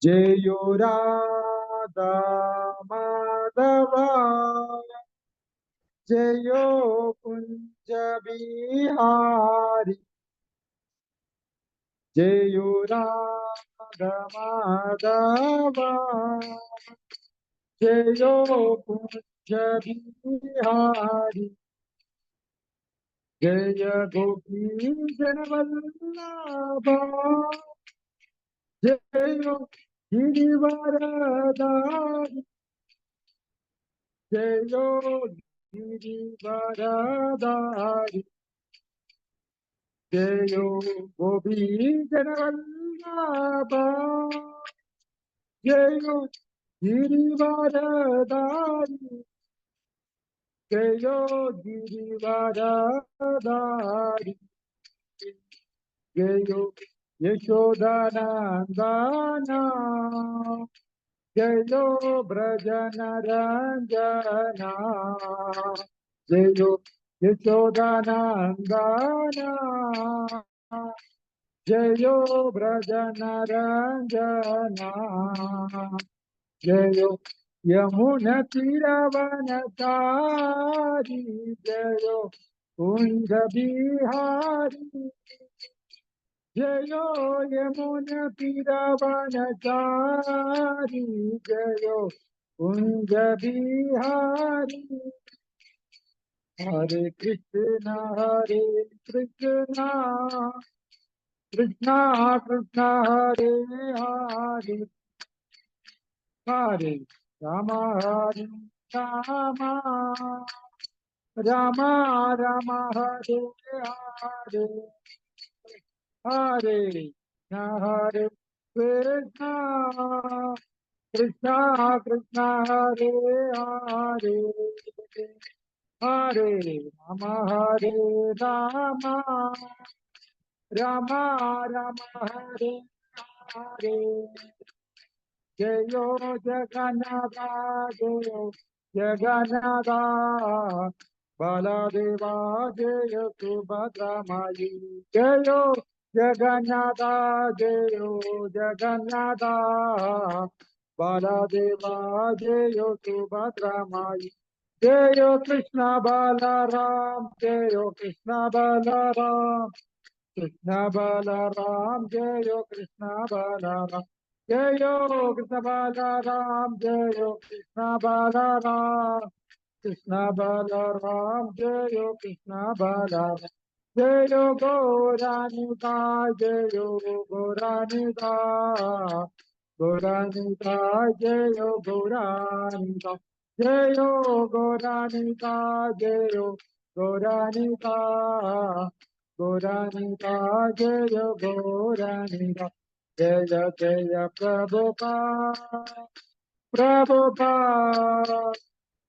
जयो राधा माधव जयो कुंज बिहारी जयो राधा माधव जयो कुंज बिहारी जय गोपी जनवल्लभा जयो गिरिवरदारी जयो गिरिवरदारी जयो गोपी जनवल्लभा जयो गिरिवरदारी जयो गिरिवरदारी जयो यशोदानंदना जयो ब्रजनरंजना जयो यशोदानंदना जयो ब्रजनरंजना जयो यमुना तीरवनचारी जयो कुंज बिहारी जयो यमुना तीरवनचारी जयो कुंज बिहारी हरे कृष्णा कृष्णा कृष्णा हरे हरे हरे राम राम राम हरे हरे हरे हरे कृष्णा कृष्णा कृष्णा हरे हरे हरे राम राम राम हरे हरे जयो जगन्नाथ जयो जगन्नाथ बलदेवा जय सुभद्रा माई जयो जगन्नाथ जयो जगन्नाथ बलदेवा जय सुभद्रा माई जयो कृष्ण बलराम जयो कृष्ण बलराम कृष्ण बलराम जयो कृष्ण बलराम जयो कृष्ण बलराम जयो कृष्ण बलराम कृष्ण बलराम जयो कृष्ण बलराम जयो गौरानिका जयो गौरानिका गौरानिका जयो गौरानिका जयो गौरानिका जयो गौरानिका गौरानिका जय गौरानिका जय जय प्रभुपाद प्रभुपाद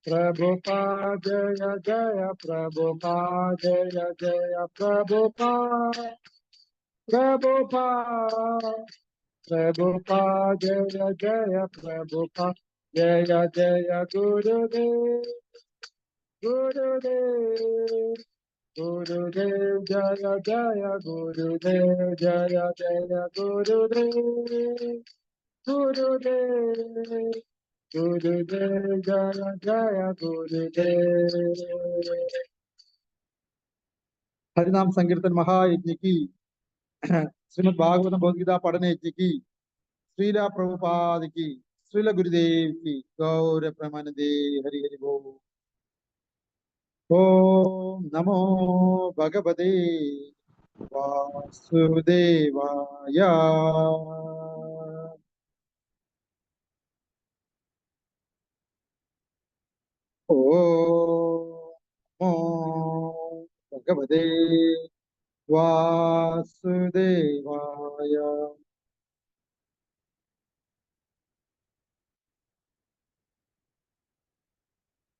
प्रभुपाद जय जय प्रभुपाद जय जय प्रभुपाद प्रभुपाद प्रभुपाद जय जय प्रभुपाद जय जय गुरुदेव गुरुदेव गुरुदेव जय जय गुरुदेव जय जय गुरुदेव गुरुदेव गुरुदेव जय जय गुरुदेव हरिनाम संकीर्तन महायज्ञ की श्रीमद् भागवतम भगवद्गीता पढ़ने यज्ञ की श्रीला प्रभुपाद की श्रील गुरुदेव की गौर प्रेमानंदे हरि हरि बोल। ओम नमो भगवते वासुदेवाय ओम नमो भगवते वासुदेवाय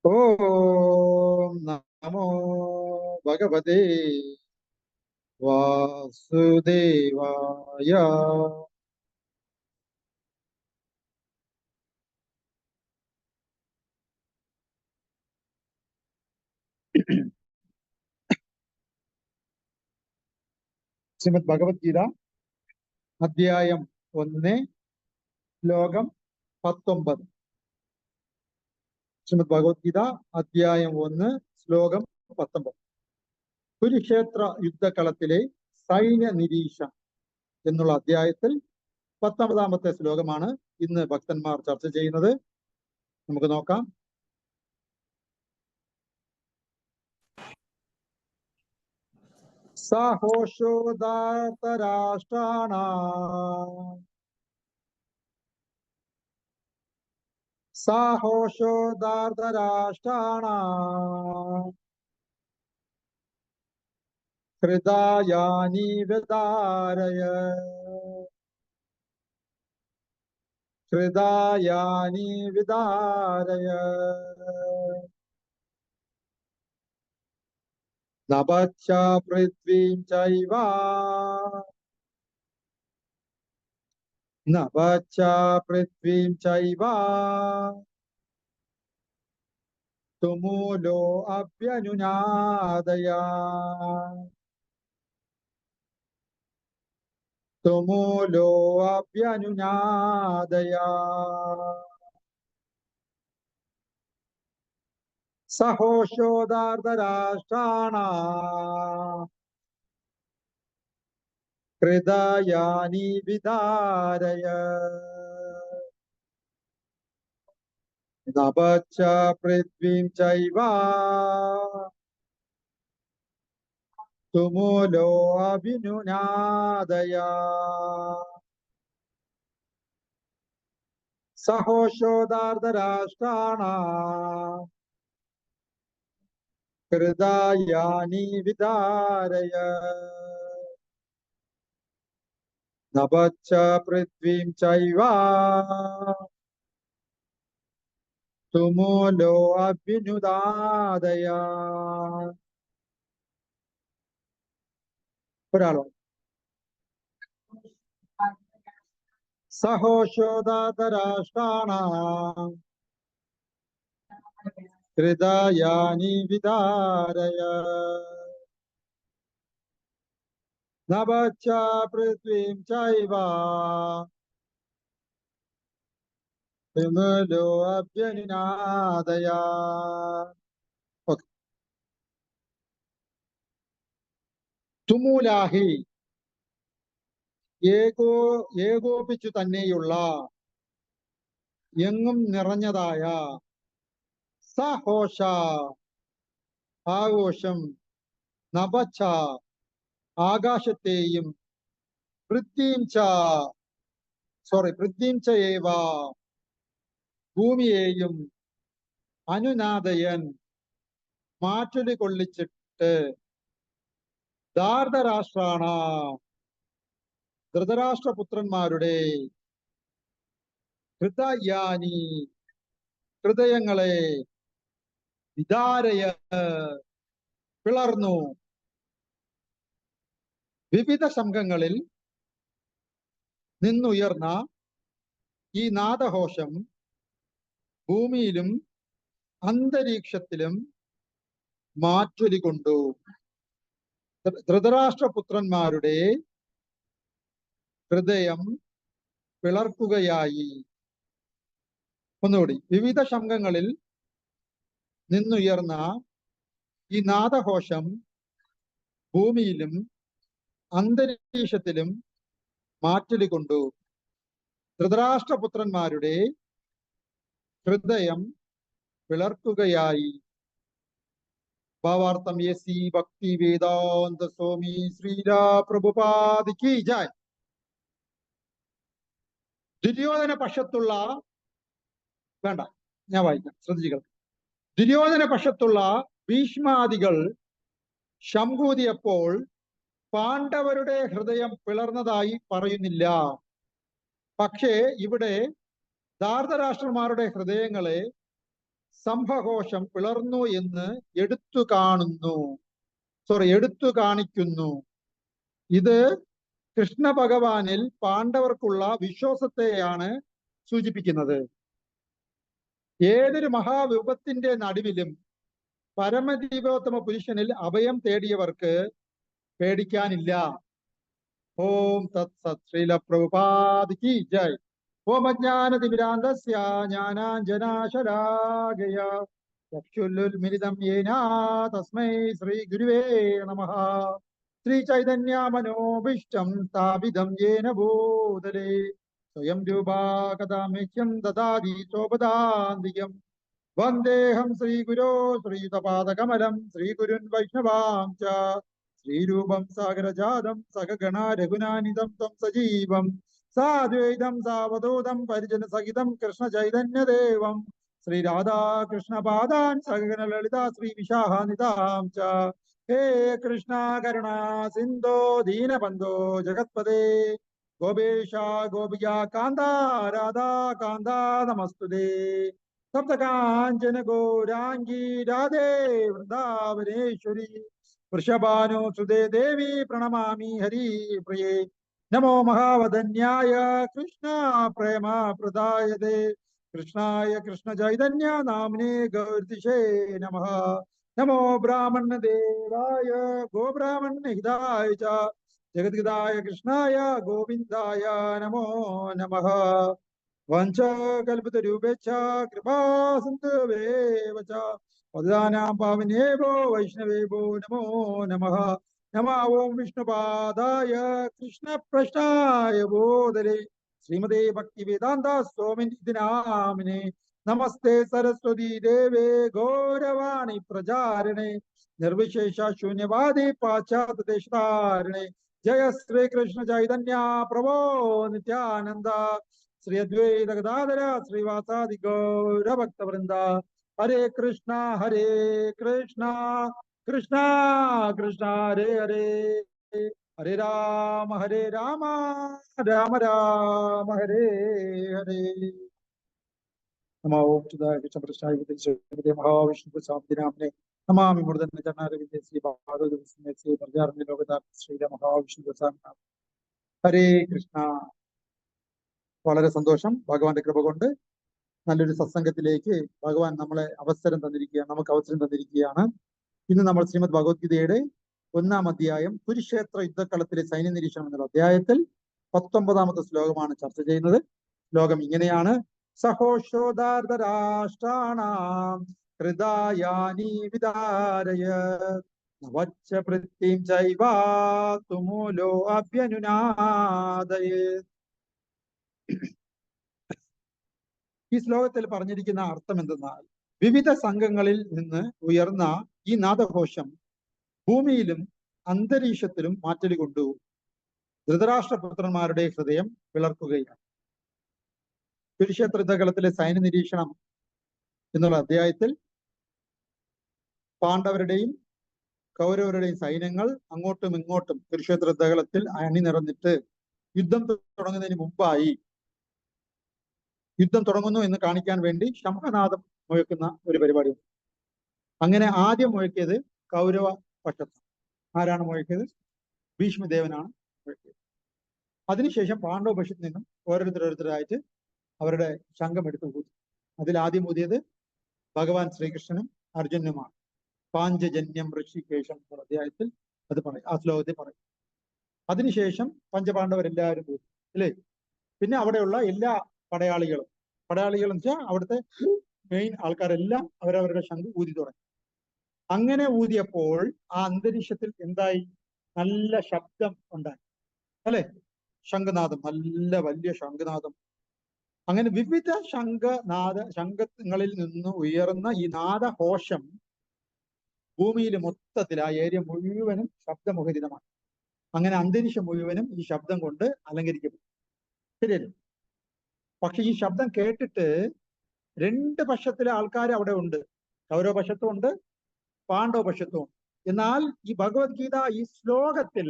ओम नमो भगवते वासुदेवाय ശ്രീമദ് ഭഗവത്ഗീത അധ്യായം 1 ശ്ലോകം 19. ശ്രീമദ് ഭഗവത്ഗീത അധ്യായം 1 ശ്ലോകം 19. കുരുക്ഷേത്ര യുദ്ധകളത്തിലെ സൈന്യ നിരീക്ഷണം എന്നുള്ള അധ്യായത്തിൽ 19ാമത്തെ ശ്ലോകമാണ് ഇന്ന് ഭക്തന്മാർ ചർച്ച ചെയ്യുന്നത്. നമുക്ക് നോക്കാം. സാഹോഷോദാർത്തരാഷ്ട്രാണാം ഹൃദയാനി വിദാരയ നഭച്ച പൃഥ്വീം ചൈവ തുമൂലോ അഭ്യനുനാദയ സഹോഷോദാർത്തരാഷ്ട്രാണാം ഹൃദയാനി വിദാരയ നഭച്ച പൃഥ്വീം ചൈവ തുമൂലോ അഭിനുനാദയ സഹോഷോദാർത്തരാഷ്ട്രാണാം ഹൃദയാനി വിദാരയ നഭച്ച പൃഥ്വീം ചൈവ തുമൂലോ അഭ്യുനാദയ. ഒരാളോ? സഹോഷോദാർത്തരാഷ്ട്രാണാം ഹൃദയാനി വിദാരയ നഭച്ച പൃഥ്വീം ചൈവ തുമൂലോ അഭ്യുനാദയ. തുമൂലാഹി ഏകോപിച്ചു തന്നെയുള്ള എങ്ങും നിറഞ്ഞതായ സഹോഷ ആഘോഷം നഭച്ച ആകാശത്തെയും പൃഥ്വീം ച ഏവ ഭൂമിയെയും അനുനാദയൻ മാറ്റൊലി കൊള്ളിച്ചിട്ട് ധാർതരാഷ്ട്രാണ ധൃതരാഷ്ട്രപുത്രന്മാരുടെ ഹൃദയാനി ഹൃദയങ്ങളെ വിദാരയ പിളർന്നു. വിവിധ ശംഖങ്ങളിൽ നിന്നുയർന്ന ഈ നാദഘോഷം ഭൂമിയിലും അന്തരീക്ഷത്തിലും മാറ്റൊലി കൊണ്ടു. ധൃതരാഷ്ട്രപുത്രന്മാരുടെ ഹൃദയം പിളർക്കുകയായി. ഒന്നുകൂടി. വിവിധ ശംഖങ്ങളിൽ നിന്നുയർന്ന ഈ നാദഘോഷം ഭൂമിയിലും അന്തരീക്ഷത്തിലും മാറ്റൊലി കൊണ്ടു. ധൃതരാഷ്ട്രപുത്രന്മാരുടെ ഹൃദയം പിളർക്കുകയായി. ഭാവാർത്ഥം യേസി ഭക്തി വേദാന്ത സ്വാമി ശ്രീരാ പ്രഭുപാദിക്ക് ജയ്. ദുര്യോധന പക്ഷത്തുള്ള വേണ്ട, ഞാൻ വായിക്കാം, ശ്രദ്ധിക്കുക. ദുര്യോധന പക്ഷത്തുള്ള ഭീഷ്മാദികൾ ശംഖൂതിയപ്പോൾ പാണ്ഡവരുടെ ഹൃദയം പിളർന്നതായി പറയുന്നില്ല. പക്ഷേ ഇവിടെ ധാർതരാഷ്ട്രന്മാരുടെ ഹൃദയങ്ങളെ സംഭഘോഷം പിളർന്നു എന്ന് എടുത്തു കാണിക്കുന്നു. ഇത് കൃഷ്ണ ഭഗവാനിൽ പാണ്ഡവർക്കുള്ള വിശ്വാസത്തെയാണ് സൂചിപ്പിക്കുന്നത്. ഏതൊരു മഹാവിപത്തിന്റെ നടുവിലും പരമദീപോത്തമ പുരുഷനിൽ അഭയം തേടിയവർക്ക് പേടിക്കാനില്ല. ഓം തത് സത്. ശ്രീല പ്രഭുപാദ് കി ജയ്. ഓമജ്ഞാനതിമിരാന്തസ്യ ജ്ഞാനാഞ്ജനാശലാകയ ചക്ഷുരുന്മിലിതം യേന തസ്മൈ ശ്രീ ഗുരുവേ നമഃ. ശ്രീ ചൈതന്യമനോഭീഷ്ടം സ്ഥാപിതം യേന ഭൂതലേ സ്വയം രൂപാ കഥാമേഹ്യം ദദാതി സ്വപദാന്തികം. വന്ദേഹം ശ്രീഗുരോ ശ്രീയുതപാദകമലം ശ്രീഗുരുൻ വൈഷ്ണവാം ച ശ്രീരൂപം സാഗരജാതം സഹഗണ രഘുനാനിതം ത്വം സജീവം സാദ്വൈതം സാവധൂതം പരിജന സഹിതം കൃഷ്ണ ചൈതന്യദേവം ശ്രീരാധാകൃഷ്ണപാദാൻ സഹഗണ ലളിത ശ്രീ വിശാഖാനിതാം ച. ഹേ കൃഷ്ണ കരുണാ സിന്ധോ ദീനബന്ധോ ജഗത്പദേ ഗോപേശ ഗോപിക കാന്ത രാധാ കാന്ത നമസ്തുതേ. സപ്തകാഞ്ചന ഗൗരാംഗീ രാധേ വൃന്ദാവനേശ്വരി വൃഷഭാനുസുതേ ദേവി പ്രണമാമി ഹരി പ്രിയേ. നമോ മഹാവദന്യായ കൃഷ്ണ പ്രേമ പ്രദായതേ കൃഷ്ണായ കൃഷ്ണ ചൈതന്യ നാമ്നേ ഗൗർതിഷേ നമഃ. നമോ ബ്രാഹ്മണദേവായ ഗോബ്രാഹ്മണഹിതായ ച ജഗദ്ഗതായ കൃഷ്ണായ ഗോവിന്ദായ നമോ നമഃ. വഞ്ചകൽപതരൂപേച്ഛ കൃപാ സിന്ധുവേവ ച പതിതാനാം പാവനേഭോ വൈഷ്ണവേഭോ നമോ നമഃ. നമഃ ഓം വിഷ്ണുപാദായ കൃഷ്ണപ്രഷ്ടായ ബോധലേ ശ്രീമതേ ഭക്തിവേദാന്ത സ്വാമിനി നാമിനെ. നമസ്തേ സരസ്വതി ദേവേ ഗൗരവാണി പ്രചാരണേ നിർവിശേഷ ശൂന്യവാദി പാശ്ചാത്യദേശാരണേ. ജയ ശ്രീകൃഷ്ണ ചൈതന്യ പ്രഭോ നിത്യാനന്ദ ശ്രീ അദ്വൈത ഗദാധര ശ്രീവാസാദി ഗൗരഭക്തവൃന്ദ. ഹരേ കൃഷ്ണ കൃഷ്ണ കൃഷ്ണ ഹരേ ഹരേ ഹരേ രാമ രാമ രാമ ഹരേ ഹരേ. നമോ കൃഷ്ണപ്രഷ്ടായ മഹാവിഷ്ണു പ്രസാദിനാമനെ നമാമി മൂർധന ചരണാരവിന്ദേ ശ്രീ ഭാഗവത ശ്രീ പ്രചാരണ ലോകതാർത്ഥ ശ്രീ മഹാവിഷ്ണു പ്രസാദ്. ഹരേ കൃഷ്ണ. വളരെ സന്തോഷം. ഭഗവാന്റെ കൃപ കൊണ്ട് നല്ലൊരു സത്സംഗത്തിലേക്ക് ഭഗവാൻ നമുക്ക് അവസരം തന്നിരിക്കുകയാണ്. ഇന്ന് നമ്മൾ ശ്രീമദ് ഭഗവത്ഗീതയുടെ 1-ാം അധ്യായം കുരുക്ഷേത്ര യുദ്ധക്കളത്തിലെ സൈന്യ നിരീക്ഷണം എന്നുള്ള അധ്യായത്തിൽ 19-ാമത്തെ ശ്ലോകമാണ് ചർച്ച ചെയ്യുന്നത്. ശ്ലോകം ഇങ്ങനെയാണ്: സഹോഷോദാർദ്ധരാഷ്ട്രാണാം ഹൃദയാനി വിദാരയ നവച്ച വൃത്തിം ചൈവാതുമൂലോ അഭ്യനുനാദയേ. ഈ ശ്ലോകത്തിൽ പറഞ്ഞിരിക്കുന്ന അർത്ഥം എന്തെന്നാൽ, വിവിധ സംഘങ്ങളിൽ നിന്ന് ഉയർന്ന ഈ നാദഘോഷം ഭൂമിയിലും അന്തരീക്ഷത്തിലും മാറ്റൽ കൊണ്ടു ധൃതരാഷ്ട്രപുത്രന്മാരുടെ ഹൃദയം പിളർക്കുകയാണ്. കുരുക്ഷേത്ര യുദ്ധകളത്തിലെ സൈന്യ നിരീക്ഷണം എന്നുള്ള അധ്യായത്തിൽ പാണ്ഡവരുടെയും കൗരവരുടെയും സൈന്യങ്ങൾ അങ്ങോട്ടും ഇങ്ങോട്ടും കുരുക്ഷേത്ര യുദ്ധകളത്തിൽ അണിനിറന്നിട്ട് യുദ്ധം തുടങ്ങുന്നതിന് മുമ്പായി യുദ്ധം തുടങ്ങുന്നു എന്ന് കാണിക്കാൻ വേണ്ടി ശംഖനാദം മുഴക്കുന്ന ഒരു പരിപാടിയുണ്ട്. അങ്ങനെ ആദ്യം മുഴക്കിയത് കൗരവ പക്ഷത്ത്. ആരാണ് മുഴക്കിയത്? ഭീഷ്മദേവനാണ് മുഴക്കിയത്. അതിനുശേഷം പാണ്ഡവ പക്ഷത്ത് നിന്നും ഓരോരുത്തരായിട്ട് അവരുടെ ശംഖം എടുത്തു ഊതി. അതിൽ ആദ്യം ഊതിയത് ഭഗവാൻ ശ്രീകൃഷ്ണനും അർജുനനുമാണ്. പാഞ്ചജന്യം ഋഷികേശം എന്ന അധ്യായത്തിൽ അത് പറയും, ആ ശ്ലോകത്തിൽ പറയും. അതിനുശേഷം പഞ്ചപാണ്ഡവരെല്ലാവരും ഊതി, അല്ലേ? പിന്നെ അവിടെയുള്ള എല്ലാ പടയാളികൾ എന്ന് വെച്ചാൽ അവിടുത്തെ മെയിൻ ആൾക്കാരെല്ലാം അവരവരുടെ ശംഖ് ഊതി തുടങ്ങി. അങ്ങനെ ഊതിയപ്പോൾ ആ അന്തരീക്ഷത്തിൽ എന്തായി? നല്ല ശബ്ദം ഉണ്ടായി, അല്ലെ? ശംഖനാദം, നല്ല വലിയ ശംഖനാദം. അങ്ങനെ വിവിധ ശംഖങ്ങളിൽ നിന്ന് ഉയർന്ന ഈ നാദഘോഷം ഭൂമിയിൽ മൊത്തത്തിൽ ആ ഏരിയ മുഴുവനും ശബ്ദമുഖരിതമാണ്. അങ്ങനെ അന്തരീക്ഷം മുഴുവനും ഈ ശബ്ദം കൊണ്ട് അലങ്കരിക്കപ്പെട്ടു. ശരിയല്ലേ? പക്ഷെ ഈ ശബ്ദം കേട്ടിട്ട് രണ്ട് പക്ഷത്തിലെ ആൾക്കാർ അവിടെ ഉണ്ട്. കൗരവ പക്ഷത്തും ഉണ്ട്, പാണ്ഡവ പക്ഷത്തും ഉണ്ട്. എന്നാൽ ഈ ഭഗവത്ഗീത ഈ ശ്ലോകത്തിൽ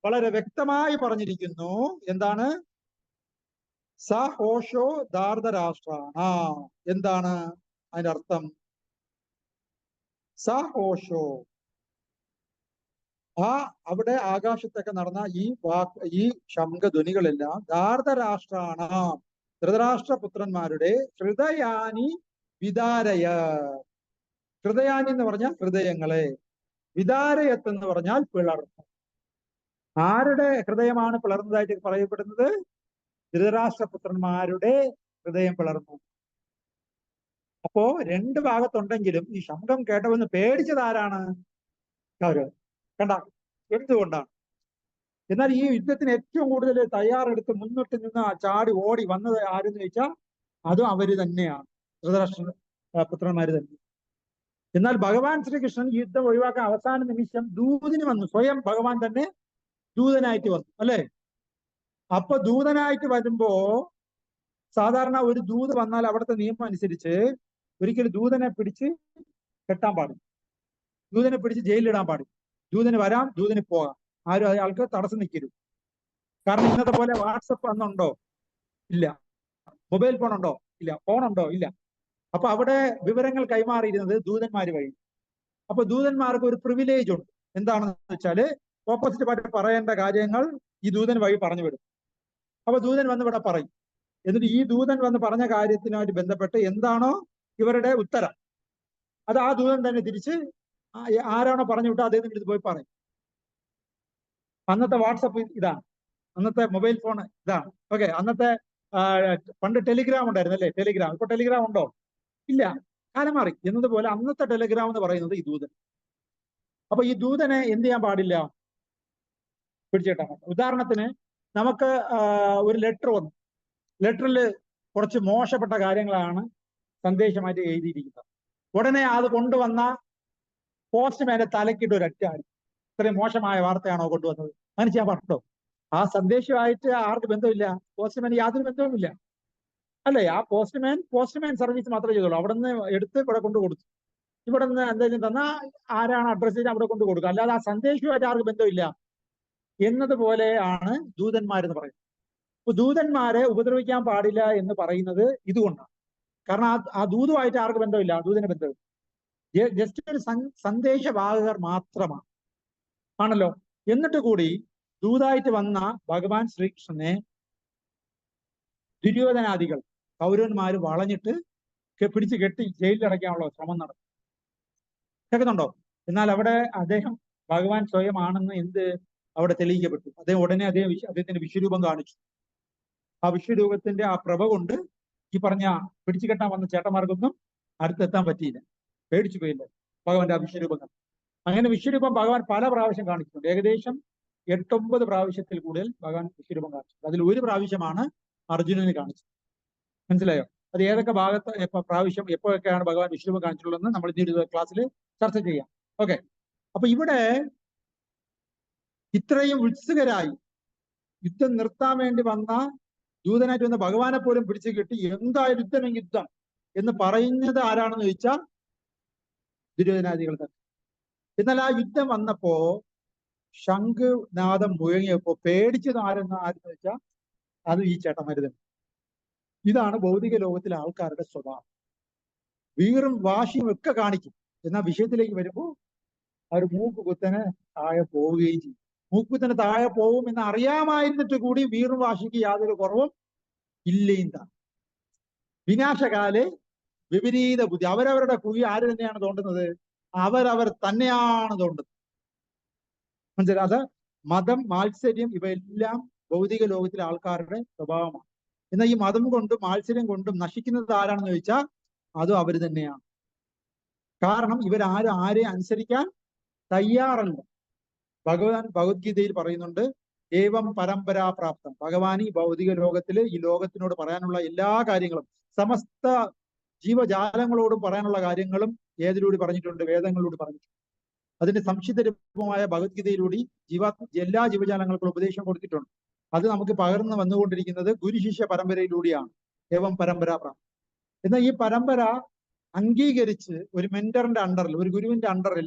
വളരെ വ്യക്തമായി പറഞ്ഞിരിക്കുന്നു. എന്താണ്? സഹോഷോ ധാർതരാഷ്ട്രാണ. എന്താണ് അതിന്റെ അർത്ഥം? സഹോഷോ, അവിടെ ആകാശത്തൊക്കെ നടന്ന ഈ ശംഖധ്വനികളെല്ലാം ധാർതരാഷ്ട്രാണ, ധൃതരാഷ്ട്രപുത്രന്മാരുടെ ഹൃദയാനി വിദാരയ. ഹൃദയാനി എന്ന് പറഞ്ഞാൽ ഹൃദയങ്ങളെ, വിദാരയത്ത് എന്ന് പറഞ്ഞാൽ പിളർന്നു. ആരുടെ ഹൃദയമാണ് പിളർന്നതായിട്ട് പറയപ്പെടുന്നത്? ധൃതരാഷ്ട്രപുത്രന്മാരുടെ ഹൃദയം പിളർന്നു. അപ്പോ രണ്ട് ഭാഗത്തുണ്ടെങ്കിലും ഈ ശബ്ദം കേട്ടവന്ന് പേടിച്ചത് ആരാണ്? കൗരവർ. കണ്ട എന്തുകൊണ്ടാണ്? എന്നാൽ ഈ യുദ്ധത്തിന് ഏറ്റവും കൂടുതൽ തയ്യാറെടുത്ത് മുന്നിട്ട് നിന്ന് ചാടി ഓടി വന്നത് ആരെന്ന് ചോദിച്ചാൽ അതും അവര് തന്നെയാണ്, ധൃതരാഷ്ട്ര പുത്രന്മാര് തന്നെ. എന്നാൽ ഭഗവാൻ ശ്രീകൃഷ്ണൻ യുദ്ധം ഒഴിവാക്കാൻ അവസാന നിമിഷം ദൂതിന് വന്നു. സ്വയം ഭഗവാൻ തന്നെ ദൂതനായിട്ട് വന്നു, അല്ലെ? അപ്പൊ ദൂതനായിട്ട് വരുമ്പോ സാധാരണ ഒരു ദൂത് വന്നാൽ അവിടുത്തെ നിയമം അനുസരിച്ച് ഒരിക്കലും ദൂതനെ പിടിച്ച് കെട്ടാൻ പാടില്ല, ദൂതനെ പിടിച്ച് ജയിലിലിടാൻ പാടില്ല. ദൂതന് വരാം, ദൂതന് പോകാം, ആരും അയാൾക്ക് തടസ്സം നിൽക്കരുത്. കാരണം ഇന്നത്തെ പോലെ വാട്സപ്പ് അന്നുണ്ടോ? ഇല്ല. മൊബൈൽ ഫോൺ ഉണ്ടോ? ഇല്ല. ഫോണുണ്ടോ? ഇല്ല. അപ്പൊ അവിടെ വിവരങ്ങൾ കൈമാറിയിരുന്നത് ദൂതന്മാര് വഴി. അപ്പൊ ദൂതന്മാർക്ക് ഒരു പ്രിവിലേജ് ഉണ്ട്. എന്താണെന്ന് വെച്ചാല് ഓപ്പോസിറ്റ് പാർട്ടി പറയേണ്ട കാര്യങ്ങൾ ഈ ദൂതൻ വഴി പറഞ്ഞു വിടും. അപ്പൊ ദൂതൻ വന്ന് ഇവിടെ പറയും. എന്നിട്ട് ഈ ദൂതൻ വന്ന് പറഞ്ഞ കാര്യത്തിനുമായിട്ട് ബന്ധപ്പെട്ട് എന്താണോ ഇവരുടെ ഉത്തരം, അത് ആ ദൂതൻ തന്നെ തിരിച്ച് ആരാണോ പറഞ്ഞു വിട്ടോ അദ്ദേഹത്തിന്റെ അടുത്ത് പോയി പറയും. അന്നത്തെ വാട്സപ്പ് ഇതാണ്, അന്നത്തെ മൊബൈൽ ഫോൺ ഇതാണ്. ഓക്കെ, അന്നത്തെ പണ്ട് ടെലിഗ്രാം ഉണ്ടായിരുന്നു, അല്ലേ? ടെലിഗ്രാം. ഇപ്പൊ ടെലിഗ്രാം ഉണ്ടോ? ഇല്ല, കാലം മാറി. എന്നതുപോലെ അന്നത്തെ ടെലിഗ്രാം എന്ന് പറയുന്നത് ഈ ദൂതൻ. അപ്പൊ ഈ ദൂതനെ എന്ത് ചെയ്യാൻ പാടില്ല? പിടിച്ചേട്ടാ. ഉദാഹരണത്തിന് നമുക്ക് ഒരു ലെറ്റർ വന്നു. ലെറ്ററിൽ കുറച്ച് മോശപ്പെട്ട കാര്യങ്ങളാണ് സന്ദേശമായിട്ട് എഴുതിയിരിക്കുന്നത്. ഉടനെ അത് കൊണ്ടുവന്ന പോസ്റ്റ്മാന്റെ തലക്കിട്ട് ഒരു അറ്റാടി. ഇത്രയും മോശമായ വാർത്തയാണോ കൊണ്ടുവന്നത്? അങ്ങനെ ചെയ്യാൻ പാടുണ്ടോ? ആ സന്ദേശമായിട്ട് ആർക്ക് ബന്ധമില്ല, പോസ്റ്റ്മാൻ യാതൊരു ബന്ധവുമില്ല, അല്ലേ? ആ പോസ്റ്റ്മാൻ സർവീസ് മാത്രമേ ചെയ്തുള്ളൂ. അവിടെ നിന്ന് എടുത്ത് ഇവിടെ കൊണ്ട് കൊടുത്തു. ഇവിടെ നിന്ന് എന്തെങ്കിലും തന്നാൽ ആരാണ് അഡ്രസ് ചെയ്ത് അവിടെ കൊണ്ട് കൊടുക്കുക, അല്ലാതെ ആ സന്ദേശമായിട്ട് ആർക്ക് ബന്ധമില്ല. എന്നതുപോലെ ആണ് ദൂതന്മാരെന്ന് പറയുന്നത്. അപ്പൊ ദൂതന്മാരെ ഉപദ്രവിക്കാൻ പാടില്ല എന്ന് പറയുന്നത് ഇതുകൊണ്ടാണ്. കാരണം ആ ദൂതുമായിട്ട് ആർക്ക് ബന്ധമില്ല, ദൂതന് ബന്ധമില്ല. ജസ്റ്റ് ഒരു സന്ദേശവാഹകർ മാത്രമാണ്, ആണല്ലോ. എന്നിട്ട് കൂടി ദൂതായിട്ട് വന്ന ഭഗവാൻ ശ്രീകൃഷ്ണനെ ദുര്യോധനാദികൾ കൗരവന്മാര് വളഞ്ഞിട്ട് പിടിച്ചു കെട്ടി ജയിലിലടയ്ക്കാനുള്ള ശ്രമം നടത്തി. കേൾക്കുന്നുണ്ടോ? എന്നാൽ അവിടെ അദ്ദേഹം ഭഗവാൻ സ്വയമാണെന്ന് അവിടെ തെളിയിക്കപ്പെട്ടു. അദ്ദേഹം ഉടനെ അദ്ദേഹത്തിന്റെ വിശ്വരൂപം കാണിച്ചു. ആ വിശ്വരൂപത്തിന്റെ ആ പ്രഭ കൊണ്ട് ഈ പറഞ്ഞ പിടിച്ചു കെട്ടാൻ വന്ന ചേട്ടന്മാർക്കൊന്നും അടുത്തെത്താൻ പറ്റിയില്ല, പേടിച്ചു പോയില്ല ഭഗവാന്റെ ആ വിശ്വരൂപങ്ങൾ. അങ്ങനെ വിശ്വരൂപം ഭഗവാൻ പല പ്രാവശ്യം കാണിച്ചിട്ടുണ്ട്. ഏകദേശം 8-9 പ്രാവശ്യത്തിൽ കൂടുതൽ ഭഗവാൻ വിശ്വരൂപം കാണിച്ചു. അതിൽ ഒരു പ്രാവശ്യമാണ് അർജുനന് കാണിച്ചത്. മനസ്സിലായോ? അത് ഏതൊക്കെ ഭാഗത്ത് പ്രാവശ്യം എപ്പോഴൊക്കെയാണ് ഭഗവാൻ വിശ്വരൂപം കാണിച്ചിട്ടുള്ളതെന്ന് നമ്മൾ ഇനി ഒരു ക്ലാസ്സിൽ ചർച്ച ചെയ്യാം. ഓക്കെ, അപ്പൊ ഇവിടെ ഇത്രയും ഉത്സുകരായി യുദ്ധം നിർത്താൻ വേണ്ടി വന്ന ദൂതനായിട്ട് വന്ന ഭഗവാനെ പോലും പിടിച്ചു കിട്ടി എന്തായാലും യുദ്ധമെങ്കിൽ യുദ്ധം എന്ന് പറയുന്നത് ആരാണെന്ന് ചോദിച്ചാൽ ദുര്യോധനാദികൾ തന്നെ. എന്നാൽ ആ യുദ്ധം വന്നപ്പോ ശംഖുനാദം മുഴങ്ങിയപ്പോ പേടിച്ചത് ആരെന്ന് വെച്ചാൽ അത് ഈ ചേട്ടന്മാര് തന്നെ. ഇതാണ് ഭൗതിക ലോകത്തിലെ ആൾക്കാരുടെ സ്വഭാവം. വീറും വാശിയും ഒക്കെ കാണിക്കും. എന്നാൽ വിഷയത്തിലേക്ക് വരുമ്പോൾ അവർ മൂക്കുകുത്തനെ താഴെ പോവുകയും ചെയ്യും. മൂക്കുകുത്തനെ താഴെ പോവും എന്ന് അറിയാമായിരുന്നിട്ട് കൂടി വീറും വാശിക്ക് യാതൊരു കുറവും ഇല്ലേയും താ. വിനാശകാലെ വിപരീത ബുദ്ധി. അവരവരുടെ കുഴി ആര് തന്നെയാണ് തോണ്ടുന്നത്? അവരവർ തന്നെയാണ് തോണ്ടുന്നത്. മനസ്സിലായി? അത് മതം, മാത്സര്യം ഇവയെല്ലാം ഭൗതിക ലോകത്തിലെ ആൾക്കാരുടെ സ്വഭാവമാണ്. എന്നാൽ ഈ മതം കൊണ്ടും മാത്സര്യം കൊണ്ടും നശിക്കുന്നത് ആരാണെന്ന് ചോദിച്ചാൽ അതും അവർ തന്നെയാണ്. കാരണം ഇവരാരും ആരെ അനുസരിക്കാൻ തയ്യാറല്ല. ഭഗവത്ഗീതയിൽ പറയുന്നുണ്ട്, ഏവം പരമ്പരാപ്രാപ്തം. ഭഗവാൻ ഈ ഭൗതിക ലോകത്തില് ഈ ലോകത്തിനോട് പറയാനുള്ള എല്ലാ കാര്യങ്ങളും, സമസ്ത ജീവജാലങ്ങളോടും പറയാനുള്ള കാര്യങ്ങളും ഏതിലൂടെ പറഞ്ഞിട്ടുണ്ട്? വേദങ്ങളിലൂടെ പറഞ്ഞിട്ടുണ്ട്. അതിന്റെ സംക്ഷിപ്ത രൂപമായ ഭഗവത്ഗീതയിലൂടെ എല്ലാ ജീവജാലങ്ങൾക്കും ഉപദേശം കൊടുത്തിട്ടുണ്ട്. അത് നമുക്ക് പകർന്നു വന്നുകൊണ്ടിരിക്കുന്നത് ഗുരുശിഷ്യ പരമ്പരയിലൂടെയാണ്. ഏവം പരമ്പരാപ്രാപ്തം. എന്നാൽ ഈ പരമ്പര അംഗീകരിച്ച് ഒരു മെന്ററിന്റെ അണ്ടറിൽ, ഒരു ഗുരുവിന്റെ അണ്ടറിൽ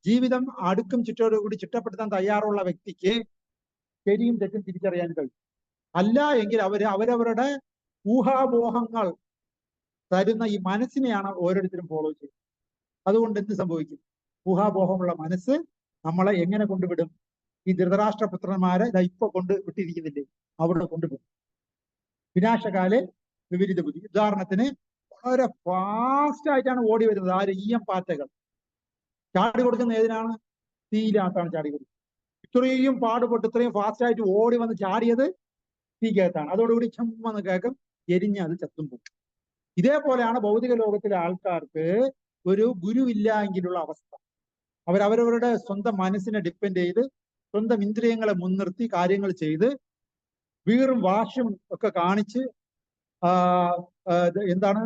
ജീവിതം അടുക്കും ചുറ്റോടുകൂടി ചിട്ടപ്പെടുത്താൻ തയ്യാറുള്ള വ്യക്തിക്ക് ശരിയും തെറ്റും തിരിച്ചറിയാൻ കഴിയും. അല്ല എങ്കിൽ അവരവരുടെ ഊഹാപോഹങ്ങൾ തരുന്ന ഈ മനസ്സിനെയാണ് ഓരോരുത്തരും ഫോളോ ചെയ്യുന്നത്. അതുകൊണ്ട് എന്ത് സംഭവിക്കും? ഊഹാപോഹമുള്ള മനസ്സ് നമ്മളെ എങ്ങനെ കൊണ്ടുവിടും? ഈ ധൃതരാഷ്ട്രപുത്രന്മാരെ ഇപ്പൊ കൊണ്ട് വിട്ടിരിക്കുന്നില്ലേ, അവിടെ കൊണ്ടുവിടും. വിനാശകാലെ വിപരീത ബുദ്ധി. ഉദാഹരണത്തിന് വളരെ ഫാസ്റ്റ് ആയിട്ടാണ് ഓടി വരുന്നത് ആര്? ഈയം പാറ്റകൾ. ചാടി കൊടുക്കുന്ന ഏതിനാണ്? തീയിനകത്താണ് ചാടി കൊടുക്കുന്നത്. ഇത്രയും പാടുപെട്ട് ഇത്രയും ഫാസ്റ്റ് ആയിട്ട് ഓടി വന്ന് ചാടിയത് തീക്കകത്താണ്. അതോടുകൂടി ചുമ്മാന്ന് കേൾക്കും, എരിഞ്ഞ് അത് ചത്തും പോകും. ഇതേപോലെയാണ് ഭൗതിക ലോകത്തിലെ ആൾക്കാർക്ക് ഒരു ഗുരുവില്ല എങ്കിലുള്ള അവസ്ഥ. അവരവരുടെ സ്വന്തം മനസ്സിനെ ഡിപ്പെൻഡ് ചെയ്ത് സ്വന്തം ഇന്ദ്രിയങ്ങളെ മുൻനിർത്തി കാര്യങ്ങൾ ചെയ്ത് വീറും വാശും ഒക്കെ കാണിച്ച് എന്താണ്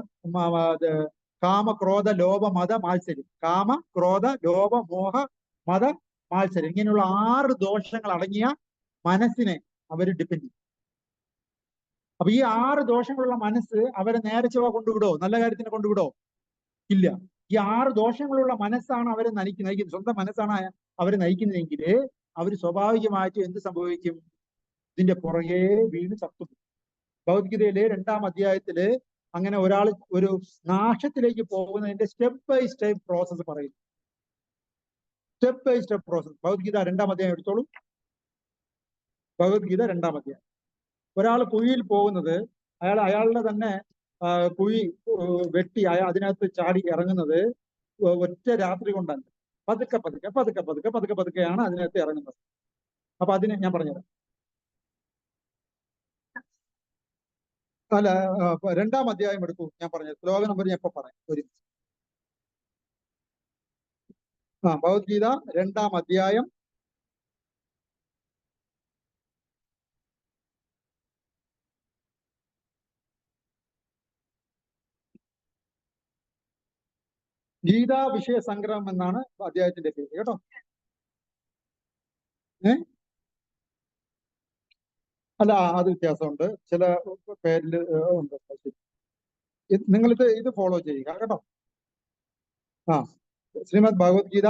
കാമ ക്രോധ ലോഭ മത മാത്സര്യം, കാമ ക്രോധ ലോഭ മോഹ മത മാത്സര്യം, ഇങ്ങനെയുള്ള 6 ദോഷങ്ങൾ അടങ്ങിയ മനസ്സിനെ അവർ ഡിപ്പെൻഡ് ചെയ്യും. അപ്പൊ ഈ 6 ദോഷങ്ങളുള്ള മനസ്സ് അവരെ നേരെ ചൊവ്വ കൊണ്ടുവിടോ, നല്ല കാര്യത്തിന് കൊണ്ടുവിടോ? ഇല്ല. ഈ 6 ദോഷങ്ങളുള്ള മനസ്സാണ് അവരെ നയിക്കുന്നത്, സ്വന്തം മനസ്സാണ് അവരെ നയിക്കുന്നതെങ്കിൽ അവർ സ്വാഭാവികമായിട്ടും എന്ത് സംഭവിക്കും? ഇതിന്റെ പുറകെ വീണ് ചത്തു. ഭഗവത്ഗീതയിലെ 2-ാം അധ്യായത്തില് അങ്ങനെ ഒരാൾ ഒരു നാശത്തിലേക്ക് പോകുന്നതിന്റെ സ്റ്റെപ്പ് ബൈ സ്റ്റെപ്പ് പ്രോസസ്സ് പറയുന്നു. Step by step process. Bhagavad Gita 2-ാം അധ്യായം എടുത്തോളൂ. ഭഗവത്ഗീത 2-ാം അധ്യായം. ഒരാൾ കുഴിയിൽ പോകുന്നത്, അയാളുടെ തന്നെ കുഴി വെട്ടി അതിനകത്ത് ചാടി ഇറങ്ങുന്നത് ഒറ്റ രാത്രി കൊണ്ടല്ല, പതുക്കെ പതുക്കെ പതുക്കെ പതുക്കെ പതുക്കെ പതുക്കെയാണ് അതിനകത്ത് ഇറങ്ങുന്നത്. അപ്പൊ അതിന് ഞാൻ പറഞ്ഞുതരാം. അല്ല, 2-ാം അധ്യായം എടുക്കൂ. ഞാൻ പറഞ്ഞത് ശ്ലോക നമ്പർ ഞാൻ ഇപ്പൊ പറയാം. ഭഗവത്ഗീത 2-ാം അധ്യായം ഗീതാ വിഷയ സംഗ്രഹം എന്നാണ് അധ്യായത്തിന്റെ പേര്, കേട്ടോ. അല്ല, അത് വ്യത്യാസമുണ്ട്, ചില പേരിൽ ഉണ്ട്. ഇത് ഫോളോ ചെയ്യുക, കേട്ടോ. ശ്രീമദ് ഭഗവത്ഗീത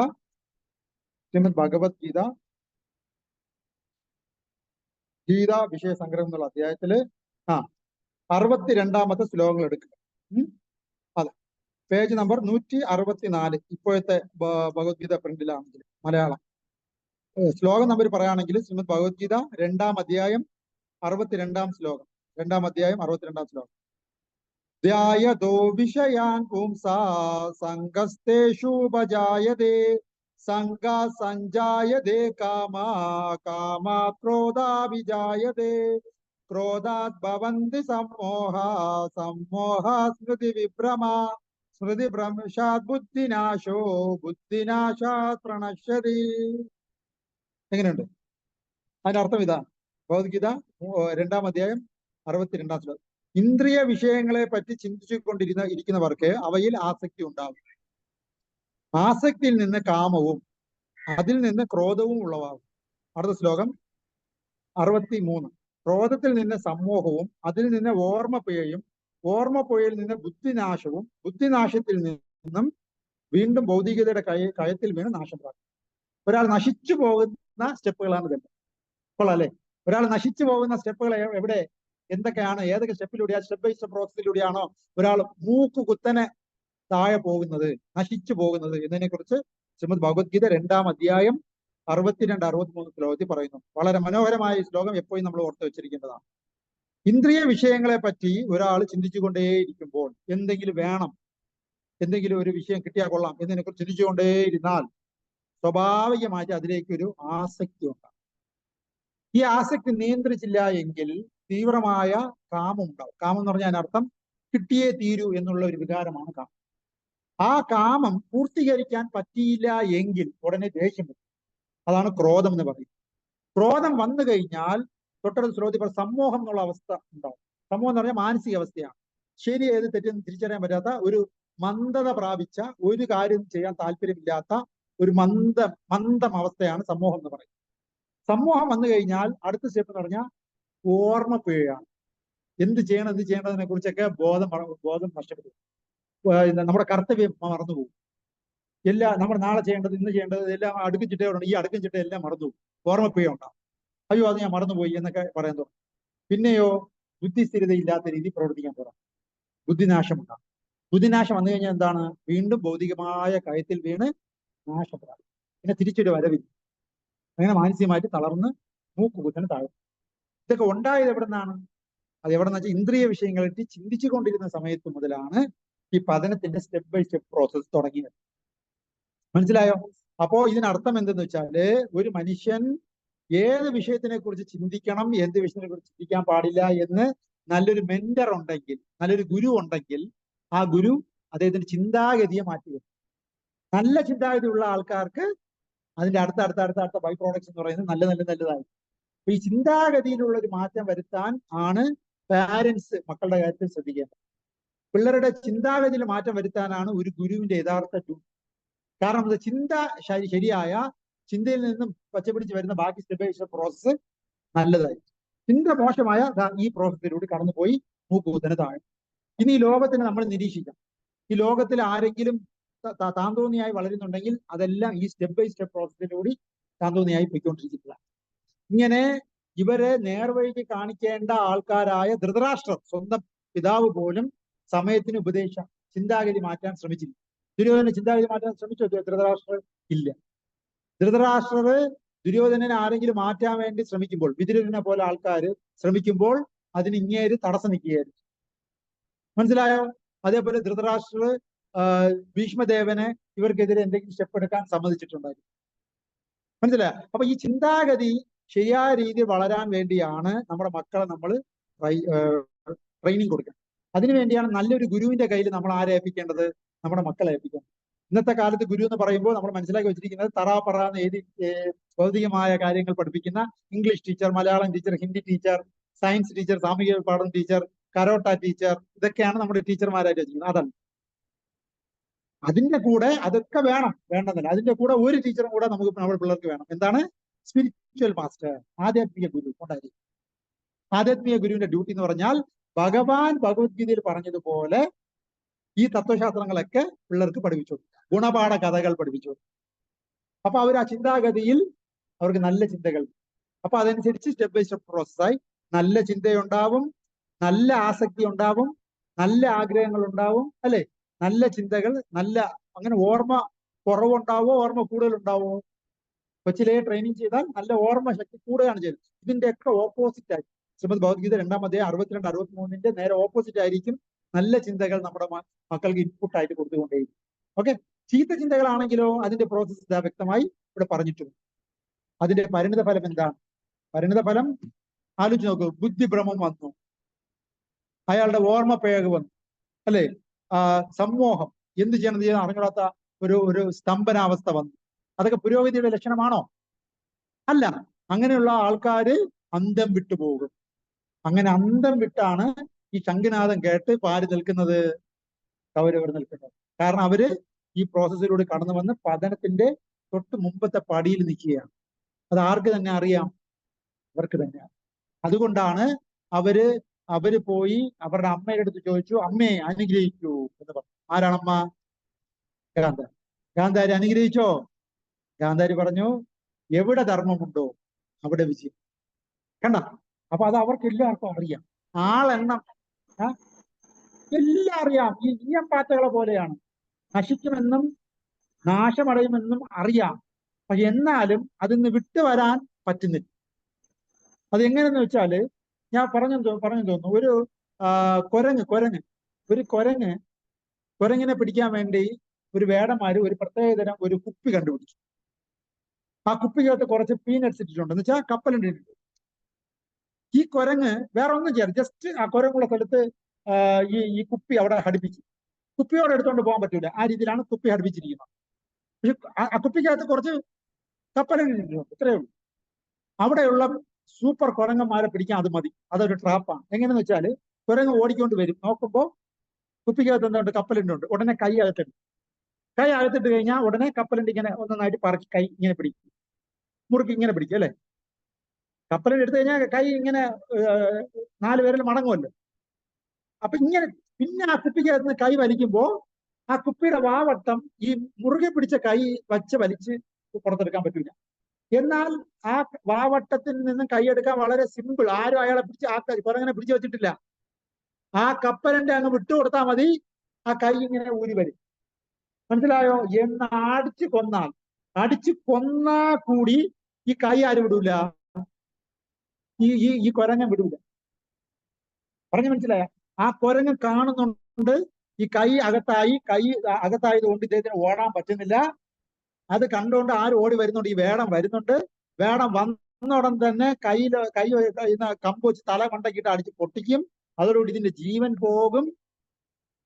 ഗീതാ വിഷയ സംഗ്രഹം എന്നുള്ള അധ്യായത്തില് 62-ാമത്തെ ശ്ലോകങ്ങൾ എടുക്കുക. അതെ, പേജ് നമ്പർ 164 ഇപ്പോഴത്തെ ഭഗവത്ഗീത പ്രിന്റിലാണെങ്കിൽ മലയാളം. ശ്ലോകം നമ്പർ പറയുകയാണെങ്കിൽ ശ്രീമദ് ഭഗവത്ഗീത 2-ാം അധ്യായം 62-ാം ശ്ലോകം. 2-ാം അധ്യായം 62-ാം ശ്ലോകം. ധ്യായതോ വിഷയാൻ പുംസാ സംഗസ്തേഷുപജായതേ സംഗ സഞ്ജായതേ കാമാ കാമാ ക്രോധാ വിജായതേ ക്രോധാത് ഭവന്തി സമ്മോഹാ സമ്മോഹാ സ്മൃതി വിഭ്രമാ സ്മൃതി ഭ്രംശാത് ബുദ്ധിനാശോ ബുദ്ധിനാശാത് പ്രണശ്യതി. എങ്ങനെയുണ്ട്? അതിന്റെ അർത്ഥം ഇതാണ്. ഭഗവത്ഗീത 2-ാം അധ്യായം 62-ാം ശ്ലോകം. ഇന്ദ്രിയ വിഷയങ്ങളെ പറ്റി ഇരിക്കുന്നവർക്ക് അവയിൽ ആസക്തി ഉണ്ടാകും. ആസക്തിയിൽ നിന്ന് കാമവും അതിൽ നിന്ന് ക്രോധവും ഉളവാകും. അടുത്ത ശ്ലോകം 63. ക്രോധത്തിൽ നിന്ന് സമ്മോഹവും അതിൽ നിന്ന് ഓർമ്മപ്പുഴയും ഓർമ്മപ്പുഴയിൽ നിന്ന് ബുദ്ധിനാശവും ബുദ്ധിനാശത്തിൽ നിന്നും വീണ്ടും ഭൗതികതയുടെ കയത്തിൽ വീണ് നാശം പ്രാപിക്കും. ഒരാൾ നശിച്ചു പോകുന്ന സ്റ്റെപ്പുകളാണ് ഇതെല്ലാം. അപ്പോൾ അല്ലെ, ഒരാൾ നശിച്ചു പോകുന്ന സ്റ്റെപ്പുകൾ എവിടെ, എന്തൊക്കെയാണ്, ഏതൊക്കെ സ്റ്റെപ്പിലൂടെയാ, സ്റ്റെപ്പ് ബൈ സ്റ്റെപ്പ് പ്രോസസ്സിലൂടെയാണോ ഒരാൾ കുത്തനെ താഴെ പോകുന്നത്, നശിച്ചു പോകുന്നത് എന്നതിനെ കുറിച്ച് ശ്രീമദ് ഭഗവത്ഗീത 2-ാം അധ്യായം 62-63 ശ്ലോകത്തിൽ പറയുന്നു. വളരെ മനോഹരമായ ഈ ശ്ലോകം എപ്പോഴും നമ്മൾ ഓർത്ത് വെച്ചിരിക്കേണ്ടതാണ്. ഇന്ദ്രിയ വിഷയങ്ങളെ പറ്റി ഒരാൾ ചിന്തിച്ചുകൊണ്ടേയിരിക്കുമ്പോൾ എന്തെങ്കിലും വേണം, എന്തെങ്കിലും ഒരു വിഷയം കിട്ടിയാൽ കൊള്ളാം എന്നതിനെ കുറിച്ച് ചിന്തിച്ചുകൊണ്ടേയിരുന്നാൽ സ്വാഭാവികമായിട്ട് അതിലേക്ക് ഒരു ആസക്തി ഉണ്ടാകും. ഈ ആസക്തി നിയന്ത്രിച്ചില്ല എങ്കിൽ തീവ്രമായ കാമം ഉണ്ടാവും. കാമം എന്ന് പറഞ്ഞാൽ അതിനർത്ഥം കിട്ടിയേ തീരൂ എന്നുള്ള ഒരു വികാരമാണ് കാമം. ആ കാമം പൂർത്തീകരിക്കാൻ പറ്റിയില്ല എങ്കിൽ ഉടനെ ദേഷ്യം വരും. അതാണ് ക്രോധം എന്ന് പറയുന്നത്. ക്രോധം വന്നു കഴിഞ്ഞാൽ തൊട്ടടുത്ത ശ്ലോകത്തിൽ സമ്മോഹം എന്നുള്ള അവസ്ഥ ഉണ്ടാവും. സമൂഹം എന്ന് പറഞ്ഞാൽ മാനസിക അവസ്ഥയാണ്. ശരി ഏത് തെറ്റെന്ന് തിരിച്ചറിയാൻ പറ്റാത്ത ഒരു മന്ദത പ്രാപിച്ച, ഒരു കാര്യം ചെയ്യാൻ താല്പര്യമില്ലാത്ത ഒരു മന്ദം അവസ്ഥയാണ് സമൂഹം എന്ന് പറയുന്നത്. സമൂഹം വന്നു കഴിഞ്ഞാൽ അടുത്ത സ്റ്റെപ്പ് എന്ന് പറഞ്ഞാൽ ഓർമ്മപ്പിഴയാണ്. എന്ത് ചെയ്യേണ്ടതിനെ കുറിച്ചൊക്കെ ബോധം നഷ്ടപ്പെട്ടു. നമ്മുടെ കർത്തവ്യം മറന്നുപോകും. നമ്മൾ നാളെ ചെയ്യേണ്ടത്, ഇന്ന് ചെയ്യേണ്ടത് എല്ലാം അടുക്കും ചിട്ടയോടെ ഈ അടുക്കും ചിട്ട എല്ലാം മറന്നുപോകും. ഓർമ്മപ്പിഴ ഉണ്ടാകും. അയ്യോ അത് ഞാൻ മറന്നുപോയി എന്നൊക്കെ പറയാൻ തുടങ്ങും. പിന്നെയോ ബുദ്ധിസ്ഥിരതയില്ലാത്ത രീതി പ്രവർത്തിക്കാൻ തുടങ്ങും. ബുദ്ധിനാശം ഉണ്ടാകും. ബുദ്ധിനാശം വന്നു കഴിഞ്ഞാൽ എന്താണ്? വീണ്ടും ഭൗതികമായ കയത്തിൽ വീണ് നാശപ്പെടാം. പിന്നെ തിരിച്ചൊരു വരവില്ല. അങ്ങനെ മാനസികമായിട്ട് തളർന്ന് കുത്തനെ താഴും. ഇതൊക്കെ ഉണ്ടായത് എവിടെ നിന്നാണ്? അത് എവിടെ നിന്ന് വെച്ചാൽ ഇന്ദ്രിയ വിഷയങ്ങളെ ചിന്തിച്ചു കൊണ്ടിരുന്ന സമയത്ത് മുതലാണ് ഈ പതനത്തിന്റെ സ്റ്റെപ്പ് ബൈ സ്റ്റെപ്പ് പ്രോസസ് തുടങ്ങിയത്. മനസ്സിലായോ? അപ്പോ ഇതിനർത്ഥം എന്തെന്ന് വെച്ചാല് ഒരു മനുഷ്യൻ ഏത് വിഷയത്തിനെ കുറിച്ച് ചിന്തിക്കണം, എന്ത് വിഷയത്തിനെ കുറിച്ച് ചിന്തിക്കാൻ പാടില്ല എന്ന് നല്ലൊരു മെന്റർ ഉണ്ടെങ്കിൽ, നല്ലൊരു ഗുരു ഉണ്ടെങ്കിൽ, ആ ഗുരു അദ്ദേഹത്തിന്റെ ചിന്താഗതിയെ മാറ്റുക. നല്ല ചിന്താഗതിയുള്ള ആൾക്കാർക്ക് അതിന്റെ അടുത്ത ബൈ പ്രോഡക്ട്സ് എന്ന് പറയുന്നത് നല്ലതായി. അപ്പൊ ഈ ചിന്താഗതിയിലുള്ള ഒരു മാറ്റം വരുത്താൻ ആണ് പാരന്റ്സ് മക്കളുടെ കാര്യത്തിൽ ശ്രദ്ധിക്കേണ്ടത്. പിള്ളേരുടെ ചിന്താഗതിയിൽ മാറ്റം വരുത്താനാണ് ഒരു ഗുരുവിന്റെ യഥാർത്ഥ ഡ്യൂട്ടി. കാരണം അത് ചിന്ത ശരിയായ ചിന്തയിൽ നിന്നും പച്ചപിടിച്ച് വരുന്ന ബാക്കി സ്റ്റെപ്പ് ബൈ സ്റ്റെപ്പ് പ്രോസസ്സ് നല്ലതായി. ചിന്ത മോശമായ ഈ പ്രോസസ്സിലൂടെ കടന്നുപോയി മൂക്കുകുത്തനെ താഴെ. ഇനി ഈ ലോകത്തിന് നമ്മൾ നിരീക്ഷിക്കാം. ഈ ലോകത്തിൽ ആരെങ്കിലും താന്തോന്നിയായി വളരുന്നുണ്ടെങ്കിൽ അതെല്ലാം ഈ സ്റ്റെപ്പ് ബൈ സ്റ്റെപ്പ് പ്രോസസ്സിലൂടെ താന്തോന്നിയായി പോയിക്കൊണ്ടിരിക്കുന്നതാണ്. ഇങ്ങനെ ഇവരെ നേർവഴിക്ക് കാണിക്കേണ്ട ആൾക്കാരായ ധൃതരാഷ്ട്രർ, സ്വന്തം പിതാവ് പോലും സമയത്തിന് ചിന്താഗതി മാറ്റാൻ ശ്രമിച്ചില്ല. ദുര്യോധന ചിന്താഗതി മാറ്റാൻ ശ്രമിച്ചോ ധൃതരാഷ്ട്രർ? ഇല്ല. ധൃതരാഷ്ട്രർ ദുര്യോധനനെ ആരെങ്കിലും മാറ്റാൻ വേണ്ടി ശ്രമിക്കുമ്പോൾ, വിതുരനെ പോലെ ആൾക്കാർ ശ്രമിക്കുമ്പോൾ അതിന് ഇങ്ങേര് തടസ്സം നിൽക്കുകയായിരുന്നു. മനസ്സിലായോ? അതേപോലെ ധൃതരാഷ്ട്രർ ഭീഷ്മദേവനെ ഇവർക്കെതിരെ എന്തെങ്കിലും സ്റ്റെപ്പ് എടുക്കാൻ സമ്മതിച്ചിട്ടുണ്ടായിരുന്നു. മനസ്സിലായോ? അപ്പൊ ഈ ചിന്താഗതി ശരിയായ രീതിയിൽ വളരാൻ വേണ്ടിയാണ് നമ്മുടെ മക്കളെ നമ്മൾ ട്രെയിനിങ് കൊടുക്കണം. അതിനുവേണ്ടിയാണ് നല്ലൊരു ഗുരുവിന്റെ കയ്യിൽ നമ്മൾ ആരെ ഏൽപ്പിക്കേണ്ടത്? നമ്മുടെ മക്കളെ ഏൽപ്പിക്കണം. ഇന്നത്തെ കാലത്ത് ഗുരു എന്ന് പറയുമ്പോൾ നമ്മൾ മനസ്സിലാക്കി വെച്ചിരിക്കുന്നത് തറാപ്പറ എന്ന് എഴുതി ഭൗതികമായ കാര്യങ്ങൾ പഠിപ്പിക്കുന്ന English teacher, Malayalam teacher, Hindi teacher, science teacher, സാമൂഹിക പഠന ടീച്ചർ, കരോട്ട ടീച്ചർ, ഇതൊക്കെയാണ് നമ്മുടെ ടീച്ചർമാരായിട്ട് വെച്ചിരിക്കുന്നത്. അതല്ല, അതിന്റെ കൂടെ അതൊക്കെ വേണമെന്നല്ല, അതിന്റെ കൂടെ ഒരു ടീച്ചറും കൂടെ നമുക്ക് നമ്മുടെ പിള്ളേർക്ക് വേണം. എന്താണ്? സ്പിരിച്വൽ മാസ്റ്റർ, ആധ്യാത്മിക ഗുരു ഉണ്ടായിരിക്കും. ആധ്യാത്മിക ഗുരുവിന്റെ ഡ്യൂട്ടി എന്ന് പറഞ്ഞാൽ ഭഗവാൻ ഭഗവത്ഗീതയിൽ പറഞ്ഞതുപോലെ ഈ തത്വശാസ്ത്രങ്ങളൊക്കെ പിള്ളേർക്ക് പഠിപ്പിച്ചു കൊടുക്കും, ഗുണപാഠ കഥകൾ പഠിപ്പിച്ചു കൊടുക്കും. അപ്പൊ അവർ ആ ചിന്താഗതിയിൽ അവർക്ക് നല്ല ചിന്തകൾ, അപ്പൊ അതനുസരിച്ച് സ്റ്റെപ്പ് ബൈ സ്റ്റെപ്പ് പ്രോസസ്സായി നല്ല ചിന്തയുണ്ടാവും, നല്ല ആസക്തി ഉണ്ടാവും, നല്ല ആഗ്രഹങ്ങൾ ഉണ്ടാവും, അല്ലെ? നല്ല ചിന്തകൾ, നല്ല അങ്ങനെ ഓർമ്മ കുറവുണ്ടാവോ ഓർമ്മ കൂടുതലുണ്ടാവോ? കൊച്ചിലെ ട്രെയിനിങ് ചെയ്താൽ നല്ല ഓർമ്മ ശക്തി കൂടുകയാണ് ചെയ്യുന്നത്. ഇതിന്റെയൊക്കെ ഓപ്പോസിറ്റ് ആയി ശ്രീമദ് ഭഗവത്ഗീത 2-ാം അധ്യായം 62-63 നേരെ ഓപ്പോസിറ്റ് ആയിരിക്കും നല്ല ചിന്തകൾ നമ്മുടെ മക്കൾക്ക് ഇൻപുട്ടായിട്ട് കൊടുത്തുകൊണ്ടേയിരിക്കും. ഓക്കെ, ചീത്ത ചിന്തകളാണെങ്കിലോ അതിന്റെ പ്രോസസ് വ്യക്തമായി ഇവിടെ പറഞ്ഞിട്ടുണ്ട്. അതിന്റെ പരിണിത ഫലം എന്താണ്? പരിണിത ഫലം ആലോചിച്ച് നോക്കൂ. ബുദ്ധിഭ്രമം വന്നു, അയാളുടെ ഓർമ്മ പേഗ് വന്നു, അല്ലെ? സമ്മോഹം, എന്ത് ചെയ്യണം അറിഞ്ഞൂടാത്ത ഒരു സ്തംഭനാവസ്ഥ വന്നു. അതൊക്കെ പുരോഗതിയുടെ ലക്ഷണമാണോ? അല്ല. അങ്ങനെയുള്ള ആൾക്കാര് അന്തം വിട്ടുപോകും. അങ്ങനെ അന്തം വിട്ടാണ് ഈ ശംഖനാദം കേട്ട് പാരി നിൽക്കുന്നത്, കൗരവർ നിൽക്കുന്നത്. കാരണം അവര് ഈ പ്രോസസ്സിലൂടെ കടന്നു വന്ന് പതനത്തിന്റെ തൊട്ട് മുമ്പത്തെ പടിയിൽ നിൽക്കുകയാണ്. അത് ആർക്ക് തന്നെ അറിയാം? അവർക്ക് തന്നെയാണ്. അതുകൊണ്ടാണ് അവര് പോയി അവരുടെ അമ്മയുടെ അടുത്ത് ചോദിച്ചു, അമ്മയെ അനുഗ്രഹിക്കൂ എന്ന് പറഞ്ഞു. ആരാണമ്മ? ഗാന്ധാരി. ഗാന്ധാരി അനുഗ്രഹിച്ചോ? ഗാന്ധാരി പറഞ്ഞു, എവിടെ ധർമ്മമുണ്ടോ അവിടെ വിജയം. കണ്ട? അപ്പൊ അത് അവർക്ക് എല്ലാവർക്കും അറിയാം. ആളെണ്ണം എല്ലാം അറിയാം. ഈ ഈയം പാറ്റകളെ പോലെയാണ്. നശിക്കുമെന്നും നാശമടയുമെന്നും അറിയാം. പക്ഷെ എന്നാലും അതിന്ന് വിട്ടുവരാൻ പറ്റുന്നില്ല. അതെങ്ങനെയെന്ന് വെച്ചാല് ഞാൻ പറഞ്ഞു തോന്നുന്നു. ഒരു കുരങ്ങിനെ പിടിക്കാൻ വേണ്ടി ഒരു വേടന്മാര് ഒരു പ്രത്യേകതരം ഒരു കുപ്പി കണ്ടുപിടിച്ചു. ആ കുപ്പിക്കകത്ത് കുറച്ച് പീനട്സ് ഇട്ടിട്ടുണ്ട്, എന്ന് വെച്ചാൽ കപ്പലിന്റെ ഇട്ടിട്ടുണ്ട്. ഈ കുരങ്ങ് വേറെ ഒന്നും ചെയ്യാറ്, ജസ്റ്റ് ആ കുരങ്ങുള്ള സ്ഥലത്ത് ഈ കുപ്പി അവിടെ ഘടിപ്പിച്ചു. കുപ്പിയോടെ എടുത്തുകൊണ്ട് പോകാൻ പറ്റൂല, ആ രീതിയിലാണ് കുപ്പി ഘടിപ്പിച്ചിരിക്കുന്നത്. പക്ഷെ ആ കുപ്പിക്കകത്ത് കുറച്ച് കപ്പലിന്റെ ഇട്ടിട്ടുണ്ട്, ഇത്രയേ ഉള്ളൂ. അവിടെയുള്ള സൂപ്പർ കുരങ്ങന്മാരെ പിടിക്കാൻ അത് മതി. അതൊരു ട്രാപ്പാണ്. എങ്ങനെയെന്ന് വെച്ചാൽ കുരങ്ങ് ഓടിക്കൊണ്ട് വരും, നോക്കുമ്പോൾ കുപ്പിക്കകത്ത് എന്തുണ്ട്? കപ്പലിന്റെ. ഉടനെ കൈ അകത്തിട്ട് കഴിഞ്ഞാൽ ഉടനെ കപ്പലിന്റെ ഇങ്ങനെ ഒന്നായിട്ട് പറക്കി കൈ ഇങ്ങനെ പിടിക്കും, മുറുക്കി ഇങ്ങനെ പിടിക്കും, അല്ലെ? കപ്പലിൽ എടുത്തു കഴിഞ്ഞാൽ കൈ ഇങ്ങനെ 4 പേരിൽ മടങ്ങുമല്ലോ. അപ്പൊ ഇങ്ങനെ പിന്നെ ആ കുപ്പിക്കകത്ത് നിന്ന് കൈ വലിക്കുമ്പോ ആ കുപ്പിയുടെ വാവട്ടം ഈ മുറുകെ പിടിച്ച കൈ വലിച്ച് പുറത്തെടുക്കാൻ പറ്റില്ല. എന്നാൽ ആ വാവട്ടത്തിൽ നിന്നും കൈയെടുക്കാൻ വളരെ സിമ്പിൾ. ആരും അയാളെ കുരങ്ങനെ പിടിച്ചു വെച്ചിട്ടില്ല. ആ കപ്പലിന്റെ അങ്ങ് വിട്ടുകൊടുത്താൽ മതി, ആ കൈ ഇങ്ങനെ ഊരി വരും. മനസ്സിലായോ? എന്ന് അടിച്ചു കൊന്നാ കൂടി ഈ കൈ ആര് വിടൂല? ഈ കുരങ്ങൻ വിടൂല. പറഞ്ഞു മനസ്സിലായ? ആ കുരങ്ങൻ കാണുന്നുണ്ട് ഈ കൈ അകത്തായതുകൊണ്ട് ഇദ്ദേഹത്തിന് ഓടാൻ പറ്റുന്നില്ല. അത് കണ്ടുകൊണ്ട് ആരും ഓടി വരുന്നുണ്ട്. ഈ വേടം വരുന്നുണ്ട്. വേടം ഒന്നോടം തന്നെ കൈ കമ്പ് വെച്ച് തല കൊണ്ടക്കിട്ട് അടിച്ച് പൊട്ടിക്കും. അതോടുകൂടി ഇതിന്റെ ജീവൻ പോകും.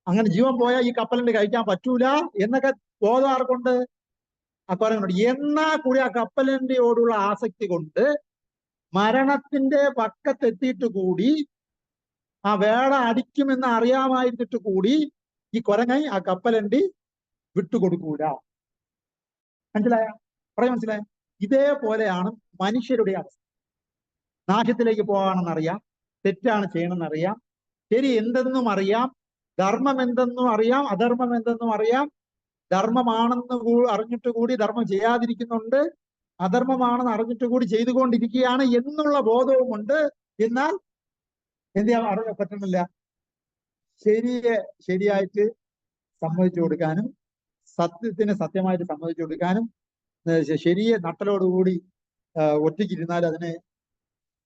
അങ്ങനെ ജീവൻ പോയാൽ ഈ കപ്പലിന് കഴിക്കാൻ പറ്റൂല എന്നൊക്കെ ബോധം ആർക്കുണ്ട്? ആ കുരങ്ങനുണ്ട്. എന്നാ കൂടി ആ കപ്പലിന്റെയോടുള്ള ആസക്തി കൊണ്ട് മരണത്തിന്റെ പക്കത്തെത്തിയിട്ട് കൂടി, ആ വേട അടിക്കുമെന്ന് അറിയാമായിരുന്നിട്ട് കൂടി ഈ കുരങ്ങൻ ആ കപ്പലണ്ടി വിട്ടുകൊടുക്കൂല. മനസ്സിലായ? പറയാൻ മനസ്സിലായ? ഇതേപോലെയാണ് മനുഷ്യരുടെ അവസ്ഥ. നാശത്തിലേക്ക് പോകാണെന്നറിയാം, തെറ്റാണ് ചെയ്യണമെന്നറിയാം, ശരി എന്തെന്നും അറിയാം, ധർമ്മം എന്തെന്നും അറിയാം, അധർമ്മം എന്തെന്നും അറിയാം, ധർമ്മമാണെന്ന് അറിഞ്ഞിട്ട് കൂടി ധർമ്മം ചെയ്യാതിരിക്കുന്നുണ്ട്, അധർമ്മമാണെന്ന് അറിഞ്ഞിട്ട് കൂടി ചെയ്തുകൊണ്ടിരിക്കുകയാണ് എന്നുള്ള ബോധവുമുണ്ട്. എന്നാൽ എന്ത് ചെയ്യാൻ അറിയാൻ പറ്റുന്നില്ല? ശരിയായിട്ട് സമ്മതിച്ചു കൊടുക്കാനും സത്യത്തിന് സത്യമായിട്ട് സമ്മതിച്ചു കൊടുക്കാനും ശരിയെ നട്ടലോടുകൂടി ഒറ്റയ്ക്കിരുന്നാൽ അതിനെ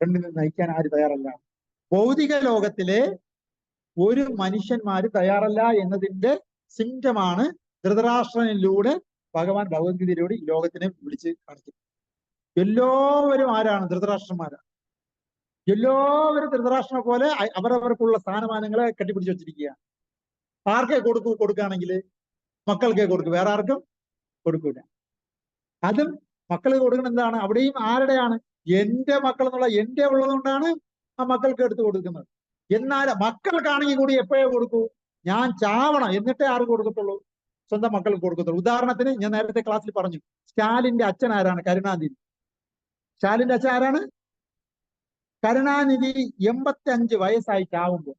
ഫ്രണ്ടിൽ നയിക്കാൻ ആര് തയ്യാറല്ല? ഭൗതിക ലോകത്തിലെ ഒരു മനുഷ്യന്മാര് തയ്യാറല്ല എന്നതിന്റെ സിംറ്റമാണ് ധൃതരാഷ്ട്രനിലൂടെ ഭഗവാൻ ഭഗവത്ഗീതയിലൂടെ ഈ ലോകത്തിനെ വിളിച്ച് കാണിക്കുന്നത്. എല്ലാവരും ആരാണ്? ധൃതരാഷ്ട്രന്മാരാണ്. എല്ലാവരും ധൃതരാഷ്ട്രനെ പോലെ അവരവർക്കുള്ള സ്ഥാനമാനങ്ങളെ കെട്ടിപ്പിടിച്ച് വെച്ചിരിക്കുകയാണ്. ആർക്കേ കൊടുക്കുകയാണെങ്കിൽ മക്കൾക്കേ കൊടുക്കും, വേറെ ആർക്കും കൊടുക്കൂല. അതും മക്കൾക്ക് കൊടുക്കണം. എന്താണ്? അവിടെയും ആരുടെയാണ്? എന്റെ മക്കൾ എന്നുള്ള എന്റെ ഉള്ളതുകൊണ്ടാണ് ആ മക്കൾക്ക് എടുത്തു കൊടുക്കുന്നത്. എന്നാൽ മക്കൾക്കാണെങ്കിൽ കൂടി എപ്പോഴേ കൊടുക്കൂ? ഞാൻ ചാവണം എന്നിട്ടേ ആർക്ക് കൊടുക്കത്തുള്ളൂ? സ്വന്തം മക്കൾക്ക് കൊടുക്കത്തുള്ളൂ. ഉദാഹരണത്തിന് ഞാൻ നേരത്തെ ക്ലാസ്സിൽ പറഞ്ഞു, സ്റ്റാലിന്റെ അച്ഛൻ ആരാണ്? കരുണാനിധി. സ്റ്റാലിന്റെ അച്ഛൻ ആരാണ്? കരുണാനിധി 85 വയസ്സായി ചാവുമ്പോൾ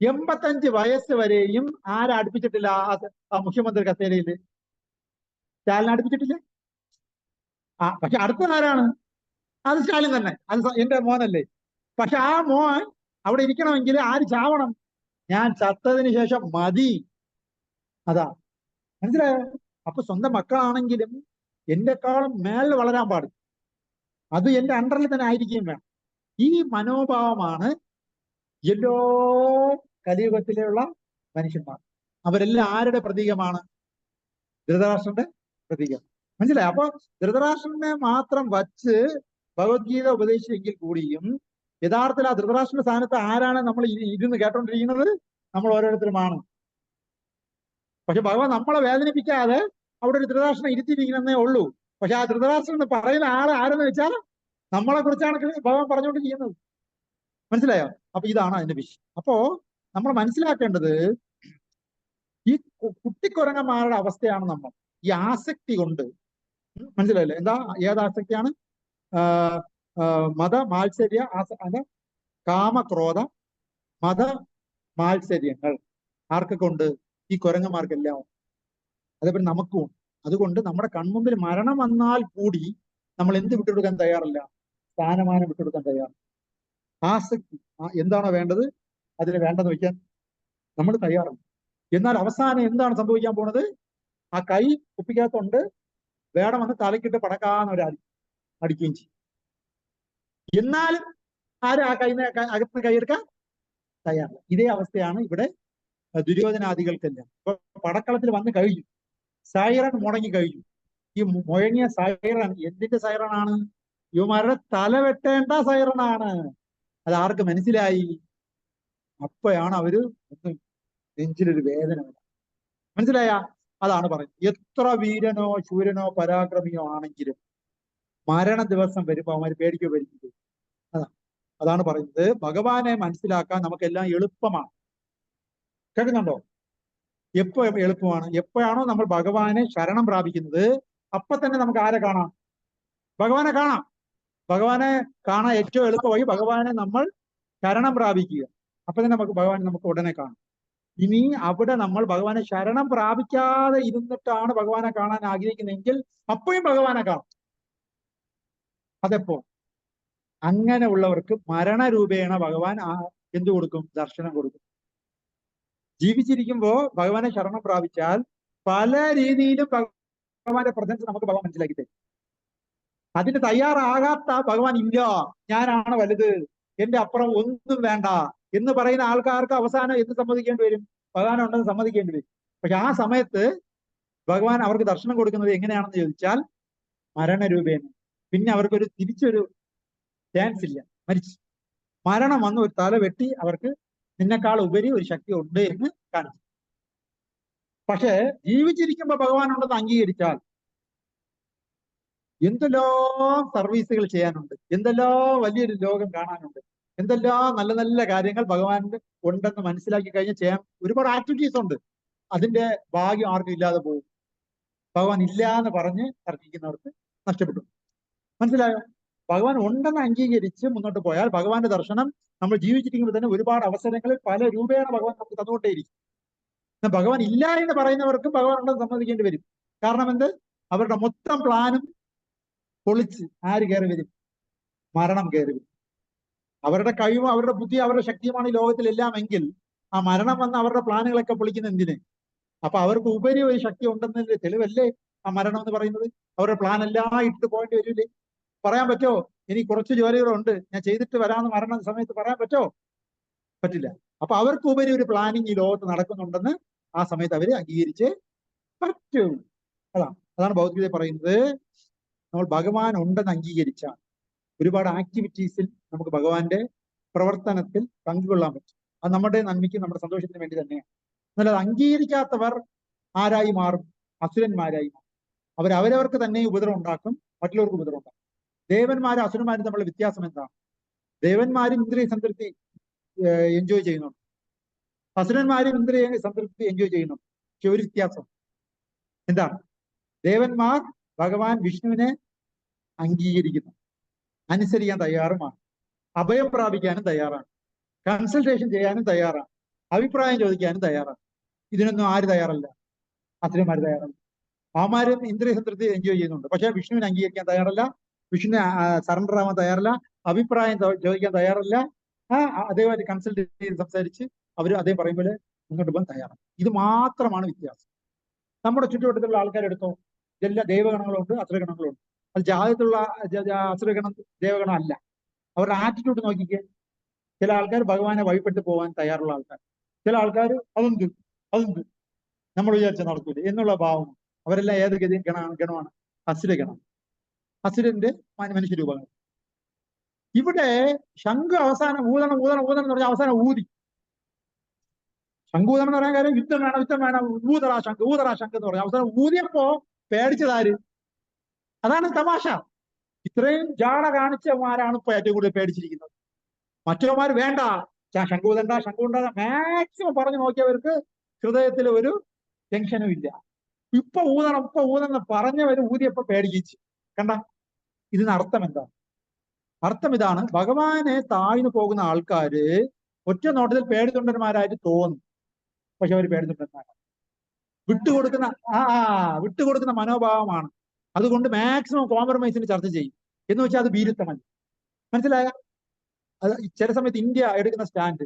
85 വയസ്സ് വരെയും ആരെ അടുപ്പിച്ചിട്ടില്ല ആ മുഖ്യമന്ത്രി കസേരയില്? സ്റ്റാലിനെ അടുപ്പിച്ചിട്ടില്ല. പക്ഷെ അടുത്ത ആരാണ്? അത് സ്റ്റാലിൻ തന്നെ. അത് എന്റെ മോനല്ലേ. പക്ഷെ ആ മോൻ അവിടെ ഇരിക്കണമെങ്കിൽ ആര് ചാവണം? ഞാൻ ചത്തതിന് ശേഷം മതി. അതാ, മനസ്സിലായോ? അപ്പൊ സ്വന്തം മക്കളാണെങ്കിലും എന്നെക്കാളും മേളിൽ വളരാൻ പാടില്ല, അത് എന്റെ അണ്ടറിൽ തന്നെ ആയിരിക്കുകയും വേണം. ഈ മനോഭാവമാണ് എല്ലാ കലിയുഗത്തിലുള്ള മനുഷ്യന്മാർ. അവരെല്ലാം ആരുടെ പ്രതീകമാണ്? ധൃതരാഷ്ട്രന്റെ പ്രതീകം. മനസ്സിലായി? അപ്പൊ ധൃതരാഷ്ട്രനെ മാത്രം വച്ച് ഭഗവത്ഗീത ഉപദേശിച്ചെങ്കിൽ കൂടിയും യഥാർത്ഥത്തിൽ ആ ധൃതരാഷ്ട്രന്റെ സ്ഥാനത്ത് ആരാണ് നമ്മൾ ഇരുന്ന് കേട്ടോണ്ടിരിക്കുന്നത്? നമ്മൾ ഓരോരുത്തരുമാണ്. പക്ഷെ ഭഗവാൻ നമ്മളെ വേദനിപ്പിക്കാതെ അവിടെ ഒരു ധൃതരാഷ്ട്രം ഇരുത്തിയിരിക്കുന്നേ ഉള്ളൂ. പക്ഷെ ആ ധൃതരാഷ്ട്രം എന്ന് പറയുന്ന ആരെന്ന് വെച്ചാൽ നമ്മളെ കുറിച്ചാണ് ഭഗവാൻ പറഞ്ഞുകൊണ്ടിരിക്കുന്നത്. മനസ്സിലായോ? അപ്പൊ ഇതാണ് അതിന്റെ വിഷയം. അപ്പോ നമ്മൾ മനസ്സിലാക്കേണ്ടത് ഈ കുട്ടിക്കുരങ്ങന്മാരുടെ അവസ്ഥയാണ് നമ്മൾ. ഈ ആസക്തി കൊണ്ട്, മനസ്സിലായില്ലേ? എന്താ? ഏതാസക്തിയാണ്? മത മാത്സര്യ കാമക്രോധ മത മാത്സര്യങ്ങൾ ആർക്കൊക്കെ ഉണ്ട്? ഈ കുരങ്ങന്മാർക്കെല്ലാം. അതേപോലെ നമുക്കും ഉണ്ട്. അതുകൊണ്ട് നമ്മുടെ കൺമുമ്പിൽ മരണം വന്നാൽ കൂടി നമ്മൾ എന്ത് വിട്ടുകൊടുക്കാൻ തയ്യാറല്ല? സ്ഥാനമാനം വിട്ടുകൊടുക്കാൻ തയ്യാറല്ല. ആസക്തി എന്താണോ വേണ്ടത് അതിന് വേണ്ടെന്ന് വയ്ക്കാൻ നമ്മൾ തയ്യാറല്ല. എന്നാൽ അവസാനം എന്താണ് സംഭവിക്കാൻ പോണത്? ആ കൈ കുപ്പിക്കകത്തുണ്ട്, വേണം വന്ന് തലക്കിട്ട് പടക്കാന്ന് അടിക്കുകയും ചെയ്യും. എന്നാലും ആരും ആ അകത്ത് കൈയെടുക്കാൻ തയ്യാറില്ല. ഇതേ അവസ്ഥയാണ് ഇവിടെ ദുര്യോധനാദികൾക്കെല്ലാം. ഇപ്പൊ പടക്കളത്തിൽ വന്ന് കഴിഞ്ഞു, സൈറൺ മുടങ്ങി കഴിഞ്ഞു. ഈ മുഴങ്ങിയ സൈറൺ എന്തിന്റെ സൈറണാണ്? ഇവന്മാരുടെ തല വെട്ടേണ്ട സൈറണാണ്. അത് ആർക്ക് മനസ്സിലായി? അപ്പോഴാണ് അവര് നെഞ്ചിലൊരു വേദന. മനസ്സിലായ? അതാണ് പറയുന്നത്. എത്ര വീരനോ ശൂരനോ പരാക്രമിയോ ആണെങ്കിലും മരണ ദിവസം വരുമ്പോ അവന്മാര് പേടിക്കോ പേടിക്കോ? അതാണ് പറയുന്നത്. ഭഗവാനെ മനസ്സിലാക്കാൻ നമുക്കെല്ലാം എളുപ്പമാണ്. കേൾക്കുന്നുണ്ടോ? എപ്പോ എളുപ്പമാണ്? എപ്പോഴാണോ നമ്മൾ ഭഗവാനെ ശരണം പ്രാപിക്കുന്നത് അപ്പൊ തന്നെ നമുക്ക് ആരെ കാണാം? ഭഗവാനെ കാണാം. ഭഗവാനെ കാണാൻ ഏറ്റവും എളുപ്പമായി ഭഗവാനെ നമ്മൾ ശരണം പ്രാപിക്കുക. അപ്പൊ തന്നെ നമുക്ക് ഉടനെ കാണാം. ഇനി അവിടെ നമ്മൾ ഭഗവാനെ ശരണം പ്രാപിക്കാതെ ഇരുന്നിട്ടാണ് ഭഗവാനെ കാണാൻ ആഗ്രഹിക്കുന്നതെങ്കിൽ അപ്പോഴും ഭഗവാനെ കാണാം. അതെപ്പോ? അങ്ങനെ ഉള്ളവർക്ക് മരണരൂപേണ ഭഗവാൻ എന്തു കൊടുക്കും? ദർശനം കൊടുക്കും. ജീവിച്ചിരിക്കുമ്പോ ഭഗവാനെ ശരണം പ്രാപിച്ചാൽ പല രീതിയിലും ഭഗവാന്റെ പ്രസൻസ് നമുക്ക് ഭഗവാൻ മനസ്സിലാക്കി തരും. അതിന് തയ്യാറാകാത്ത ഭഗവാൻ ഇല്ല, ഞാനാണ് വലുത്, എന്റെ അപ്പുറം ഒന്നും വേണ്ട എന്ന് പറയുന്ന ആൾക്കാർക്ക് അവസാനം എന്ത് സമ്മതിക്കേണ്ടി വരും? ഭഗവാൻ ഉണ്ടെന്ന് സമ്മതിക്കേണ്ടി വരും. പക്ഷെ ആ സമയത്ത് ഭഗവാൻ അവർക്ക് ദർശനം കൊടുക്കുന്നത് എങ്ങനെയാണെന്ന് ചോദിച്ചാൽ മരണരൂപേണ. പിന്നെ അവർക്കൊരു തിരിച്ചൊരു ചാൻസ് ഇല്ല, മരിച്ചു. മരണം വന്ന് ഒരു തല വെട്ടി അവർക്ക് നിന്നെക്കാൾ ഉപരി ഒരു ശക്തി ഉണ്ട് എന്ന് കാണിച്ചു. പക്ഷേ ജീവിച്ചിരിക്കുമ്പോ ഭഗവാൻ ഉണ്ടെന്ന് അംഗീകരിച്ചാൽ എന്തെല്ലാം സർവീസുകൾ ചെയ്യാനുണ്ട്, എന്തെല്ലാം വലിയൊരു ലോകം കാണാനുണ്ട്, എന്തെല്ലാം നല്ല നല്ല കാര്യങ്ങൾ ഭഗവാന്റെ ഉണ്ടെന്ന് മനസ്സിലാക്കി കഴിഞ്ഞാൽ ചെയ്യാൻ ഒരുപാട് ആക്ടിവിറ്റീസ് ഉണ്ട്. അതിന്റെ ഭാഗ്യം ആർക്കും ഇല്ലാതെ പോകും. ഭഗവാൻ ഇല്ല എന്ന് പറഞ്ഞ് തർക്കിക്കുന്നവർക്ക് നഷ്ടപ്പെട്ടു. മനസ്സിലായോ? ഭഗവാൻ ഉണ്ടെന്ന് അംഗീകരിച്ച് മുന്നോട്ട് പോയാൽ ഭഗവാന്റെ ദർശനം നമ്മൾ ജീവിച്ചിരിക്കുമ്പോൾ തന്നെ ഒരുപാട് അവസരങ്ങളിൽ പല രൂപേണ ഭഗവാൻ നമുക്ക് തന്നുകൊണ്ടേയിരിക്കും. എന്നാൽ ഭഗവാൻ ഇല്ല എന്ന് പറയുന്നവർക്കും ഭഗവാൻ ഉണ്ടെന്ന് സമ്മതിക്കേണ്ടി വരും. കാരണം എന്ത്? അവരുടെ മൊത്തം പ്ലാനും പൊളിച്ച് ആര് കയറി വരും? മരണം കയറി വരും. അവരുടെ കഴിവും അവരുടെ ബുദ്ധി അവരുടെ ശക്തിയുമാണ് ഈ ലോകത്തിലെല്ലാം എങ്കിൽ ആ മരണം വന്ന് അവരുടെ പ്ലാനുകളൊക്കെ പൊളിക്കുന്ന എന്തിന്? അപ്പൊ അവർക്ക് ഉപരി ഒരു ശക്തി ഉണ്ടെന്നതിന്റെ തെളിവല്ലേ ആ മരണം എന്ന് പറയുന്നത്? അവരുടെ പ്ലാൻ എല്ലാം ഇട്ട് പോകേണ്ടി വരില്ലേ? പറയാൻ പറ്റോ ഇനി കുറച്ച് ജോലികളുണ്ട് ഞാൻ ചെയ്തിട്ട് വരാമെന്ന് മരണ സമയത്ത് പറയാൻ പറ്റോ? പറ്റില്ല. അപ്പൊ അവർക്ക് ഉപരി ഒരു പ്ലാനിങ് ഈ ലോകത്ത് നടക്കുന്നുണ്ടെന്ന് ആ സമയത്ത് അവര് അംഗീകരിച്ച് പറ്റൂ. അതാണ് ഭഗവത്ഗീത പറയുന്നത്. നമ്മൾ ഭഗവാൻ ഉണ്ടെന്ന് അംഗീകരിച്ചാൽ ഒരുപാട് ആക്ടിവിറ്റീസിൽ നമുക്ക് ഭഗവാന്റെ പ്രവർത്തനത്തിൽ പങ്കുകൊള്ളാൻ പറ്റും. അത് നമ്മുടെ നന്മയ്ക്കും നമ്മുടെ സന്തോഷത്തിന് വേണ്ടി തന്നെയാണ്. എന്നാൽ അത് അംഗീകരിക്കാത്തവർ ആരായി മാറും? അസുരന്മാരായി മാറും. അവരവർക്ക് തന്നെ ഉപദ്രവം ഉണ്ടാക്കും, മറ്റുള്ളവർക്ക് ഉപദ്രവം ഉണ്ടാക്കും. ദേവന്മാരും അസുരന്മാരും തമ്മിലുള്ള വ്യത്യാസം എന്താണ്? ദേവന്മാരും ഇന്ദ്രിയ സംതൃപ്തി എൻജോയ് ചെയ്യുന്നുണ്ട്, അസുരന്മാരും ഇന്ദ്രിയ സംതൃപ്തി എൻജോയ് ചെയ്യുന്നുണ്ട്. പക്ഷെ ഒരു വ്യത്യാസം എന്താണ്? ദേവന്മാർ ഭഗവാൻ വിഷ്ണുവിനെ അംഗീകരിക്കുന്നു, അനുസരിക്കാൻ തയ്യാറുമാണ്, അഭയം പ്രാപിക്കാനും തയ്യാറാണ്, കൺസൾട്ടേഷൻ ചെയ്യാനും തയ്യാറാണ്, അഭിപ്രായം ചോദിക്കാനും തയ്യാറാണ്. ഇതിനൊന്നും ആര് തയ്യാറല്ല? അസുരന്മാർ തയ്യാറല്ല. അവന്മാരും ഇന്ദ്രിയ സംതൃപ്തി എൻജോയ് ചെയ്യുന്നുണ്ട്, പക്ഷെ വിഷ്ണുവിനെ അംഗീകരിക്കാൻ തയ്യാറല്ല, വിഷ്ണുവിനെ സറണ്ടർ ആവാൻ തയ്യാറല്ല, അഭിപ്രായം ചോദിക്കാൻ തയ്യാറല്ല, അതേമാതിരി കൺസൾട്ട് ചെയ്ത് സംസാരിച്ച് അവർ അതേ പറയുമ്പോൾ മുന്നോട്ട് പോകാൻ തയ്യാറാണ്. ഇത് മാത്രമാണ് വ്യത്യാസം. നമ്മുടെ ചുറ്റുവട്ടത്തിലുള്ള ആൾക്കാരെടുത്തോ, ഇതെല്ലാം ദേവഗണങ്ങളുണ്ട്, അസുരഗണങ്ങളുണ്ട്. അത് ജാതകത്തിലുള്ള അസുരഗണം ദേവഗണം അല്ല. അവരുടെ ആറ്റിറ്റ്യൂഡ് നോക്കിക്കേ. ചില ആൾക്കാർ ഭഗവാനെ വഴിപ്പെട്ട് പോകാൻ തയ്യാറുള്ള ആൾക്കാർ, ചില ആൾക്കാർ അതെന്ത് നമ്മൾ വിചാരിച്ച നടക്കൂല എന്നുള്ള ഭാവം. അവരെല്ലാം ഏത് ഗണമാണ്? അസുരഗണം, അസുരന്റെ മനുഷ്യരൂപങ്ങൾ. ഇവിടെ ശംഖ് അവസാനം ഊതണം എന്ന് പറഞ്ഞാൽ അവസാനം ഊതി. ശംഖൂതണം എന്ന് പറയാൻ കാര്യം യുദ്ധം വേണം, ഊതറാ ശംഖ് എന്ന് പറഞ്ഞാൽ അവസാനം ഊതിയപ്പോ പേടിച്ചതാര്? അതാണ് തമാശ. ഇത്രയും ജാട കാണിച്ചമാരാണ് ഇപ്പൊ ഏറ്റവും കൂടുതൽ പേടിച്ചിരിക്കുന്നത്. മറ്റവന്മാർ വേണ്ട, ശംഖൂതണ്ട മാക്സിമം പറഞ്ഞു നോക്കിയവർക്ക് ഹൃദയത്തിൽ ഒരു ടെൻഷനും ഇല്ല. ഇപ്പൊ ഊതണം പറഞ്ഞവര് ഊതിയപ്പോ പേടിച്ചു. കണ്ട, ഇതിന് അർത്ഥം എന്താ? അർത്ഥം ഇതാണ്: ഭഗവാനെ താഴ്ന്നു പോകുന്ന ആൾക്കാര് ഒറ്റ നോട്ടത്തിൽ പേടിത്തൊണ്ടന്മാരായിട്ട് തോന്നും, പക്ഷെ അവർ പേടിത്തൊണ്ടന്മാരാണ്. വിട്ടുകൊടുക്കുന്ന മനോഭാവമാണ്. അതുകൊണ്ട് മാക്സിമം കോംപ്രമൈസിന് ചർച്ച ചെയ്യും. എന്ന് വെച്ചാൽ അത് ഭീരുത്വമല്ല. മനസ്സിലായ? അത് ചില സമയത്ത് ഇന്ത്യ എടുക്കുന്ന സ്റ്റാൻഡ്,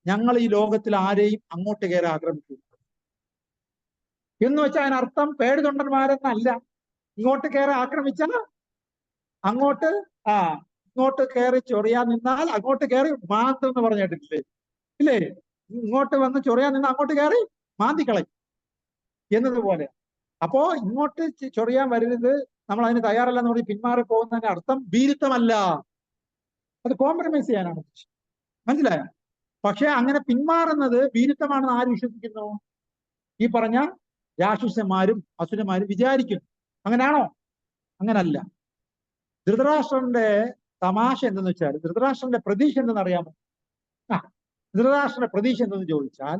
ഞങ്ങൾ ഈ ലോകത്തിൽ ആരെയും അങ്ങോട്ട് കയറി ആക്രമിക്കും എന്ന് വെച്ചാൽ അതിനർത്ഥം പേടിത്തൊണ്ടന്മാരെന്നല്ല. ഇങ്ങോട്ട് കയറി ആക്രമിച്ചാൽ ഇങ്ങോട്ട് കയറി ചൊറിയാൻ നിന്നാൽ അങ്ങോട്ട് കയറി മാന്തും എന്ന് പറഞ്ഞിട്ടില്ലേ? ഇല്ലേ? ഇങ്ങോട്ട് വന്ന് ചൊറിയാൻ നിന്ന് അങ്ങോട്ട് കയറി മാന്തിക്കളയും എന്നതുപോലെ. അപ്പോ ഇങ്ങോട്ട് ചൊറിയാൻ വരരുത്, നമ്മൾ അതിന് തയ്യാറല്ലെന്ന് പറഞ്ഞ് പിന്മാറി പോകുന്നതിന്റെ അർത്ഥം ഭീരുത്വമല്ല, അത് കോംപ്രമൈസ് ചെയ്യാനാണ്. മനസ്സിലായോ? പക്ഷെ അങ്ങനെ പിന്മാറുന്നത് ഭീരുത്വമാണെന്ന് ആര് വിശ്വസിക്കുന്നു? ഈ പറഞ്ഞ രാക്ഷസന്മാരും അസുരന്മാരും വിചാരിക്കും. അങ്ങനെയാണോ? അങ്ങനല്ല. ധൃതരാഷ്ട്രന്റെ തമാശ എന്തെന്ന് വെച്ചാൽ, ധൃതരാഷ്ട്രന്റെ പ്രതീക്ഷ എന്തെന്ന് അറിയാമോ? ധൃതരാഷ്ട്രന്റെ പ്രതീക്ഷ എന്തെന്ന് ചോദിച്ചാൽ,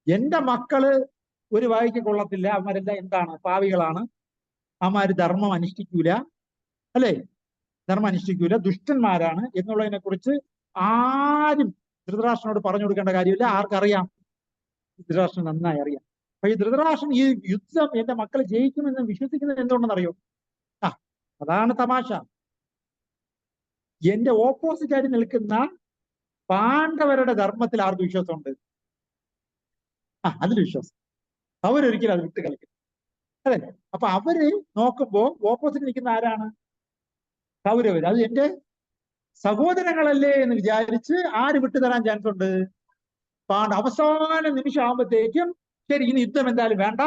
എന്റെ മക്കള് ഒരു വായിക്ക് കൊള്ളത്തില്ല, അവന്മാരെല്ലാം എന്താണ്? പാവികളാണ്, അവന്മാര് ധർമ്മം അനുഷ്ഠിക്കൂല, അല്ലേ? ധർമ്മം അനുഷ്ഠിക്കൂല, ദുഷ്ടന്മാരാണ് എന്നുള്ളതിനെ കുറിച്ച് ആരും ധൃതരാഷ്ട്രനോട് പറഞ്ഞു കൊടുക്കേണ്ട കാര്യമില്ല. ആർക്കറിയാം? ധൃതരാഷ്ട്രൻ നന്നായി അറിയാം. അപ്പൊ ഈ ധൃതരാഷ്ട്രൻ ഈ യുദ്ധം എന്റെ മക്കൾ ജയിക്കുമെന്ന് വിശ്വസിക്കുന്നത് എന്തുകൊണ്ടെന്നറിയോ? അതാണ് തമാശ. എന്റെ ഓപ്പോസിറ്റ് ആയിട്ട് നിൽക്കുന്ന പാണ്ഡവരുടെ ധർമ്മത്തിൽ ആർക്ക് വിശ്വാസമുണ്ട്? അതിൽ വിശ്വാസം. അവരൊരിക്കലും അത് വിട്ട് കളിക്കും, അതെ. അപ്പൊ അവര് നോക്കുമ്പോ ഓപ്പോസിറ്റ് നിൽക്കുന്ന ആരാണ്? കൗരവര്. അത് എന്റെ സഹോദരങ്ങളല്ലേ എന്ന് വിചാരിച്ച് ആര് വിട്ടുതരാൻ ചാൻസ് ഉണ്ട്? അവസാന നിമിഷം ആകുമ്പോഴത്തേക്കും ശരി, ഇനി യുദ്ധം എന്തായാലും വേണ്ട,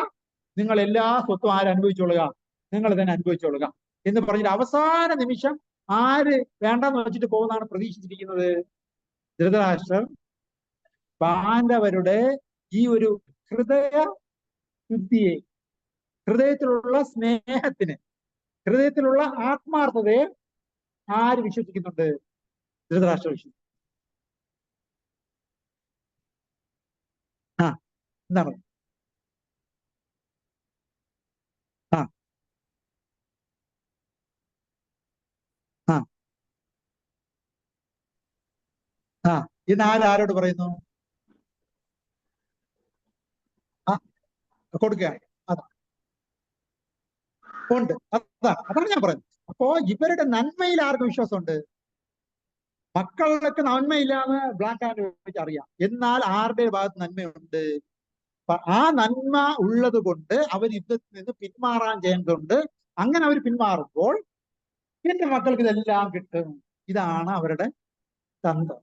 നിങ്ങൾ എല്ലാ സ്വത്തും ആരനുഭവിച്ചോളുക, നിങ്ങൾ തന്നെ അനുഭവിച്ചോളുക എന്ന് പറഞ്ഞിട്ട് അവസാന നിമിഷം ആര് വേണ്ടെന്ന് വെച്ചിട്ട് പോകുന്നതാണ് പ്രതീക്ഷിച്ചിരിക്കുന്നത്? ധൃതരാഷ്ട്രർ പാണ്ഡവരുടെ ഈ ഒരു ഹൃദയ ശുദ്ധിയെ, ഹൃദയത്തിലുള്ള സ്നേഹത്തിന്, ഹൃദയത്തിലുള്ള ആത്മാർത്ഥതയെ ആര് വിശ്വസിക്കുന്നുണ്ട്? ധൃതരാഷ്ട്ര വിശ്വസിക്കുന്നു. ആ എന്താണ്? ആ ആ ആ ഇന്ന് ആരോട് പറയുന്നു? ആ കൊടുക്കുകയാണ്. അതാ ഉണ്ട്. അതാണ് ഞാൻ പറയുന്നത്. അപ്പോ ഇവരുടെ നന്മയിൽ ആർക്ക് വിശ്വാസമുണ്ട്? മക്കൾക്ക് നന്മയില്ലാന്ന് ബ്ലാക്ക് ആൻഡ് വൈറ്റ് അറിയാം. എന്നാൽ ആരുടെ ഭാഗത്ത് നന്മയുണ്ട്? ആ നന്മ ഉള്ളത് കൊണ്ട് അവർ യുദ്ധത്തിൽ നിന്ന് പിന്മാറാൻ ചെയ്യേണ്ടതുണ്ട്. അങ്ങനെ അവർ പിന്മാറുമ്പോൾ എന്റെ മക്കൾക്ക് ഇതെല്ലാം കിട്ടും. ഇതാണ് അവരുടെ തന്ത്രം.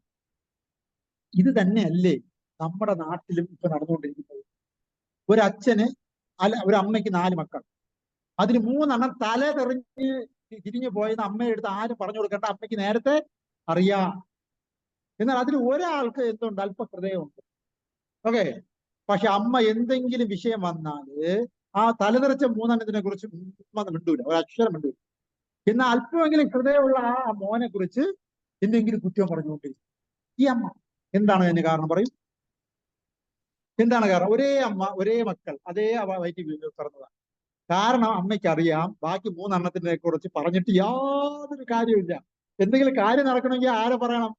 ഇത് തന്നെയല്ലേ നമ്മുടെ നാട്ടിലും ഇപ്പൊ നടന്നുകൊണ്ടിരിക്കുന്നത്? ഒരു അച്ഛന് ഒരു അമ്മയ്ക്ക് 4 മക്കൾ, അതിന് 3 തല തെറിഞ്ഞ് തിരിഞ്ഞു പോയെന്ന് അമ്മയുടെ അടുത്ത് ആരും പറഞ്ഞു കൊടുക്കേണ്ട, അമ്മയ്ക്ക് നേരത്തെ അറിയാം. എന്നാൽ അതിൽ ഒരാൾക്ക് എന്തുണ്ട്? അല്പ ഹൃദയമുണ്ട്. ഓക്കെ. പക്ഷെ അമ്മ എന്തെങ്കിലും വിഷയം വന്നാല് ആ തലതെറിച്ച 3 കുറിച്ച് മിണ്ടൂല, ഒരു അക്ഷരം മിണ്ടൂല. എന്നാൽ അല്പമെങ്കിലും ഹൃദയമുള്ള ആ മോനെ കുറിച്ച് എന്തെങ്കിലും കുറ്റം പറഞ്ഞുകൊണ്ടിരിക്കും ഈ അമ്മ. എന്താണ് അതിന് കാരണം? പറയും. എന്താണ് കാരണം? ഒരേ അമ്മ, ഒരേ മക്കൾ, അതേ വയറ്റിൽ പിറന്നതാണ്. കാരണം അമ്മയ്ക്ക് അറിയാം ബാക്കി 3 കുറിച്ച് പറഞ്ഞിട്ട് യാതൊരു കാര്യമില്ല. എന്തെങ്കിലും കാര്യം നടക്കണമെങ്കിൽ ആരെ പറയണം?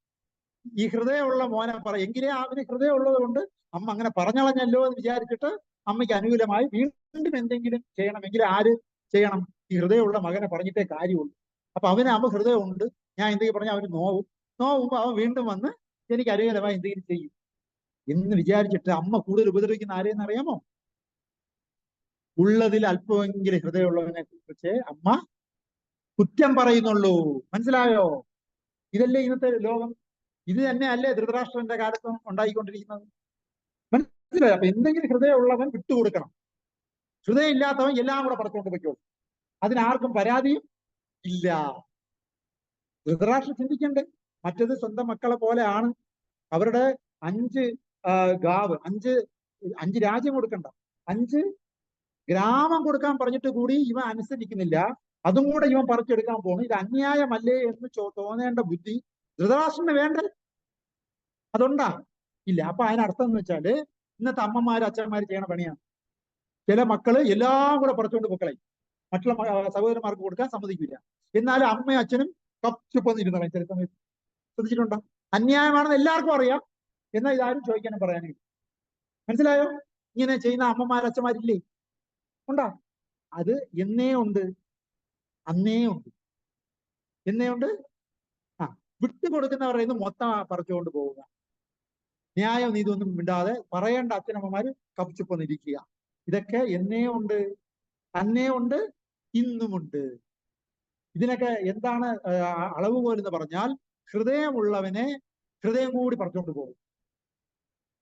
ഈ ഹൃദയമുള്ള മോനെ പറയും. എങ്കിലേ അവന് ഹൃദയം ഉള്ളത് കൊണ്ട് അമ്മ അങ്ങനെ പറഞ്ഞളഞ്ഞല്ലോ എന്ന് വിചാരിച്ചിട്ട് അമ്മയ്ക്ക് അനുകൂലമായി വീണ്ടും എന്തെങ്കിലും ചെയ്യണമെങ്കിൽ ആര് ചെയ്യണം? ഈ ഹൃദയമുള്ള മകനെ പറഞ്ഞിട്ടേ കാര്യമുള്ളൂ. അപ്പൊ അമ്മ ഹൃദയമുണ്ട്, ഞാൻ എന്തെങ്കിലും പറഞ്ഞാൽ അവന് നോവുമ്പോ അവൻ വീണ്ടും വന്ന് എനിക്ക് അനുകൂലമായി എന്തെങ്കിലും ചെയ്യും എന്ന് വിചാരിച്ചിട്ട് അമ്മ കൂടുതൽ ഉപദ്രവിക്കുന്ന ആരെയെന്ന് അറിയാമോ? ഉള്ളതിൽ അല്പമെങ്കിലും ഹൃദയമുള്ളവനെ കുറിച്ച് അമ്മ കുറ്റം പറയുന്നുള്ളൂ. മനസ്സിലായോ? ഇതല്ലേ ഇന്നത്തെ ലോകം. ഇത് തന്നെയല്ലേ ധൃതരാഷ്ട്രന്റെ കാലത്തും ഉണ്ടായിക്കൊണ്ടിരിക്കുന്നത്. മനസ്സിലായോ? അപ്പൊ എന്തെങ്കിലും ഹൃദയമുള്ളവൻ വിട്ടുകൊടുക്കണം. ഹൃദയം ഇല്ലാത്തവൻ എല്ലാം കൂടെ പറിച്ചുകൊണ്ട് പോയിക്കോളും. അതിനാർക്കും പരാതിയും ഇല്ല. ധൃതരാഷ്ട്രം ചിന്തിക്കണ്ടേ? മറ്റത് സ്വന്തം മക്കളെ പോലെയാണ്. അവരുടെ 5 ഗാവ്, 5 രാജ്യം കൊടുക്കണ്ട, 5 ഗ്രാമം കൊടുക്കാൻ പറഞ്ഞിട്ട് കൂടി ഇവൻ അനുസരിക്കുന്നില്ല. അതും കൂടെ ഇവൻ പറിച്ചെടുക്കാൻ പോകുന്നു. ഇത് അന്യായമല്ലേ എന്ന് തോന്നേണ്ട ബുദ്ധി ധൃതരാഷ്ട്രന് വേണ്ടേ? അതുണ്ടാ? ഇല്ല. അപ്പൊ അതിനർത്ഥം എന്ന് വെച്ചാല് ഇന്നത്തെ അമ്മമാര് അച്ഛന്മാര് ചെയ്യണ പണിയാണ്. ചില മക്കള് എല്ലാം കൂടെ പറിച്ചുകൊണ്ട് പൊക്കളയും, മറ്റുള്ള സഹോദരന്മാർക്ക് കൊടുക്കാൻ സമ്മതിക്കില്ല. എന്നാലും അമ്മയും അച്ഛനും കപ്പിച്ചൊപ്പം ചില സമയത്ത് ശ്രദ്ധിച്ചിട്ടുണ്ടോ? അന്യായമാണെന്ന് എല്ലാവർക്കും അറിയാം, എന്നാൽ ഇതാരും ചോദിക്കാനും പറയാനും. മനസ്സിലായോ? ഇങ്ങനെ ചെയ്യുന്ന അമ്മമാർ അച്ഛന്മാരില്ലേ? ഉണ്ടാ? അത് എന്നേ ഉണ്ട്, അന്നേ ഉണ്ട്, എന്നേ ഉണ്ട്. ആ വിട്ടുകൊടുക്കുന്നവരുടെ നിന്ന് മൊത്തം പറിച്ചുകൊണ്ട് പോവുക, ന്യായം നീതൊന്നും മിണ്ടാതെ പറയേണ്ട അച്ഛനമ്മമാര് കപ്പിച്ചൊന്നിരിക്കുക. ഇതൊക്കെ എന്നേ ഉണ്ട്, അന്നേ ഉണ്ട്, ഇന്നുമുണ്ട്. ഇതിനൊക്കെ എന്താണ് അളവുകോൽ എന്ന് പറഞ്ഞാൽ ഹൃദയമുള്ളവനെ ഹൃദയം കൂടി പറിച്ചുകൊണ്ട് പോകും.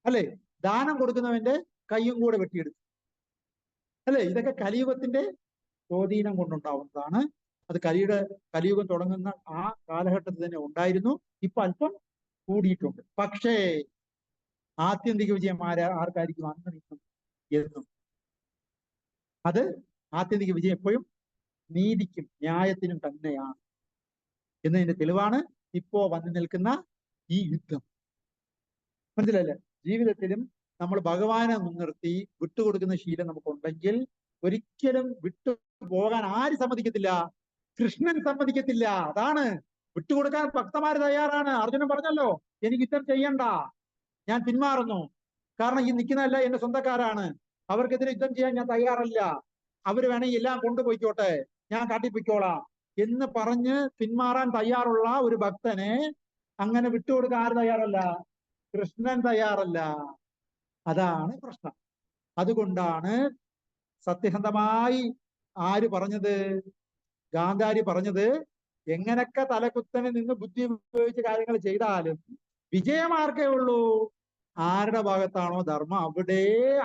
അല്ലേ? ദാനം കൊടുക്കുന്നവന്റെ കൈയും കൂടെ വെട്ടിയെടുക്കും. അല്ലേ? ഇതൊക്കെ കലിയുഗത്തിന്റെ സ്വാധീനം കൊണ്ടുണ്ടാവുന്നതാണ്. അത് കലിയുഗം തുടങ്ങുന്ന ആ കാലഘട്ടത്തിൽ തന്നെ ഉണ്ടായിരുന്നു. ഇപ്പൊ അല്പം കൂടിയിട്ടുണ്ട്. പക്ഷേ ആത്യന്തിക വിജയം ആർക്കായിരിക്കും? അന്ന് നിന്നും എന്നും. അത് ആത്യന്തിക വിജയം എപ്പോഴും നീതിക്കും ന്യായത്തിനും തന്നെയാണ് എന്നതിന്റെ തെളിവാണ് ഇപ്പോ വന്നു നിൽക്കുന്ന ഈ യുദ്ധം. മനസ്സിലല്ലേ? ജീവിതത്തിലും നമ്മൾ ഭഗവാനെ മുൻനിർത്തി വിട്ടുകൊടുക്കുന്ന ശീലം നമുക്കുണ്ടെങ്കിൽ ഒരിക്കലും വിട്ടു പോകാൻ ആര് സമ്മതിക്കത്തില്ല? കൃഷ്ണൻ സമ്മതിക്കത്തില്ല. അതാണ് വിട്ടുകൊടുക്കാൻ ഭക്തന്മാര് തയ്യാറാണ്. അർജുനൻ പറഞ്ഞല്ലോ, എനിക്ക് യുദ്ധം ചെയ്യണ്ട, ഞാൻ പിന്മാറുന്നു. കാരണം ഈ നിൽക്കുന്നതല്ല എന്റെ സ്വന്തക്കാരാണ്, അവർക്കെതിരെ യുദ്ധം ചെയ്യാൻ ഞാൻ തയ്യാറല്ല. അവര് വേണമെങ്കിൽ എല്ലാം കൊണ്ടുപോയിക്കോട്ടെ, ഞാൻ കാട്ടിപ്പോയിക്കോളാം എന്ന് പറഞ്ഞ് പിന്മാറാൻ തയ്യാറുള്ള ഒരു ഭക്തനെ അങ്ങനെ വിട്ടുകൊടുക്കാൻ ആര് തയ്യാറല്ല? കൃഷ്ണൻ തയ്യാറല്ല. അതാണ് പ്രശ്നം. അതുകൊണ്ടാണ് സത്യസന്ധമായി ആര് പറഞ്ഞത്? ഗാന്ധാരി പറഞ്ഞത്, എങ്ങനൊക്കെ തലകുത്തനെ നിന്ന് ബുദ്ധി ഉപയോഗിച്ച് കാര്യങ്ങൾ ചെയ്താലും വിജയമാർക്കേ ഉള്ളൂ? ആരുടെ ഭാഗത്താണോ ധർമ്മം അവിടെ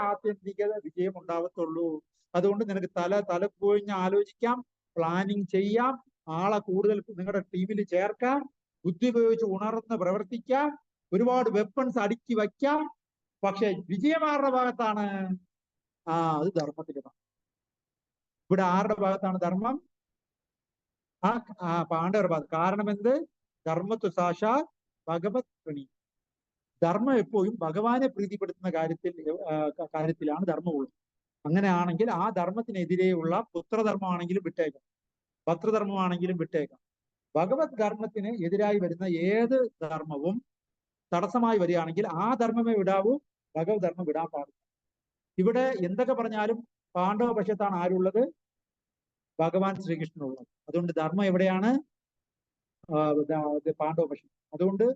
ആത്യന്തിക വിജയം ഉണ്ടാവത്തുള്ളൂ. അതുകൊണ്ട് നിനക്ക് തലപ്പൊഴിഞ്ഞ് ആലോചിക്കാം, പ്ലാനിങ് ചെയ്യാം, ആളെ കൂടുതൽ നിങ്ങളുടെ ടീമിൽ ചേർക്കാം, ബുദ്ധി ഉപയോഗിച്ച് ഉണർന്ന് പ്രവർത്തിക്കാം, ഒരുപാട് വെപ്പൺസ് അടുക്കി വയ്ക്കാം. പക്ഷെ വിജയമാരുടെ ഭാഗത്താണ്? അത് ധർമ്മത്തിന്റെ ഭാഗം. ഇവിടെ ആരുടെ ഭാഗത്താണ് ധർമ്മം? പാണ്ഡവരുടെ ഭാഗത്ത്. കാരണം എന്ത്? ധർമ്മത്വ സാക്ഷാത് ഭഗവത് പ്രണി. ധർമ്മം എപ്പോഴും ഭഗവാനെ പ്രീതിപ്പെടുത്തുന്ന കാര്യത്തിലാണ് ധർമ്മമുള്ളത്. അങ്ങനെയാണെങ്കിൽ ആ ധർമ്മത്തിനെതിരെയുള്ള പുത്രധർമ്മമാണെങ്കിലും വിട്ടേക്കാം, ഭർത്തൃധർമ്മമാണെങ്കിലും വിട്ടേക്കാം. ഭഗവത് ധർമ്മത്തിന് എതിരായി വരുന്ന ഏത് ധർമ്മവും തടസ്സമായി വരികയാണെങ്കിൽ ആ ധർമ്മമേ വിടാവൂ, ഭഗവത് ധർമ്മം വിടാൻ പാടില്ല. ഇവിടെ എന്തൊക്കെ പറഞ്ഞാലും പാണ്ഡവ പക്ഷത്താണ് ആരുള്ളത്? ഭഗവാൻ ശ്രീകൃഷ്ണനുള്ളത്. അതുകൊണ്ട് ധർമ്മം എവിടെയാണ്? പാണ്ഡവ പക്ഷം. അതുകൊണ്ട്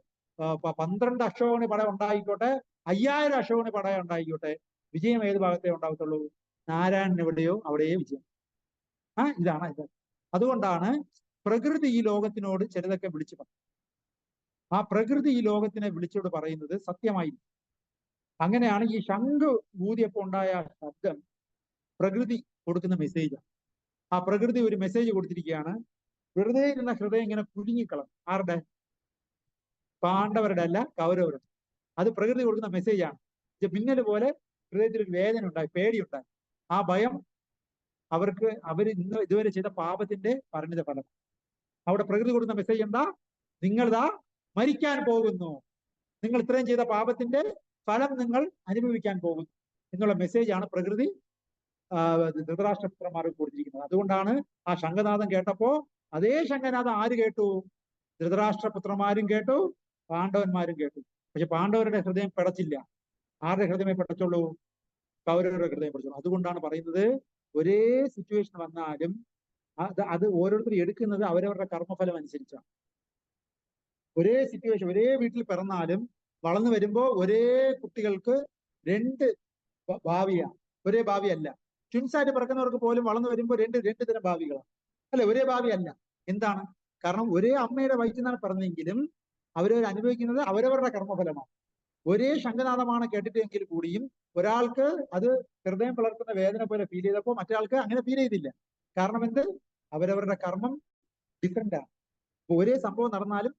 12 അശ്വകോണി പട ഉണ്ടായിക്കോട്ടെ, 5000 അശ്വകോണി പട ഉണ്ടായിക്കോട്ടെ, വിജയം ഏത് ഭാഗത്തേ ഉണ്ടാകത്തുള്ളൂ? നാരായണൻ എവിടെയോ അവിടെയേ വിജയം. ഇതാണ് ഇത്. അതുകൊണ്ടാണ് പ്രകൃതി ഈ ലോകത്തിനോട് ചിലതൊക്കെ വിളിച്ചു പറയും. ആ പ്രകൃതി ഈ ലോകത്തിനെ വിളിച്ചോട് പറയുന്നത് സത്യമായിരിക്കും. അങ്ങനെയാണ് ഈ ശംഖ് ഊതിയപ്പോൾ ഉണ്ടായ ശബ്ദം പ്രകൃതി കൊടുക്കുന്ന മെസ്സേജാണ്. ആ പ്രകൃതി ഒരു മെസ്സേജ് കൊടുത്തിരിക്കുകയാണ്. വെറുതെ ഇരുന്ന ഹൃദയം ഇങ്ങനെ കുലുങ്ങിക്കളഞ്ഞു. ആരുടെ? പാണ്ഡവരുടെ അല്ല, കൗരവരുടെ. അത് പ്രകൃതി കൊടുക്കുന്ന മെസ്സേജാണ്. മിന്നൽ പോലെ ഹൃദയത്തിൽ ഒരു വേദന ഉണ്ടായി, പേടിയുണ്ടായി. ആ ഭയം അവർ ഇതുവരെ ചെയ്ത പാപത്തിന്റെ പരിണിത ഫലം. അവിടെ പ്രകൃതി കൊടുക്കുന്ന മെസ്സേജ് എന്താ? നിങ്ങളിതാ മരിക്കാൻ പോകുന്നു, നിങ്ങൾ ഇത്രയും ചെയ്ത പാപത്തിന്റെ ഫലം നിങ്ങൾ അനുഭവിക്കാൻ പോകുന്നു എന്നുള്ള മെസ്സേജാണ് പ്രകൃതി ധൃതരാഷ്ട്രപുത്രന്മാർക്ക് കൊടുത്തിരിക്കുന്നത്. അതുകൊണ്ടാണ് ആ ശംഖനാഥം കേട്ടപ്പോ അതേ ശംഖനാഥം ആര് കേട്ടു? ധൃതരാഷ്ട്രപുത്രന്മാരും കേട്ടു, പാണ്ഡവന്മാരും കേട്ടു. പക്ഷെ പാണ്ഡവരുടെ ഹൃദയം പിടച്ചില്ല. ആരുടെ ഹൃദയമേ പിടച്ചുള്ളൂ? കൗരവരുടെ ഹൃദയം പിടച്ചുള്ളൂ. അതുകൊണ്ടാണ് പറയുന്നത്, ഒരേ സിറ്റുവേഷൻ വന്നാലും അത് ഓരോരുത്തരും എടുക്കുന്നത് അവരവരുടെ കർമ്മഫലം അനുസരിച്ചാണ്. ഒരേ സിറ്റുവേഷൻ, ഒരേ വീട്ടിൽ പിറന്നാലും വളർന്നു വരുമ്പോ ഒരേ കുട്ടികൾക്ക് 2 ഭാവിയാണ്, ഒരേ ഭാവിയല്ല. ട്വിൻസായിട്ട് പിറക്കുന്നവർക്ക് പോലും വളർന്നു വരുമ്പോൾ രണ്ട് തരം ഭാവികളാണ്, അല്ലെ? ഒരേ ഭാവിയല്ല. എന്താണ് കാരണം? ഒരേ അമ്മയുടെ വയറ്റിൽ നിന്നാണ് പിറന്നെങ്കിലും അവരവർ അനുഭവിക്കുന്നത് അവരവരുടെ കർമ്മഫലമാണ്. ഒരേ ശംഖനാഥമാണ് കേട്ടിട്ടെങ്കിൽ കൂടിയും ഒരാൾക്ക് അത് ഹൃദയം പിളർക്കുന്ന വേദന പോലെ ഫീൽ ചെയ്തപ്പോൾ മറ്റൊരാൾക്ക് അങ്ങനെ ഫീൽ ചെയ്തില്ല. കാരണം എന്ത്? അവരവരുടെ കർമ്മം ഡിഫറെന്റ് ആണ്. ഒരേ സംഭവം നടന്നാലും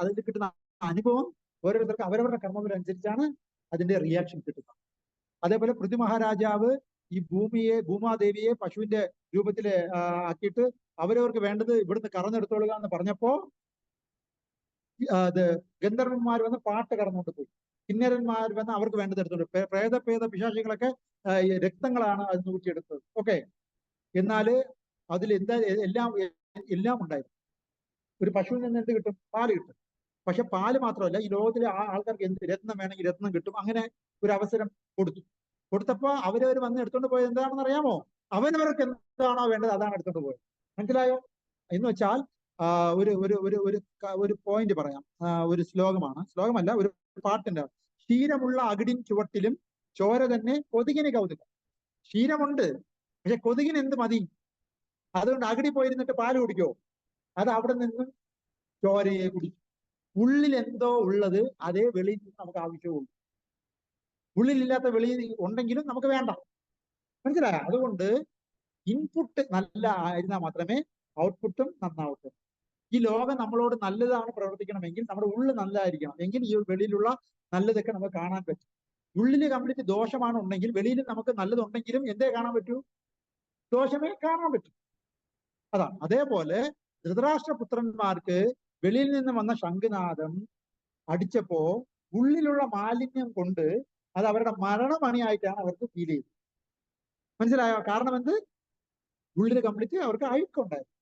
അതിൽ കിട്ടുന്ന അനുഭവം ഓരോരുത്തർക്ക് അവരവരുടെ കർമ്മഫലം അനുസരിച്ചാണ് അതിന്റെ റിയാക്ഷൻ കിട്ടുന്നത്. അതേപോലെ പൃഥ്വി മഹാരാജാവ് ഈ ഭൂമാദേവിയെ പശുവിന്റെ രൂപത്തിൽ ആക്കിയിട്ട് അവരവർക്ക് വേണ്ടത് ഇവിടുന്ന് കറന്നെടുത്തോളുക എന്ന് പറഞ്ഞപ്പോ ഗന്ധർവന്മാർ വന്ന് പാട്ട് കറന്നുകൊണ്ട് പോയി, കിന്നരന്മാർ വന്ന് അവർക്ക് വേണ്ടത് എടുത്തോണ്ട്, പ്രേത പിശാചികളൊക്കെ രക്തങ്ങളാണ് അത് നോക്കിയെടുത്തത്. ഓക്കെ, എന്നാല് അതിൽ എല്ലാം ഉണ്ടായിരുന്നു. ഒരു പശുവിൽ നിന്ന് എന്ത് കിട്ടും? പാല് കിട്ടും. പക്ഷെ പാല് മാത്രമല്ല, ഈ ലോകത്തിലെ ആൾക്കാർക്ക് എന്ത് രത്നം വേണമെങ്കിൽ രത്നം കിട്ടും. അങ്ങനെ ഒരു അവസരം കൊടുത്തപ്പോ അവരവർ വന്ന് എടുത്തോണ്ട് പോയത് എന്താണെന്ന് അറിയാമോ? അവനവർക്ക് എന്താണോ വേണ്ടത് അതാണ് എടുത്തോണ്ട് പോയത്. മനസ്സിലായോ? എന്ന് വെച്ചാൽ ഒരു പോയിന്റ് പറയാം. ഒരു ശ്ലോകമല്ല, ഒരു പാട്ടുണ്ട്. ക്ഷീരമുള്ള അകിടിൻ ചുവട്ടിലും ചോര തന്നെ കൊതുകിന് കൗതുകം. ക്ഷീരമുണ്ട്, പക്ഷെ കൊതുകിന് എന്ത് മതി? അതുകൊണ്ട് അകിടി പോയിരുന്നിട്ട് പാല് കുടിക്കോ? അത് അവിടെ നിന്നും ചോരയെ കുടിക്കും. ഉള്ളിൽ എന്തോ ഉള്ളത് അതേ വെളിയിൽ നിന്ന് നമുക്ക് ആവശ്യമുള്ളൂ. ഉള്ളിലില്ലാത്ത വെളിയിൽ ഉണ്ടെങ്കിലും നമുക്ക് വേണ്ട. മനസ്സിലായോ? അതുകൊണ്ട് ഇൻപുട്ട് നല്ല ആയിരുന്നാൽ മാത്രമേ ഔട്ട്പുട്ടും നന്നാവട്ടെ. ഈ ലോകം നമ്മളോട് നല്ലതാണ് പ്രവർത്തിക്കണമെങ്കിൽ നമ്മുടെ ഉള്ളിൽ നല്ലതായിരിക്കണം. എങ്കിൽ ഈ വെളിയിലുള്ള നല്ലതൊക്കെ നമുക്ക് കാണാൻ പറ്റും. ഉള്ളിൽ കംപ്ലീറ്റ് ദോഷമാണ് ഉണ്ടെങ്കിൽ വെളിയിൽ നമുക്ക് നല്ലതുണ്ടെങ്കിലും എന്തേ കാണാൻ പറ്റൂ? ദോഷമേ കാണാൻ പറ്റും. അതാണ്. അതേപോലെ ധൃതരാഷ്ട്രപുത്രന്മാർക്ക് വെളിയിൽ നിന്ന് വന്ന ശംഖനാദം അടിച്ചപ്പോ ഉള്ളിലുള്ള മാലിന്യം കൊണ്ട് അത് അവരുടെ മരണമണിയായിട്ടാണ് അവർക്ക് ഫീൽ ചെയ്തത്. മനസ്സിലായോ? കാരണം എന്ത്? ഉള്ളിൽ കംപ്ലീറ്റ് അവർക്ക് അഴുക്കുണ്ടായിരുന്നു.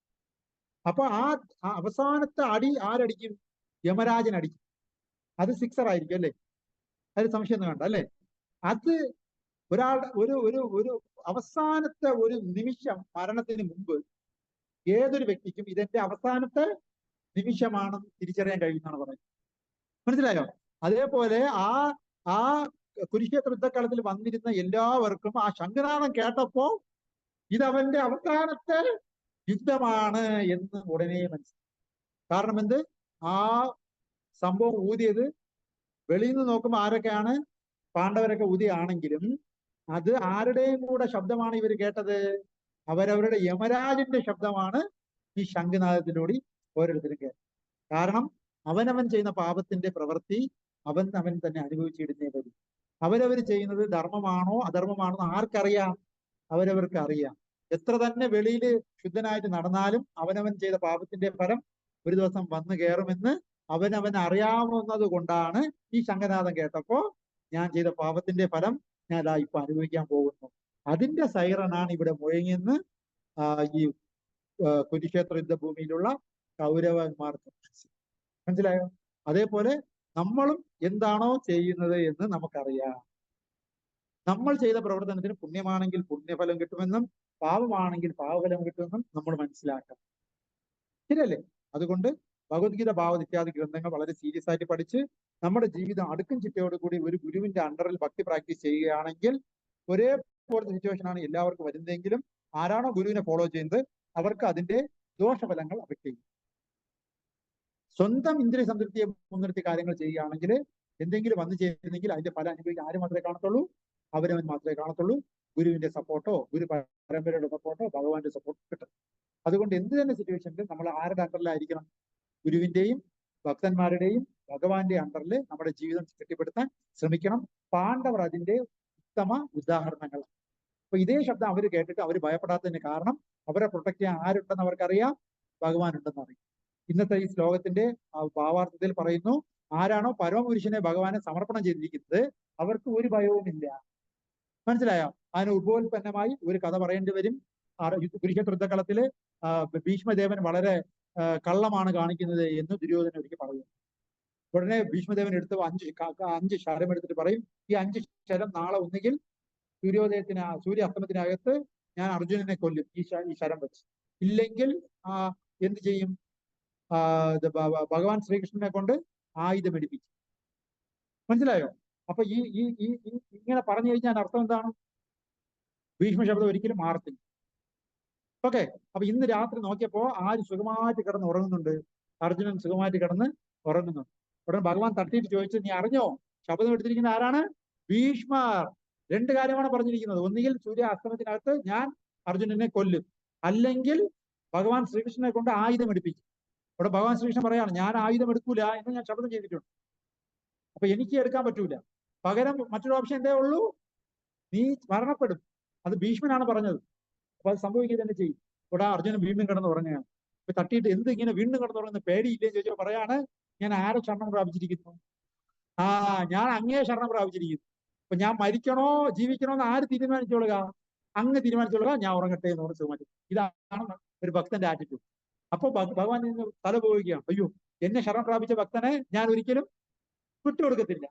അപ്പൊ ആ അവസാനത്തെ അടി ആരടിക്കും? യമരാജൻ അടിക്കും. അത് 6 ആയിരിക്കും, അല്ലേ? അതിൽ സംശയമൊന്നും വേണ്ട, അല്ലേ? അത് ഒരു അവസാനത്തെ ഒരു നിമിഷം മരണത്തിന് മുമ്പ് ഏതൊരു വ്യക്തിക്കും ഇതെന്റെ അവസാനത്തെ നിമിഷമാണെന്ന് തിരിച്ചറിയാൻ കഴിയുമെന്നാണ് പറയുന്നത്. മനസ്സിലായോ? അതേപോലെ ആ കുരുക്ഷേത്ര യുദ്ധക്കാലത്തിൽ വന്നിരുന്ന എല്ലാവർക്കും ആ ശംഖനാദം കേട്ടപ്പോ ഇതവന്റെ അവസാനത്തെ യുദ്ധമാണ് എന്ന് ഉടനെ മനസ്സിലായി. കാരണം എന്ത്? ആ സംഭവം ഊതിയത് വെളിയിൽ നിന്ന് നോക്കുമ്പോൾ ആരൊക്കെയാണ്? പാണ്ഡവരൊക്കെ ഊതിയാണെങ്കിലും അത് ആരുടെയും കൂടെ ശബ്ദമാണ് ഇവർ കേട്ടത്? അവരവരുടെ യമരാജന്റെ ശബ്ദമാണ് ഈ ശംഖനാദത്തിലൂടെ ഓരോരുത്തരും കേൾക്കും. കാരണം അവനവൻ ചെയ്യുന്ന പാപത്തിന്റെ പ്രവൃത്തി അവൻ തന്നെ അനുഭവിച്ചിടുന്നേ വരും. അവരവർ ചെയ്യുന്നത് ധർമ്മമാണോ അധർമ്മമാണോ എന്ന് ആർക്കറിയാം? അവരവർക്ക് അറിയാം. എത്ര തന്നെ വെളിയിൽ ശുദ്ധനായിട്ട് നടന്നാലും അവനവൻ ചെയ്ത പാപത്തിന്റെ ഫലം ഒരു ദിവസം വന്നു കയറുമെന്ന് അവനവൻ അറിയാവുന്നത് കൊണ്ടാണ് ഈ ശംഖനാദം കേട്ടപ്പോ ഞാൻ ചെയ്ത പാപത്തിന്റെ ഫലം ഞാൻ ഇപ്പൊ അനുഭവിക്കാൻ പോകുന്നു. അതിന്റെ സൈറനാണ് ഇവിടെ മുഴങ്ങിയെന്ന് ഈ കുരുക്ഷേത്ര യുദ്ധഭൂമിയിലുള്ള കൗരവന്മാർക്ക് മനസ്സിലായോ? അതേപോലെ നമ്മളും എന്താണോ ചെയ്യുന്നത് എന്ന് നമുക്കറിയാം. നമ്മൾ ചെയ്ത പ്രവർത്തനത്തിന് പുണ്യമാണെങ്കിൽ പുണ്യഫലം കിട്ടുമെന്നും പാപമാണെങ്കിൽ പാപഫലം കിട്ടുമെന്നും നമ്മൾ മനസ്സിലാക്കണം. ശരിയല്ലേ? അതുകൊണ്ട് ഭഗവത്ഗീത, ഭാഗവത് ഇത്യാദി ഗ്രന്ഥങ്ങൾ വളരെ സീരിയസ് ആയിട്ട് പഠിച്ച് നമ്മുടെ ജീവിതം അടുക്കും ചിട്ടയോട് കൂടി ഒരു ഗുരുവിന്റെ അണ്ടറിൽ ഭക്തി പ്രാക്ടീസ് ചെയ്യുകയാണെങ്കിൽ ഒരേപോലത്തെ സിറ്റുവേഷൻ ആണ് എല്ലാവർക്കും വരുന്നതെങ്കിലും ആരാണോ ഗുരുവിനെ ഫോളോ ചെയ്യുന്നത് അവർക്ക് അതിന്റെ ദോഷഫലങ്ങൾ അഫക്ട് ചെയ്യും. സ്വന്തം ഇന്ദ്രിയ സംതൃപ്തിയെ മുൻനിർത്തി കാര്യങ്ങൾ ചെയ്യുകയാണെങ്കിൽ എന്തെങ്കിലും വന്നു ചേരുന്നെങ്കിൽ അതിന്റെ ഫലം അനുഭവിക്കാൻ ആര് മാത്രമേ കാണത്തുള്ളൂ? അവരവൻ മാത്രമേ കാണത്തുള്ളൂ. ഗുരുവിന്റെ സപ്പോർട്ടോ ഗുരു പരമ്പരയുടെ സപ്പോർട്ടോ ഭഗവാന്റെ സപ്പോർട്ടോ കിട്ടും. അതുകൊണ്ട് എന്ത് തന്നെ സിറ്റുവേഷനിലും നമ്മൾ ആരുടെ അണ്ടറിലായിരിക്കണം? ഗുരുവിന്റെയും ഭക്തന്മാരുടെയും ഭഗവാന്റെ അണ്ടറിൽ നമ്മുടെ ജീവിതം കെട്ടിപ്പടുത്താൻ ശ്രമിക്കണം. പാണ്ഡവർ അതിന്റെ ഉത്തമ ഉദാഹരണങ്ങളാണ്. അപ്പൊ ഇതേ ശബ്ദം അവർ കേട്ടിട്ട് അവർ ഭയപ്പെടാത്തതിന് കാരണം അവരെ പ്രൊട്ടക്ട് ചെയ്യാൻ ആരുണ്ടെന്ന് അവർക്കറിയാം, ഭഗവാൻ ഉണ്ടെന്ന് അറിയാം. ഇന്നത്തെ ഈ ശ്ലോകത്തിന്റെ ഭാവാർത്ഥത്തിൽ പറയുന്നു, ആരാണോ പരമപുരുഷനെ ഭഗവാനെ സമർപ്പണം ചെയ്തിരിക്കുന്നത് അവർക്ക് ഒരു ഭയവുമില്ല. മനസ്സിലായോ? അതിന് ഉപോൽപ്പന്നമായി ഒരു കഥ പറയേണ്ടി വരും. കുരുക്ഷേത്ര യുദ്ധകളത്തില് ഭീഷ്മദേവൻ വളരെ കള്ളമാണ് കാണിക്കുന്നത് എന്ന് ദുര്യോധനൻ ഒരിക്കൽ പറയും. ഉടനെ ഭീഷ്മദേവൻ എടുത്ത് അഞ്ച് ശരം എടുത്തിട്ട് പറയും, ഈ 5 ശരം നാളെ ഒന്നുകിൽ സൂര്യ അസ്തമത്തിനകത്ത് ഞാൻ അർജുനനെ കൊല്ലും ഈ ശരം വെച്ച്, ഇല്ലെങ്കിൽ എന്ത് ചെയ്യും? ഭഗവാൻ ശ്രീകൃഷ്ണനെ കൊണ്ട് ആയുധം എടുപ്പിക്കും. മനസ്സിലായോ? അപ്പൊ ഈ ഇങ്ങനെ പറഞ്ഞു കഴിഞ്ഞാൽ അർത്ഥം എന്താണ്? ഭീഷ്മ ശബ്ദം ഒരിക്കലും മാറത്തില്ല. ഓക്കെ. അപ്പൊ ഇന്ന് രാത്രി നോക്കിയപ്പോ ആര് സുഖമായിട്ട് കിടന്ന് ഉറങ്ങുന്നുണ്ട്? അർജുനൻ സുഖമായിട്ട് കിടന്ന് ഉറങ്ങുന്നുണ്ട്. ഉടനെ ഭഗവാൻ തട്ടിയിട്ട് ചോദിച്ചു, നീ അറിഞ്ഞോ ശബ്ദം എടുത്തിരിക്കുന്ന ആരാണ്? ഭീഷ്മർ. 2 കാര്യമാണ് പറഞ്ഞിരിക്കുന്നത്. ഒന്നുകിൽ സൂര്യ അസ്തമത്തിനകത്ത് ഞാൻ അർജുനനെ കൊല്ലും, അല്ലെങ്കിൽ ഭഗവാൻ ശ്രീകൃഷ്ണനെ കൊണ്ട് ആയുധം എടുപ്പിക്കും. ഇവിടെ ഭഗവാൻ ശ്രീകൃഷ്ണൻ പറയാണ്, ഞാൻ ആയുധം എടുക്കൂല എന്ന് ഞാൻ ശബ്ദം ചെയ്തിട്ടുണ്ട്. അപ്പൊ എനിക്ക് എടുക്കാൻ പറ്റൂല. പകരം മറ്റൊരു ഓപ്ഷൻ എന്തേ ഉള്ളൂ? നീ മരണപ്പെടും. അത് ഭീഷ്മനാണ് പറഞ്ഞത്. അപ്പൊ അത് സംഭവിക്കുക തന്നെ ചെയ്യും. ഇവിടെ അർജുനൻ വീണ്ടും കിടന്ന് ഉറങ്ങുകയാണ്. അപ്പൊ തട്ടിയിട്ട് എന്ത് ഇങ്ങനെ വീണ്ടും കിടന്ന് ഉറങ്ങുന്ന പേടിയില്ലേ ചോദിച്ചപ്പോൾ പറയാണ്, ഞാൻ ആരെ ശരണം പ്രാപിച്ചിരിക്കുന്നു? ഞാൻ അങ്ങേ ശരണം പ്രാപിച്ചിരിക്കുന്നു. അപ്പൊ ഞാൻ മരിക്കണോ ജീവിക്കണോ എന്ന് ആര് തീരുമാനിച്ചോളുക? അങ്ങ് തീരുമാനിച്ചോളുക, ഞാൻ ഉറങ്ങട്ടെ എന്ന് പറഞ്ഞ് തീരുമാനിച്ചു. ഇതാണ് ഒരു ഭക്തന്റെ ആറ്റിറ്റ്യൂഡ്. അപ്പൊ ഭഗവാൻ നിന്ന് തല പോവുകയാണ്, അയ്യോ എന്നെ ശരണം പ്രാപിച്ച ഭക്തനെ ഞാൻ ഒരിക്കലും വിട്ടുകൊടുക്കത്തില്ല.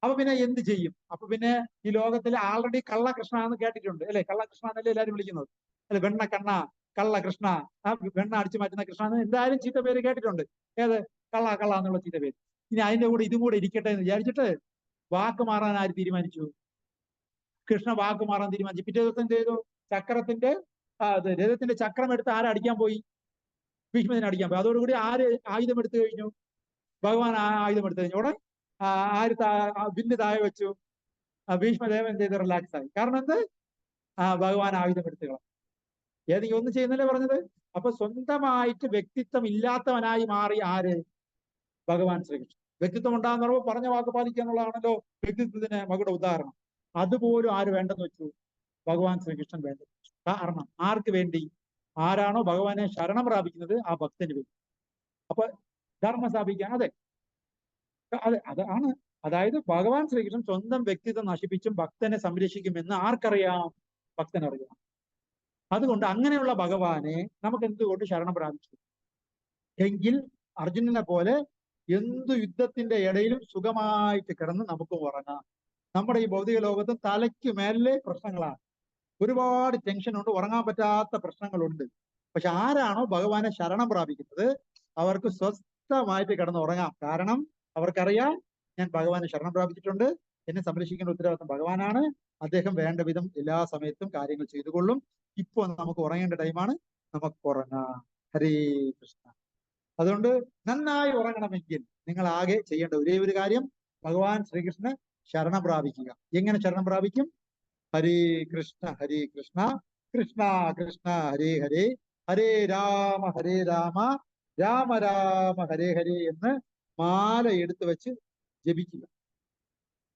അപ്പൊ പിന്നെ എന്ത് ചെയ്യും? അപ്പൊ പിന്നെ ഈ ലോകത്തിൽ ആൾറെഡി കള്ളകൃഷ്ണ എന്ന് കേട്ടിട്ടുണ്ട് അല്ലെ? കള്ളകൃഷ്ണ എന്നല്ലേ എല്ലാവരും വിളിക്കുന്നത് അല്ലെ? വെണ്ണ കണ്ണ, കള്ളകൃഷ്ണ, വെണ്ണ അടിച്ചു മാറ്റുന്ന കൃഷ്ണ എന്ന് എന്തായാലും ചീത്ത പേര് കേട്ടിട്ടുണ്ട്. ഏത്? കള്ള എന്നുള്ള ചീത്ത പേര്. ഇനി അതിന്റെ കൂടെ ഇതും കൂടെ ഇരിക്കട്ടെ എന്ന് വിചാരിച്ചിട്ട് വാക്ക് മാറാൻ ആര് തീരുമാനിച്ചു? കൃഷ്ണ വാക്ക് മാറാൻ തീരുമാനിച്ചു. പിറ്റേ ദിവസം എന്ത് ചെയ്തു? ചക്രത്തിന്റെ രഥത്തിന്റെ ചക്രം എടുത്ത് ആരടിക്കാൻ പോയി? ഭീഷ്മനെ അടിക്കാൻ പോയി. അതോടുകൂടി ആര് ആയുധം എടുത്തു കഴിഞ്ഞു? ഭഗവാൻ ആയുധം എടുത്തു കഴിഞ്ഞു. ഉടനെ ആര് വില്ല് താഴെ വെച്ചു? ഭീഷ്മദേവൻ എന്ത് ചെയ്ത് റിലാക്സ് ആയി. കാരണം എന്ത്? ഭഗവാൻ ആയുധം എടുത്തുകളാം. ഏതെങ്കിലും ഒന്നും ചെയ്യുന്നല്ലേ പറഞ്ഞത്? അപ്പൊ സ്വന്തമായിട്ട് വ്യക്തിത്വം ഇല്ലാത്തവനായി മാറി ആര്? ഭഗവാൻ ശ്രീകൃഷ്ണൻ. വ്യക്തിത്വം ഉണ്ടാകുന്ന പറയുമ്പോൾ പറഞ്ഞ വാക്ക് പാലിക്കുക എന്നുള്ളതാണല്ലോ വ്യക്തിത്വത്തിന് മകളുടെ ഉദാഹരണം. അതുപോലും ആര് വേണ്ടെന്ന് വെച്ചു? ഭഗവാൻ ശ്രീകൃഷ്ണൻ വേണ്ടെന്ന് വെച്ചു. കാരണം ആർക്ക് വേണ്ടി? ആരാണോ ഭഗവാനെ ശരണം പ്രാപിക്കുന്നത് ആ ഭക്തന് വേണ്ടി. അപ്പൊ ധർമ്മം സ്ഥാപിക്കാൻ അതാണ്. അതായത് ഭഗവാൻ ശ്രീകൃഷ്ണൻ സ്വന്തം വ്യക്തിത്വം നശിപ്പിച്ചും ഭക്തനെ സംരക്ഷിക്കുമെന്ന് ആർക്കറിയാം? ഭക്തനറിയാം. അതുകൊണ്ട് അങ്ങനെയുള്ള ഭഗവാനെ നമുക്ക് എന്തുകൊണ്ട് ശരണം പ്രാപിച്ചു? എങ്കിൽ അർജുനനെ പോലെ എന്തു യുദ്ധത്തിന്റെ ഇടയിലും സുഖമായിട്ട് കിടന്ന് നമുക്ക് ഉറങ്ങാം. നമ്മുടെ ഈ ഭൗതിക ലോകത്ത് തലയ്ക്ക് മേലെ പ്രശ്നങ്ങളാണ്, ഒരുപാട് ടെൻഷനുണ്ട്, ഉറങ്ങാൻ പറ്റാത്ത പ്രശ്നങ്ങളുണ്ട്. പക്ഷെ ആരാണോ ഭഗവാനെ ശരണം പ്രാപിക്കുന്നത് അവർക്ക് സ്വസ്ഥമായിട്ട് കിടന്ന് ഉറങ്ങാം. കാരണം അവർക്കറിയാം, ഞാൻ ഭഗവാനെ ശരണം പ്രാപിച്ചിട്ടുണ്ട്, എന്നെ സംരക്ഷിക്കേണ്ട ഉത്തരവാദിത്വം ഭഗവാനാണ്, അദ്ദേഹം വേണ്ട വിധം എല്ലാ സമയത്തും കാര്യങ്ങൾ ചെയ്തുകൊള്ളും. ഇപ്പൊ നമുക്ക് ഉറങ്ങേണ്ട ടൈമാണ്, നമുക്ക് ഉറങ്ങാം. ഹരേ കൃഷ്ണ. അതുകൊണ്ട് നന്നായി ഉറങ്ങണമെങ്കിൽ നിങ്ങൾ ആകെ ചെയ്യേണ്ട ഒരേ ഒരു കാര്യം, ഭഗവാൻ ശ്രീകൃഷ്ണനെ ശരണം പ്രാപിക്കുക. എങ്ങനെ ശരണം പ്രാപിക്കും? ഹരേ കൃഷ്ണ കൃഷ്ണ കൃഷ്ണ ഹരേ ഹരേ, ഹരേ രാമ ഹരേ രാമ രാമ രാമ ഹരേ ഹരേ എന്ന് മാല എടുത്തു വെച്ച് ജപിക്കുക.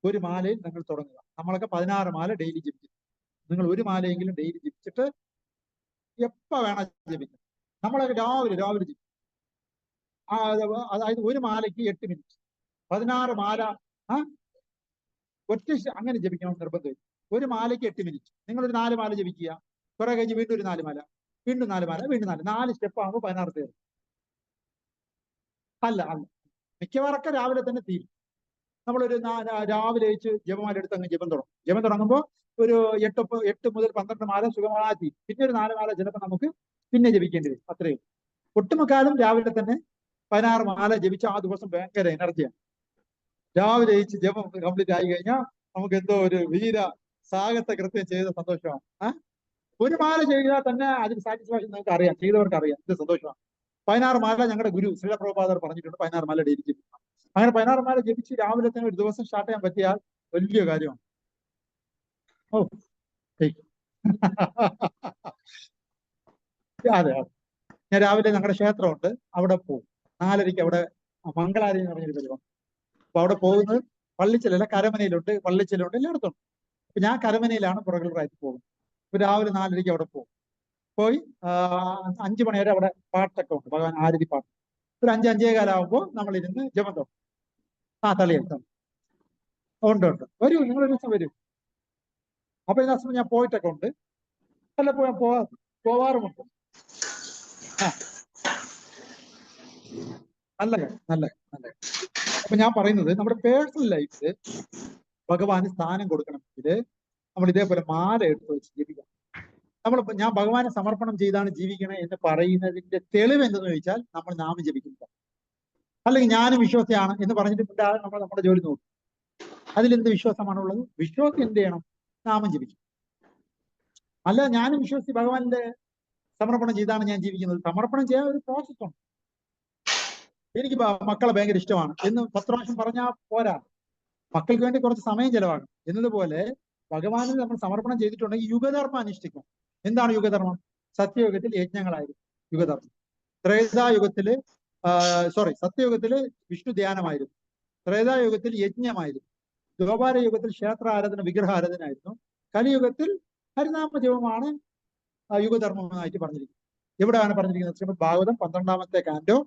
ഒരു മാലയിൽ നിങ്ങൾ തുടങ്ങുക. നമ്മളൊക്കെ 16 മാല ഡെയിലി ജപിക്കും. നിങ്ങൾ ഒരു മാലയെങ്കിലും ഡെയിലി ജപിച്ചിട്ട് എപ്പ വേണം ജപിക്കാം. നമ്മളൊക്കെ രാവിലെ ജപിക്കും. അതായത് ഒരു മാലയ്ക്ക് 8 മിനിറ്റ്. 16 മാല ഒറ്റ അങ്ങനെ ജപിക്കണം നിർബന്ധം. ഒരു മാലയ്ക്ക് 8 മിനിറ്റ്. നിങ്ങളൊരു 4 മാല ജപിക്കുക. കുറെ കഴിഞ്ഞ് വീണ്ടും ഒരു 4 മാല, വീണ്ടും 4 മാല, വീണ്ടും 4 സ്റ്റെപ്പ് ആകുമ്പോൾ 16 തീർന്നു. അല്ല മിക്കവാറൊക്കെ രാവിലെ തന്നെ തീരും. നമ്മളൊരു രാവിലെ വെച്ച് ജപമാല എടുത്ത് അങ്ങ് ജപം തുടങ്ങും. ജപം തുടങ്ങുമ്പോൾ ഒരു 8 മുതൽ 12 മാല സുഖമായി തീരും. പിന്നെ ഒരു 4 മാല ചിലപ്പോൾ നമുക്ക് പിന്നെ ജപിക്കേണ്ടി വരും. അത്രയും ഒട്ടുമുക്കാലും രാവിലെ തന്നെ 16 മാല ജപിച്ച ആ ദിവസം ഭയങ്കര എനർജിയാണ്. രാവിലെ ജയിച്ച് ജപം കംപ്ലീറ്റ് ആയി കഴിഞ്ഞാൽ നമുക്ക് എന്തോ ഒരു വീര സാഹസ കൃത്യം ചെയ്ത സന്തോഷമാണ്. ഒരു മാല ചെയ്താൽ തന്നെ അതിന് സാറ്റിസ്ഫാക്ഷൻ നിങ്ങൾക്ക് അറിയാം, ചെയ്തവർക്ക് അറിയാം, ഇത് സന്തോഷമാണ്. 16 മാല ഞങ്ങളുടെ ഗുരു ശ്രീല പ്രഭുപാദർ പറഞ്ഞിട്ടുണ്ട്, 16 മാല ഡെയിലി ജപിക്കണം. അങ്ങനെ 16 മാല ജപിച്ച് രാവിലെ തന്നെ ഒരു ദിവസം സ്റ്റാർട്ട് ചെയ്യാൻ പറ്റിയാൽ വലിയ കാര്യമാണ്. ഓ അതെ. ഞാൻ രാവിലെ ഞങ്ങളുടെ ക്ഷേത്രമുണ്ട്, അവിടെ പോകും. 4:30 അവിടെ മംഗളാരതി എന്ന് പറഞ്ഞൊരു പരിപാടി. അപ്പൊ അവിടെ പോകുന്നത് പള്ളിച്ചലല്ല, കരമനയിലുണ്ട്, പള്ളിച്ചലുണ്ട്, എല്ലായിടത്തും ഉണ്ട്. അപ്പൊ ഞാൻ കരമനയിലാണ് റെഗുലറായിട്ട് പോകുന്നത്. ഇപ്പൊ രാവിലെ 4:30 അവിടെ പോകും. പോയി 5 മണി വരെ അവിടെ പാട്ടൊക്കെ ഉണ്ട്, ഭഗവാൻ ആരതി പാട്ട്. ഒരു 5-5:15 ആകുമ്പോൾ നമ്മളിരുന്ന് ജപം തുടങ്ങും. തളിയെടുത്തു ഉണ്ട്. വരൂ, നിങ്ങളൊരു ദിവസം വരൂ. അപ്പൊ ഈ ദിവസം ഞാൻ പോയിട്ടൊക്കെ ഉണ്ട്, വല്ലപ്പോഴും പോവാറുമുണ്ട്. നല്ല. അപ്പൊ ഞാൻ പറയുന്നത് നമ്മുടെ പേഴ്സണൽ ലൈഫില് ഭഗവാന് സ്ഥാനം കൊടുക്കണമെങ്കിൽ നമ്മൾ ഇതേപോലെ മാല എടുത്ത് വെച്ച് ജീവിക്കണം. ഞാൻ ഭഗവാനെ സമർപ്പണം ചെയ്താണ് ജീവിക്കണേ എന്ന് പറയുന്നതിന്റെ തെളിവ് എന്തെന്ന് ചോദിച്ചാൽ നമ്മൾ നാമം ജപിക്കുന്നത്. അല്ലെങ്കിൽ ഞാനും വിശ്വാസിയാണ് എന്ന് പറഞ്ഞിട്ട് നമ്മൾ നമ്മുടെ ജോലി നോക്കും. അതിലെന്ത് വിശ്വാസമാണുള്ളത്? വിശ്വാസം എന്ത് ചെയ്യണം? നാമം ജപിക്കും. അല്ല ഞാനും വിശ്വസിച്ച് ഭഗവാന്റെ സമർപ്പണം ചെയ്താണ് ഞാൻ ജീവിക്കുന്നത്. സമർപ്പണം ചെയ്യാൻ ഒരു പ്രോസസ് ഉണ്ട്. എനിക്ക് മക്കളെ ഭയങ്കര ഇഷ്ടമാണ് എന്ന് 10 പ്രാവശ്യം പറഞ്ഞാൽ പോരാ, മക്കൾക്ക് വേണ്ടി കുറച്ച് സമയം ചെലവാകും. എന്നതുപോലെ ഭഗവാനിൽ നമ്മൾ സമർപ്പണം ചെയ്തിട്ടുണ്ടെങ്കിൽ യുഗധർമ്മം അനുഷ്ഠിക്കണം. എന്താണ് യുഗധർമ്മം? സത്യയുഗത്തിൽ യജ്ഞങ്ങളായിരുന്നു യുഗധർമ്മം. ത്രേതായുഗത്തില് സത്യയുഗത്തില് വിഷ്ണു ധ്യാനമായിരുന്നു. ത്രേതായുഗത്തിൽ യജ്ഞമായിരുന്നു. ദ്വാപര യുഗത്തിൽ ക്ഷേത്ര ആരാധന, വിഗ്രഹാരാധന ആയിരുന്നു. കലിയുഗത്തിൽ ഹരിനാമ ജപമാണ് യുഗധർമ്മമായിട്ട് പറഞ്ഞിരിക്കുന്നത്. എവിടെയാണ് പറഞ്ഞിരിക്കുന്നത്? ശ്രീമദ് ഭാഗവതം 12-ാമത്തെ കാൻഡോ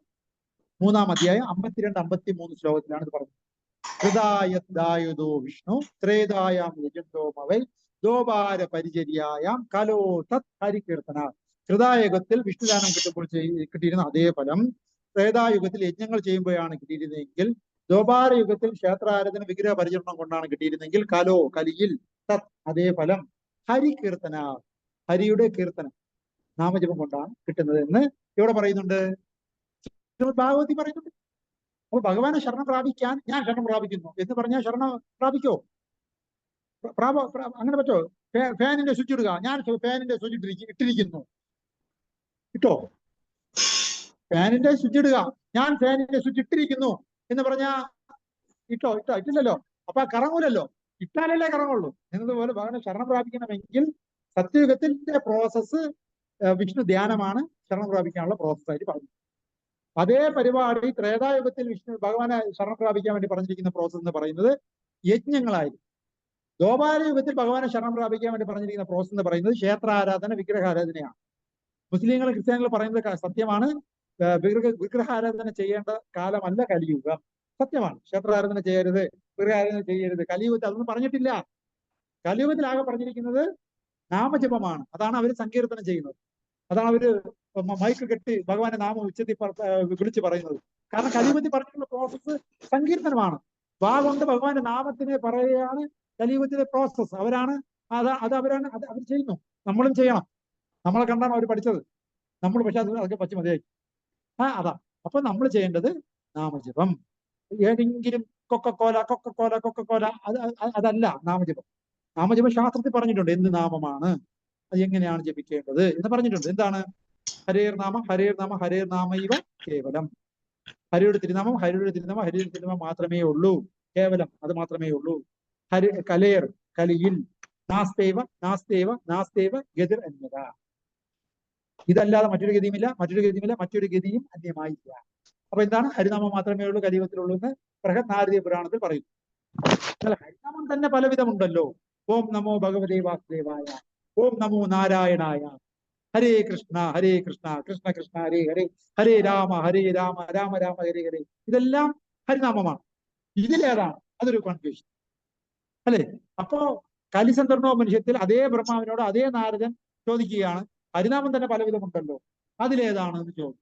3-ാം അധ്യായം 52-53 ശ്ലോകത്തിലാണ് ഇത് പറഞ്ഞത്. ഹൃദായദായുധോ വിഷ്ണു ത്രേതായാം യജന്തോമവൈ ദോപാര പരിചര്യായാം കലോ തത് ഹരികീർത്തന. ഹൃദായുഗത്തിൽ വിഷ്ണുദാനം കിട്ടുമ്പോൾ കിട്ടിയിരുന്ന അതേ ഫലം ത്രേതായുഗത്തിൽ യജ്ഞങ്ങൾ ചെയ്യുമ്പോഴാണ് കിട്ടിയിരുന്നതെങ്കിൽ, ദോപാര യുഗത്തിൽ ക്ഷേത്രാരാധന വിഗ്രഹ പരിചരണം കൊണ്ടാണ് കിട്ടിയിരുന്നെങ്കിൽ, കലിയിൽ തത് അതേ ഫലം ഹരികീർത്തന, ഹരിയുടെ കീർത്തനം നാമജപം കൊണ്ടാണ് കിട്ടുന്നത് എന്ന് ഇവിടെ പറയുന്നുണ്ട്, ഭാഗവതി പറയുന്നുണ്ട്. അപ്പൊ ഭഗവാനെ ശരണം പ്രാപിക്കാൻ ഞാൻ ശരണം പ്രാപിക്കുന്നു എന്ന് പറഞ്ഞാൽ ശരണം പ്രാപിക്കോ? അങ്ങനെ പറ്റോ? ഫാനിന്റെ സ്വിച്ച് ഇടുക, ഞാൻ ഫാനിന്റെ സ്വിച്ച് ഇട്ടിരിക്കുന്നു, ഇട്ടോ? ഫാനിന്റെ സ്വിച്ച് ഇടുക, ഞാൻ ഫാനിന്റെ സ്വിച്ച് ഇട്ടിരിക്കുന്നു എന്ന് പറഞ്ഞാ ഇട്ടില്ലല്ലോ. അപ്പൊ കറങ്ങൂലല്ലോ. ഇട്ടാലല്ലേ കറങ്ങുള്ളൂ. എന്നതുപോലെ ഭഗവാനെ ശരണം പ്രാപിക്കണമെങ്കിൽ സത്യയുഗത്തിന്റെ പ്രോസസ്സ് വിഷ്ണു ധ്യാനമാണ് ശരണം പ്രാപിക്കാനുള്ള പ്രോസസ്സായിട്ട് പറഞ്ഞു. അതേ പരിപാടി ത്രേതായുഗത്തിൽ ഭഗവാനെ ശരണം പ്രാപിക്കാൻ വേണ്ടി പറഞ്ഞിരിക്കുന്ന പ്രോസസ് എന്ന് പറയുന്നത് യജ്ഞങ്ങളായിരുന്നു. ദ്വാപര യുഗത്തിൽ ഭഗവാനെ ശരണം പ്രാപിക്കാൻ വേണ്ടി പറഞ്ഞിരിക്കുന്ന പ്രോസസ് എന്ന് പറയുന്നത് ക്ഷേത്രാരാധന, വിഗ്രഹാരാധനയാണ്. മുസ്ലിങ്ങൾ, ക്രിസ്ത്യാനികൾ പറയുന്നത് സത്യമാണ്. വിഗ്രഹാരാധന ചെയ്യേണ്ട കാലമല്ല കലിയുഗം. സത്യമാണ്. ക്ഷേത്രാരാധന ചെയ്യരുത്, വിഗ്രഹാരാധന ചെയ്യരുത്. കലിയുഗത്തിൽ അതൊന്നും പറഞ്ഞിട്ടില്ല. കലിയുഗത്തിൽ ആകെ പറഞ്ഞിരിക്കുന്നത് നാമജപമാണ്. അതാണ് അവർ സങ്കീർത്തനം ചെയ്യുന്നത്. അതാണ് അവര് മൈക്ക് കെട്ടി ഭഗവാന്റെ നാമം ഉച്ചത്തിൽ വിളിച്ച് പറയുന്നത്. കാരണം കലിയുഗത്തിൽ പറഞ്ഞിട്ടുള്ള പ്രോസസ്സ് സങ്കീർത്തനമാണ്. കൊണ്ട് ഭഗവാന്റെ നാമത്തിനെ പറയുകയാണ് കലിയുഗത്തിലെ പ്രോസസ്സ്. അവരാണ് അവർ ചെയ്യുന്നു. നമ്മളും ചെയ്യണം. നമ്മളെ കണ്ടാണ് അവർ പഠിച്ചത്. നമ്മൾ പക്ഷെ അതൊക്കെ പച്ച മതിയായി. അതാ. അപ്പൊ നമ്മൾ ചെയ്യേണ്ടത് നാമജപം. ഏതെങ്കിലും കൊക്കക്കോല അതല്ല നാമജപം. നാമജപം ശാസ്ത്രത്തിൽ പറഞ്ഞിട്ടുണ്ട് എന്ത് നാമമാണ്, അത് എങ്ങനെയാണ് ജപിക്കേണ്ടത് എന്ന് പറഞ്ഞിട്ടുണ്ട്. എന്താണ്? ഹരേർ നാമ ഇവ കേവലം. ഹരിയുടെ തിരുനാമം മാത്രമേ ഉള്ളൂ. കേവലം അത് മാത്രമേ ഉള്ളൂ. കലിയിൽ നാസ്തേവ ഗതിർ എന്നത. ഇതല്ലാതെ മറ്റൊരു ഗതിയുമില്ല, മറ്റൊരു ഗതിയുമില്ല, മറ്റൊരു ഗതിയും അന്യമായില്ല. അപ്പൊ എന്താണ്? ഹരിനാമം മാത്രമേ ഉള്ളൂ കലിയുഗത്തിലുള്ളൂ എന്ന് ബൃഹത് നാരദീയ പുരാണത്തിൽ പറയുന്നു. എന്നാൽ ഹരിനാമം തന്നെ പലവിധമുണ്ടല്ലോ. ഓം നമോ ഭഗവതേ വാസുദേവായ, ഓം നമോ നാരായണായ, ഹരേ കൃഷ്ണ കൃഷ്ണ കൃഷ്ണ ഹരേ ഹരേ, ഹരേ രാമ രാമ രാമ ഹരേ ഹരേ. ഇതെല്ലാം ഹരിനാമമാണ്. ഇതിലേതാണ്? അതൊരു കൺഫ്യൂഷൻ അല്ലേ? അപ്പോ കലിസന്ദർഭോപനിഷത്തിൽ അതേ ബ്രഹ്മാവിനോട് അതേ നാരദൻ ചോദിക്കുകയാണ്, ഹരിനാമം തന്നെ പലവിധമുണ്ടല്ലോ, അതിലേതാണ് എന്ന് ചോദിച്ചു.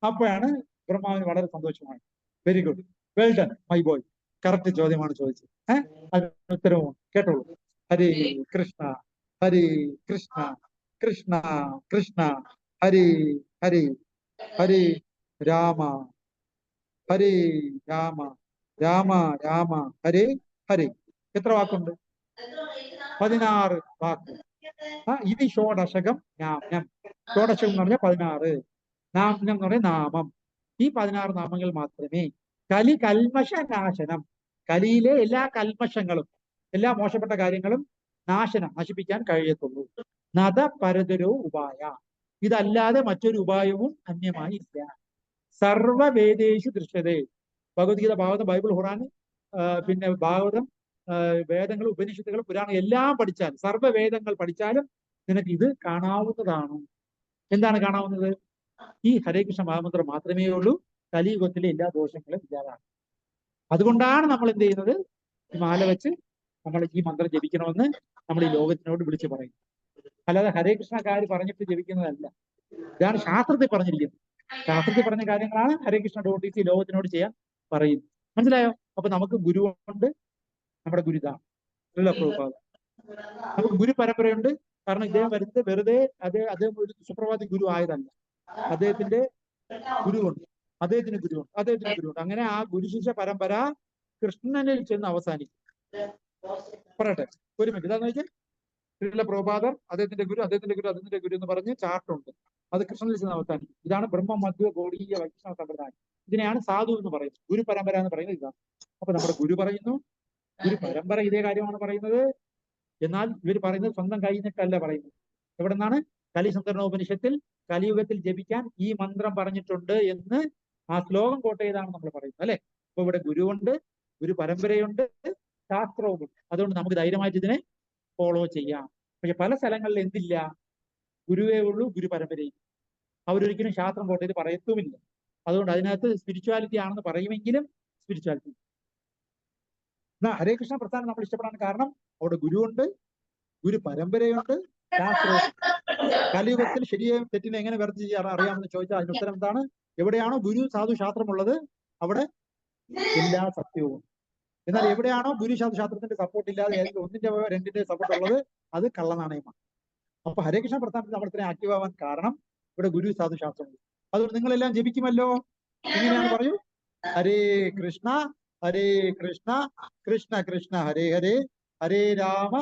അപ്പോഴാണ് ബ്രഹ്മാവിന് വളരെ സന്തോഷമായി. Very good, well done my boy, correct ചോദ്യമാണ് ചോദിച്ചത്. അതിന് ഉത്തരവും കേട്ടോളൂ. ഹരേ കൃഷ്ണ കൃഷ്ണ കൃഷ്ണ കൃഷ്ണ ഹരേ ഹരേ, ഹരേ രാമ രാമ രാമ രാമ ഹരേ ഹരേ. എത്ര വാക്കുണ്ട്? 16 വാക്ക്. ഇത് ഷോഡശകം നാമ്യം. ഷോഡശകം എന്ന് പറഞ്ഞാൽ 16, നാമ്യം എന്ന് പറഞ്ഞാൽ നാമം. ഈ 16 നാമങ്ങൾ മാത്രമേ കൽമഷ നാശനം, കലിയിലെ എല്ലാ കൽമഷങ്ങളും എല്ലാ മോശപ്പെട്ട കാര്യങ്ങളും നശിപ്പിക്കാൻ കഴിയത്തുള്ളൂ. നദ പരതരോ ഉപായ, ഇതല്ലാതെ മറ്റൊരു ഉപായവും അന്യമായി ഇല്ല. സർവവേദേഷു ദൃശ്യതേ, ഭഗവത്ഗീത, ഭാഗവതം, ബൈബിൾ, ഖുർആൻ, പിന്നെ ഭാഗവതം, വേദങ്ങൾ, ഉപനിഷത്തുകൾ, പുരാണം എല്ലാം പഠിച്ചാൽ, സർവ്വവേദങ്ങൾ പഠിച്ചാലും നിനക്ക് ഇത് കാണാവുന്നതാണ്. എന്താണ് കാണാവുന്നത്? ഈ ഹരേ കൃഷ്ണ മഹാമന്ത്രം മാത്രമേ ഉള്ളൂ കലിയുഗത്തിലെ എല്ലാ ദോഷങ്ങളും ഇല്ലാതാണ്. അതുകൊണ്ടാണ് നമ്മൾ എന്ത് ചെയ്യുന്നത്? ഈ മാല വെച്ച് നമ്മൾ ഈ മന്ത്രം ജപിക്കണമെന്ന് നമ്മൾ ഈ ലോകത്തിനോട് വിളിച്ചു പറയുന്നു. അല്ലാതെ ഹരേ കൃഷ്ണക്കാര് പറഞ്ഞിട്ട് ജപിക്കുന്നതല്ല. ഇതാണ് ശാസ്ത്രത്തിൽ പറഞ്ഞിരിക്കുന്നത്. ശാസ്ത്രത്തിൽ പറഞ്ഞ കാര്യങ്ങളാണ് ഹരേ കൃഷ്ണ .org ലോകത്തിനോട് ചെയ്യാൻ പറയുന്നത്. മനസ്സിലായോ? അപ്പൊ നമുക്ക് ഗുരുവുണ്ട്, നമ്മുടെ ഗുരുതാണ് ശ്രീല പ്രഭുപാദ. നമുക്ക് ഗുരു പരമ്പരയുണ്ട്. കാരണം ഇദ്ദേഹം വരുന്നത് വെറുതെ അദ്ദേഹം ഒരു സുപ്രഭാതി ഗുരു ആയതല്ല. അദ്ദേഹത്തിന്റെ ഗുരുവുണ്ട്, അദ്ദേഹത്തിന് ഗുരുവുണ്ട്. അങ്ങനെ ആ ഗുരുശിഷ്യ പരമ്പര കൃഷ്ണനിൽ ചെന്ന് അവസാനിക്കും. പറയട്ടെ, ഒരു മിനിറ്റ്. ഇതാന്ന് വെച്ചാൽ ശ്രീല പ്രഭുപാദർ, അദ്ദേഹത്തിന്റെ ഗുരു എന്ന് പറഞ്ഞ് ചാർട്ടുണ്ട്. അത് കൃഷ്ണനിൽ ചെന്ന് അവസാനിക്കും. ഇതാണ് ബ്രഹ്മ മധ്യ ഗൗഡീയ വൈഷ്ണവ സമ്പ്രദായം. ഇതിനെയാണ് സാധു എന്ന് പറയുന്നത്. ഗുരു പരമ്പര എന്ന് പറയുന്നത് ഇതാണ്. അപ്പൊ നമ്മുടെ ഗുരു പറയുന്നു, ഗുരു പരമ്പര ഇതേ കാര്യമാണ് പറയുന്നത്. എന്നാൽ ഇവർ പറയുന്നത് സ്വന്തം കഴിഞ്ഞിട്ടല്ല പറയുന്നത്. എവിടെ നിന്നാണ്? കലിസന്ദർഭോപനിഷത്തിൽ കലിയുഗത്തിൽ ജപിക്കാൻ ഈ മന്ത്രം പറഞ്ഞിട്ടുണ്ട് എന്ന് ആ ശ്ലോകം കോട്ട് ചെയ്താണ് നമ്മൾ പറയുന്നത്, അല്ലെ? അപ്പൊ ഇവിടെ ഗുരുവുണ്ട്, ഗുരു പരമ്പരയുണ്ട്, ശാസ്ത്രവുമുണ്ട്. അതുകൊണ്ട് നമുക്ക് ധൈര്യമായിട്ട് ഇതിനെ ഫോളോ ചെയ്യാം. പക്ഷെ പല സ്ഥലങ്ങളിൽ എന്തില്ല? ഗുരുവേ ഉള്ളൂ, ഗുരു പരമ്പരയും. അവരൊരിക്കലും ശാസ്ത്രം കോട്ട് ചെയ്ത് പറയത്തുമില്ല. അതുകൊണ്ട് അതിനകത്ത് സ്പിരിച്വാലിറ്റി ആണെന്ന് പറയുമെങ്കിലും സ്പിരിച്വാലിറ്റി. എന്നാ ഹരേ കൃഷ്ണ പ്രസ്ഥാനം നമ്മൾ ഇഷ്ടപ്പെടാൻ കാരണം അവിടെ ഗുരുവുണ്ട്, ഗുരു പരമ്പരയുണ്ട്, ശാസ്ത്രവും. കലിയുഗത്തിൽ ശരിയെയും തെറ്റിനെ എങ്ങനെ വേർതിരിച്ച് അറിയാമെന്ന് ചോദിച്ചാൽ അതിന് ഉത്തരം എന്താണ്? എവിടെയാണോ ഗുരു സാധു ശാസ്ത്രമുള്ളത് അവിടെ എല്ലാ സത്യവും. എന്നാൽ എവിടെയാണോ ഗുരു സാധു ശാസ്ത്രത്തിന്റെ സപ്പോർട്ട് ഇല്ലാതെ ഏതെങ്കിലും ഒന്നിന്റെ രണ്ടിന്റെ സപ്പോർട്ട് ഉള്ളത് അത് കള്ളനാണയമാണ്. അപ്പൊ ഹരേ കൃഷ്ണ പ്രസ്ഥാനത്തിൽ നമ്മൾ ഇത്രയും ആക്റ്റീവ് ആവാൻ കാരണം ഇവിടെ ഗുരു സാധു ശാസ്ത്രമുണ്ട്. അതുകൊണ്ട് നിങ്ങളെല്ലാം ജപിക്കുമല്ലോ. എങ്ങനെയാണ് പറയൂ? ഹരേ കൃഷ്ണ കൃഷ്ണ കൃഷ്ണ ഹരേ ഹരേ, ഹരേ രാമ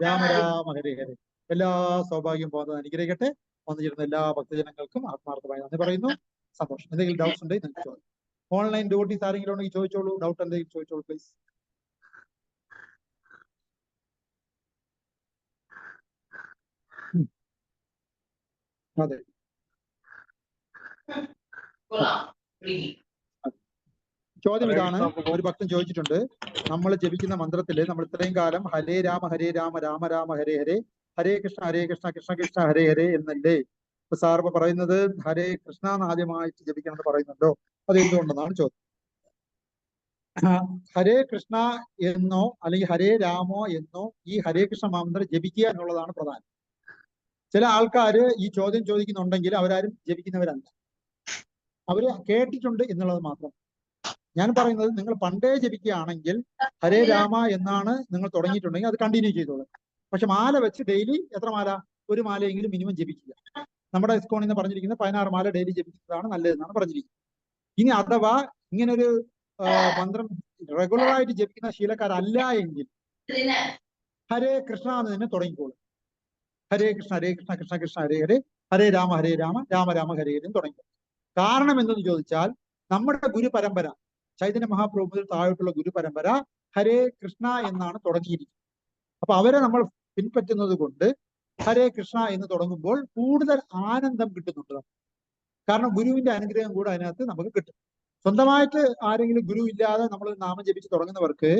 രാമ രാമ ഹരേ ഹരേ. എല്ലാ സൗഭാഗ്യം പോകുന്നത് അനുഗ്രഹിക്കട്ടെ. വന്നുചേരുന്ന എല്ലാ ഭക്തജനങ്ങൾക്കും ആത്മാർത്ഥമായി നന്ദി പറയുന്നു. സന്തോഷം. എന്തെങ്കിലും ഡൗട്ട്സ് ഉണ്ടെങ്കിൽ നിങ്ങൾക്ക് ചോദിച്ചു. ഓൺലൈൻ ഡ്യൂട്ടീസ് ആരെങ്കിലും ഉണ്ടെങ്കിൽ ചോദിച്ചോളൂ. ഡൗട്ട് എന്തെങ്കിലും ചോദിച്ചോളൂ പ്ലീസ്. അതെ, ചോദ്യം ഇതാണ്. ഒരു ഭക്തൻ ചോദിച്ചിട്ടുണ്ട്, നമ്മൾ ജപിക്കുന്ന മന്ത്രത്തില് നമ്മൾ ഇത്രയും കാലം ഹരേ രാമ രാമ രാമ ഹരേ ഹരേ, ഹരേ കൃഷ്ണ കൃഷ്ണ കൃഷ്ണ ഹരേ ഹരേ എന്നല്ലേ? ഇപ്പൊ സാർ ഇപ്പൊ പറയുന്നത് ഹരേ കൃഷ്ണ എന്ന് ആദ്യമായിട്ട് ജപിക്കണം എന്ന് പറയുന്നുണ്ടോ? അത് എന്തുകൊണ്ടെന്നാണ് ചോദ്യം. ഹരേ കൃഷ്ണ എന്നോ അല്ലെങ്കിൽ ഹരേ രാമോ എന്നോ ഈ ഹരേ കൃഷ്ണ മന്ത്രം ജപിക്കുക എന്നുള്ളതാണ് പ്രധാനം. ചില ആൾക്കാര് ഈ ചോദ്യം ചോദിക്കുന്നുണ്ടെങ്കിൽ അവരാരും ജപിക്കുന്നവരല്ല, അവര് കേട്ടിട്ടുണ്ട് എന്നുള്ളത് മാത്രം. ഞാൻ പറയുന്നത് നിങ്ങൾ പണ്ടേ ജപിക്കുകയാണെങ്കിൽ ഹരേ രാമ എന്നാണ് നിങ്ങൾ തുടങ്ങിയിട്ടുണ്ടെങ്കിൽ അത് കണ്ടിന്യൂ ചെയ്തോളൂ. പക്ഷെ മാല വെച്ച് ഡെയിലി എത്ര മാല? ഒരു മാലയെങ്കിലും മിനിമം ജപിക്കുക. നമ്മുടെ ഇസ്കോണിൽ നിന്ന് പറഞ്ഞിരിക്കുന്നത് 16 മാല ഡെയിലി ജപിക്കുന്നതാണ് നല്ലതെന്നാണ് പറഞ്ഞിരിക്കുന്നത്. ഇനി അഥവാ ഇങ്ങനൊരു മന്ത്രം റെഗുലറായിട്ട് ജപിക്കുന്ന ശീലക്കാരല്ല എങ്കിൽ ഹരേ കൃഷ്ണ എന്ന് തന്നെ തുടങ്ങിക്കോളൂ. ഹരേ കൃഷ്ണ കൃഷ്ണ കൃഷ്ണ ഹരേ ഹരേ, ഹരേ രാമ രാമ രാമ ഹരേ ഹരേ തുടങ്ങിക്കോളൂ. കാരണം എന്തെന്ന് ചോദിച്ചാൽ നമ്മുടെ ഗുരു പരമ്പര, ചൈതന്യ മഹാപ്രഭു മുതൽ താഴോട്ടുള്ള ഗുരു പരമ്പര ഹരേ കൃഷ്ണ എന്നാണ് തുടങ്ങിയിരിക്കുന്നത്. അപ്പൊ അവരെ നമ്മൾ പിൻപറ്റുന്നത് കൊണ്ട് ഹരേ കൃഷ്ണ എന്ന് തുടങ്ങുമ്പോൾ കൂടുതൽ ആനന്ദം കിട്ടുന്നുണ്ട് നമുക്ക്. കാരണം ഗുരുവിന്റെ അനുഗ്രഹം കൂടെ അതിനകത്ത് നമുക്ക് കിട്ടും. സ്വന്തമായിട്ട് ആരെങ്കിലും ഗുരു ഇല്ലാതെ നമ്മൾ നാമം ജപിച്ച് തുടങ്ങുന്നവർക്ക്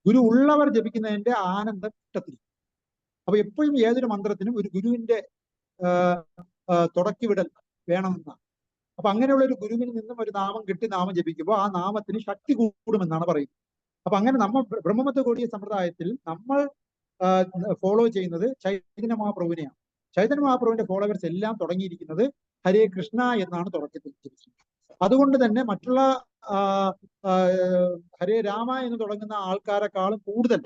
ഗുരു ഉള്ളവർ ജപിക്കുന്നതിന്റെ ആനന്ദം കിട്ടത്തില്ല. അപ്പൊ എപ്പോഴും ഏതൊരു മന്ത്രത്തിനും ഒരു ഗുരുവിന്റെ തുടക്കിവിടൽ വേണമെന്നാണ്. അപ്പൊ അങ്ങനെയുള്ള ഒരു ഗുരുവിൽ നിന്നും ഒരു നാമം കിട്ടി നാമം ജപിക്കുമ്പോൾ ആ നാമത്തിന് ശക്തി കൂടുമെന്നാണ് പറയുന്നത്. അപ്പൊ അങ്ങനെ നമ്മൾ ബ്രഹ്മമത്ത കോടിയ സമ്പ്രദായത്തിൽ നമ്മൾ ഫോളോ ചെയ്യുന്നത് ചൈതന്യ മഹാപ്രഭുവിനെയാണ്. ചൈതന്യ മഹാപ്രഭുവിന്റെ ഫോളോവേഴ്സ് എല്ലാം തുടങ്ങിയിരിക്കുന്നത് ഹരേ കൃഷ്ണ എന്നാണ് തുടക്കത്തിൽ ജപിച്ചത്. അതുകൊണ്ട് തന്നെ മറ്റുള്ള ഹരേ രാമ എന്ന് തുടങ്ങുന്ന ആൾക്കാരെക്കാളും കൂടുതൽ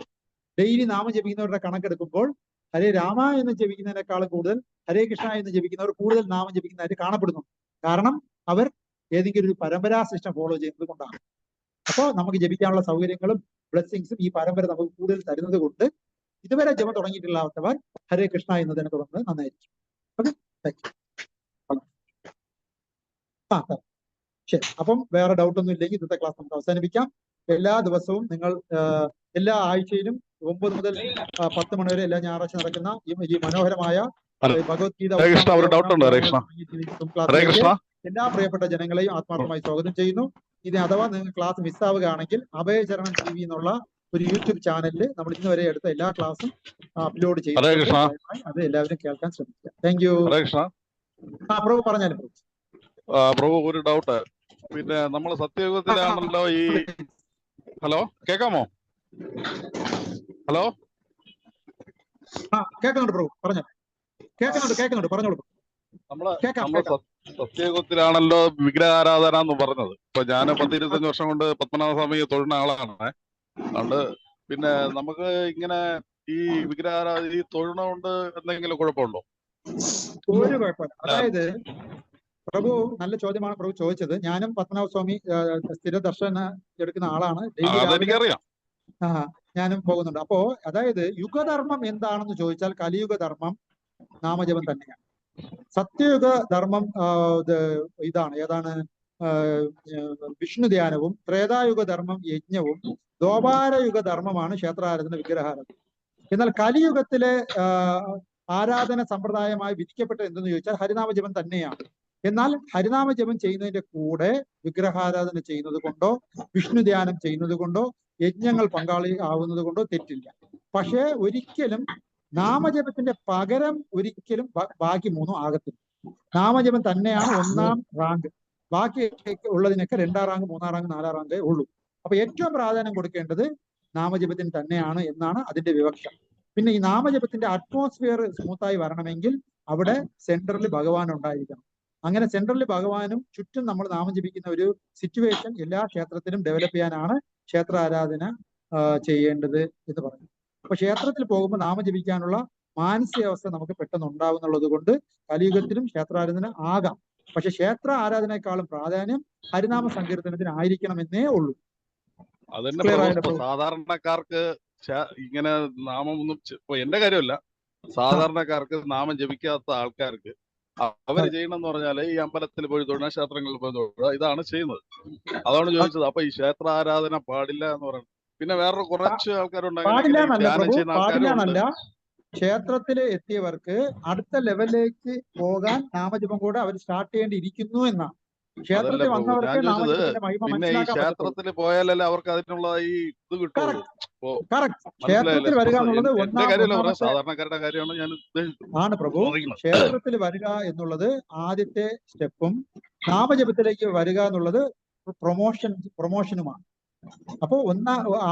ഡെയിലി നാമം ജപിക്കുന്നവരുടെ കണക്കെടുക്കുമ്പോൾ ഹരേ രാമ എന്ന് ജപിക്കുന്നതിനേക്കാളും കൂടുതൽ ഹരേ കൃഷ്ണ എന്ന് ജപിക്കുന്നവർ കൂടുതൽ നാമം ജപിക്കുന്നതായിട്ട് കാണപ്പെടുന്നു. കാരണം അവർ ഏതെങ്കിലും ഒരു പരമ്പരാ സിസ്റ്റം ഫോളോ ചെയ്യുന്നത് കൊണ്ടാണ്. അപ്പോൾ നമുക്ക് ജപിക്കാനുള്ള സൗകര്യങ്ങളും ബ്ലെസ്സിങ്സും ഈ പരമ്പര നമുക്ക് കൂടുതൽ തരുന്നത് കൊണ്ട് ഇതുവരെ ജപം തുടങ്ങിയിട്ടില്ലാത്തവർ ഹരേ കൃഷ്ണ എന്ന് തന്നെ തുടങ്ങുന്നത് നന്നായിരിക്കും. ഓക്കെ, ശരി. അപ്പം വേറെ ഡൗട്ടൊന്നും ഇല്ലെങ്കിൽ ഇന്നത്തെ ക്ലാസ് നമുക്ക് അവസാനിപ്പിക്കാം. എല്ലാ ദിവസവും നിങ്ങൾ എല്ലാ ആഴ്ചയിലും 9 മുതൽ 10 മണി വരെ എല്ലാ ഞായറാഴ്ച നടക്കുന്ന ഈ മനോഹരമായ ഭഗവത്ഗീത എല്ലാ പ്രിയപ്പെട്ട ജനങ്ങളെയും ആത്മാർത്ഥമായി സ്വാഗതം ചെയ്യുന്നു. ഇനി അഥവാ നിങ്ങൾ ക്ലാസ് മിസ്സാവുകയാണെങ്കിൽ അഭയചരണം TV എന്നുള്ള ഒരു യൂട്യൂബ് ചാനലിൽ നമ്മൾ ഇന്ന് വരെ എടുത്ത എല്ലാ ക്ലാസ്സും അപ്ലോഡ് ചെയ്യുന്നു. അത് എല്ലാവരും കേൾക്കാൻ ശ്രമിക്കുക. Thank you. പ്രഭു പറഞ്ഞാലും പ്രഭു ഒരു ഡൗട്ട്. പിന്നെ നമ്മൾ സത്യയുഗത്തിലാണല്ലോ ഈ ഹലോ കേക്കാമോ? ഹലോ കേൾക്കുന്നുണ്ട് പ്രഭു, പറഞ്ഞു. കേൾക്കുന്നുണ്ട് പറഞ്ഞോളൂ. നമ്മള് സത്യയുഗത്തിലാണല്ലോ വിഗ്രഹാരാധന എന്ന് പറഞ്ഞത്. ഇപ്പൊ ഞാൻ 10-25 വർഷം കൊണ്ട് പത്മനാഭസ്വാമിയെ തൊഴുന്ന ആളാണ്. അതുകൊണ്ട് പിന്നെ നമുക്ക് ഇങ്ങനെ ഈ ഈ തൊഴുണ കൊണ്ട് എന്തെങ്കിലും കുഴപ്പമുണ്ടോ? ഒരു കുഴപ്പമില്ല. അതായത് പ്രഭു നല്ല ചോദ്യമാണ് പ്രഭു ചോദിച്ചത്. ഞാനും പത്മനാഭസ്വാമി സ്ഥിര ദർശനം എടുക്കുന്ന ആളാണ്. എനിക്കറിയാം. ഞാനും പോകുന്നുണ്ട്. അപ്പോ അതായത് യുഗധർമ്മം എന്താണെന്ന് ചോദിച്ചാൽ കലിയുഗ ധർമ്മം നാമജപം തന്നെയാണ്. സത്യയുഗ ധർമ്മം ഇതാണ്, ഏതാണ്? വിഷ്ണു ധ്യാനവും. ത്രേതായുഗ ധർമ്മം യജ്ഞവും. ദ്വാപാരയുഗ ധർമ്മമാണ് ക്ഷേത്രാരാധന, വിഗ്രഹാരാധന. എന്നാൽ കലിയുഗത്തിലെ ആരാധന സമ്പ്രദായമായി വിധിക്കപ്പെട്ടത് എന്തെന്ന് ചോദിച്ചാൽ ഹരിനാമജപം തന്നെയാണ്. എന്നാൽ ഹരിനാമജപം ചെയ്യുന്നതിന്റെ കൂടെ വിഗ്രഹാരാധന ചെയ്യുന്നത് കൊണ്ടോ വിഷ്ണു ധ്യാനം ചെയ്യുന്നത് കൊണ്ടോ യജ്ഞങ്ങൾ പങ്കാളി ആവുന്നത് കൊണ്ടോ തെറ്റില്ല. പക്ഷേ ഒരിക്കലും നാമജപത്തിന്റെ പകരം ഒരിക്കലും ബാക്കി മൂന്നും ആകത്തില്ല. നാമജപം തന്നെയാണ് 1ാം റാങ്ക്. ബാക്കി ഉള്ളതിനൊക്കെ 2ാം റാങ്ക്, 3ാം റാങ്ക്, 4ാം റാങ്കേ ഉള്ളൂ. അപ്പൊ ഏറ്റവും പ്രാധാന്യം കൊടുക്കേണ്ടത് നാമജപത്തിന് തന്നെയാണ് എന്നാണ് അതിന്റെ വിവക്ഷ. പിന്നെ ഈ നാമജപത്തിന്റെ അറ്റ്മോസ്ഫിയർ സ്മൂത്തായി വരണമെങ്കിൽ അവിടെ സെന്ററിൽ ഭഗവാൻ ഉണ്ടായിരിക്കണം. അങ്ങനെ സെൻട്രലിൽ ഭഗവാനും ചുറ്റും നമ്മൾ നാമം ജപിക്കുന്ന ഒരു സിറ്റുവേഷൻ എല്ലാ ക്ഷേത്രത്തിലും ഡെവലപ്പ് ചെയ്യാനാണ് ക്ഷേത്ര ആരാധന ചെയ്യേണ്ടത് എന്ന് പറഞ്ഞു. അപ്പൊ ക്ഷേത്രത്തിൽ പോകുമ്പോൾ നാമം ജപിക്കാനുള്ള മാനസികാവസ്ഥ നമുക്ക് പെട്ടെന്ന് ഉണ്ടാവുന്നുള്ളത് കൊണ്ട് കലിയുഗത്തിലും ക്ഷേത്രാരാധന ആകാം. പക്ഷെ ക്ഷേത്ര ആരാധനയെക്കാളും പ്രാധാന്യം ഹരിനാമ സങ്കീർത്തനത്തിന് ആയിരിക്കണമെന്നേ ഉള്ളൂ. സാധാരണക്കാർക്ക് ഇങ്ങനെ നാമം ഒന്നും എന്റെ കാര്യമല്ല, സാധാരണക്കാർക്ക് നാമം ജപിക്കാത്ത ആൾക്കാർക്ക് അവര് ചെയ്യണമെന്ന് പറഞ്ഞാല് ഈ അമ്പലത്തിൽ പോയി തൊഴുക, ക്ഷേത്രങ്ങളിൽ പോയി തൊഴുക, ഇതാണ് ചെയ്യുന്നത്. അതാണ് ചോദിച്ചത്. അപ്പൊ ഈ ക്ഷേത്ര ആരാധന പാടില്ല എന്ന് പറയുന്നത്. പിന്നെ വേറൊരു കുറച്ച് ആൾക്കാരുണ്ട്. ക്ഷേത്രത്തിൽ എത്തിയവർക്ക് അടുത്ത ലെവലിലേക്ക് പോകാൻ നാമജപം കൂടെ അവർ സ്റ്റാർട്ട് ചെയ്യേണ്ടിയിരിക്കുന്നു എന്നാണ്. ക്ഷേത്രത്തിൽ വന്നവർക്ക് നാമജപത്തിന്റെ മഹിമ മനസ്സിലാക്കാൻ പറ്റും. ക്ഷേത്രത്തിൽ പോയാലല്ലേ അവർക്ക് അതിനുള്ള ഈ ഇത് കിട്ടുള്ളൂ. ക്ഷേത്രത്തിൽ വരിക എന്നുള്ളത് സാധാരണക്കാരുടെ കാര്യമാണ് ഞാൻ ആണ് പ്രഭു. ക്ഷേത്രത്തിൽ വരിക എന്നുള്ളത് ആദ്യത്തെ സ്റ്റെപ്പും നാമജപത്തിലേക്ക് വരിക എന്നുള്ളത് പ്രൊമോഷനുമാണ്. അപ്പോൾ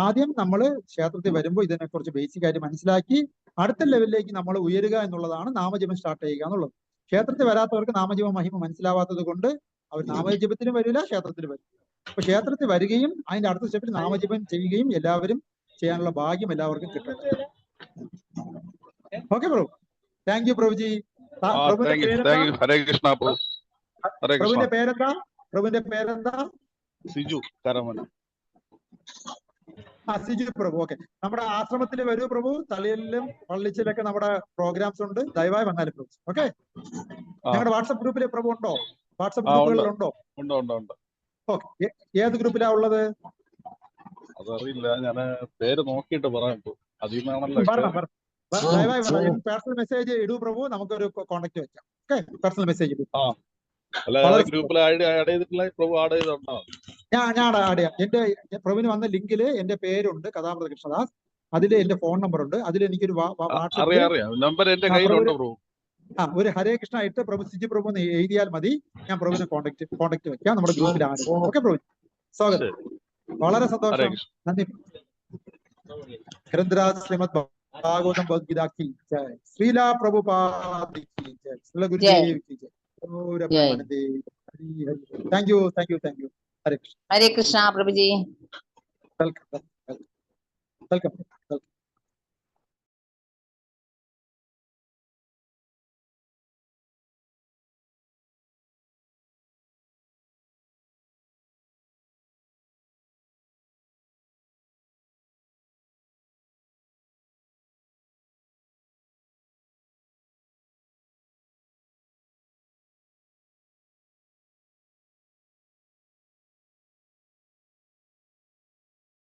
ആദ്യം നമ്മൾ ക്ഷേത്രത്തിൽ വരുമ്പോൾ ഇതിനെക്കുറിച്ച് ബേസിക് ആയിട്ട് മനസ്സിലാക്കി അടുത്ത ലെവലിലേക്ക് നമ്മൾ ഉയരുക എന്നുള്ളതാണ് നാമജപം സ്റ്റാർട്ട് ചെയ്യുക എന്നുള്ളത്. ക്ഷേത്രത്തിൽ വരാത്തവർക്ക് നാമജപ മഹിമ മനസ്സിലാവാത്തത് കൊണ്ട് അവർ നാമജപത്തിനും വരില്ല, ക്ഷേത്രത്തിൽ വരും. അപ്പൊ ക്ഷേത്രത്തിൽ വരികയും അതിന്റെ അടുത്ത സ്റ്റെപ്പിൽ നാമജപം ചെയ്യുകയും എല്ലാവരും ചെയ്യാനുള്ള ഭാഗ്യം എല്ലാവർക്കും കിട്ടട്ടെ. Okay Prabhu, thank you പ്രഭുജി. പ്രഭുവിന്റെ പേരെന്താ? സിജു കരമന. സിജു പ്രഭു. ഓക്കെ, നമ്മുടെ ആശ്രമത്തിൽ വരൂ പ്രഭു. തളിയിലും പള്ളിച്ചിലൊക്കെ നമ്മുടെ പ്രോഗ്രാംസ് ഉണ്ട്. ദയവായി വന്നാലും പ്രഭു. ഓക്കെ, ഞങ്ങളുടെ വാട്സപ്പ് ഗ്രൂപ്പിലെ പ്രഭു ഉണ്ടോ? വാട്സപ്പ് ഗ്രൂപ്പുകളിലുണ്ടോ? ഓക്കെ, ഏത് ഗ്രൂപ്പിലാ ഉള്ളത്? അതറിയില്ല, ഞാൻ പേര് നോക്കിയിട്ട് പറയാം. അതിൽ നിന്നാണല്ലോ ദയവായി പേഴ്സണൽ മെസ്സേജ് ഇടൂ പ്രഭു, നമുക്കൊരു കോണ്ടാക്ട് വെക്കാം. ഓക്കെ, പേഴ്സണൽ മെസ്സേജ് ഇടൂ. അല്ല, ഗ്രൂപ്പിൽ ആഡ് ചെയ്തിട്ടില്ല, പ്രഭു ആഡ് ചെയ്തോണ്ടോ? ഞാൻ ആഡ് ചെയ്യാം. എന്റെ പ്രഭുവിന് വന്ന ലിങ്കില് എന്റെ പേരുണ്ട്, കഥാമൃത കൃഷ്ണദാസ്. അതിൽ എന്റെ ഫോൺ നമ്പർ ഉണ്ട്. അതിൽ എനിക്കൊരു വാട്സാപ്പിൽ അറിയാം, നമ്പർ എന്റെ കയ്യിലുണ്ട് പ്രഭു. ഒരു ഹരേ കൃഷ്ണ ഇട്ട് പ്രഭു സിജി പ്രഭു എന്ന് എഴുതിയാൽ മതി. ഞാൻ പ്രഭുവിനെ കോണ്ടാക്ട് വെക്കാം. നമ്മുടെ ഗ്രൂപ്പിൽ ആഡ്. ഓക്കെ പ്രഭു, സ്വാഗതം. വളരെ സന്തോഷം, നന്ദി. ഗ്രന്ഥരാജ് ശ്രീമദ് ഭാഗവതം ഭഗവത്ഗീത की जय, श्रीला प्रभुपाद की जय, श्रील गुरुदेव की जय, गौर प्रेमानंदे। Thank you, thank you, thank you. Hare Krishna, Hare Krishna Prabhu ji. Welcome, welcome.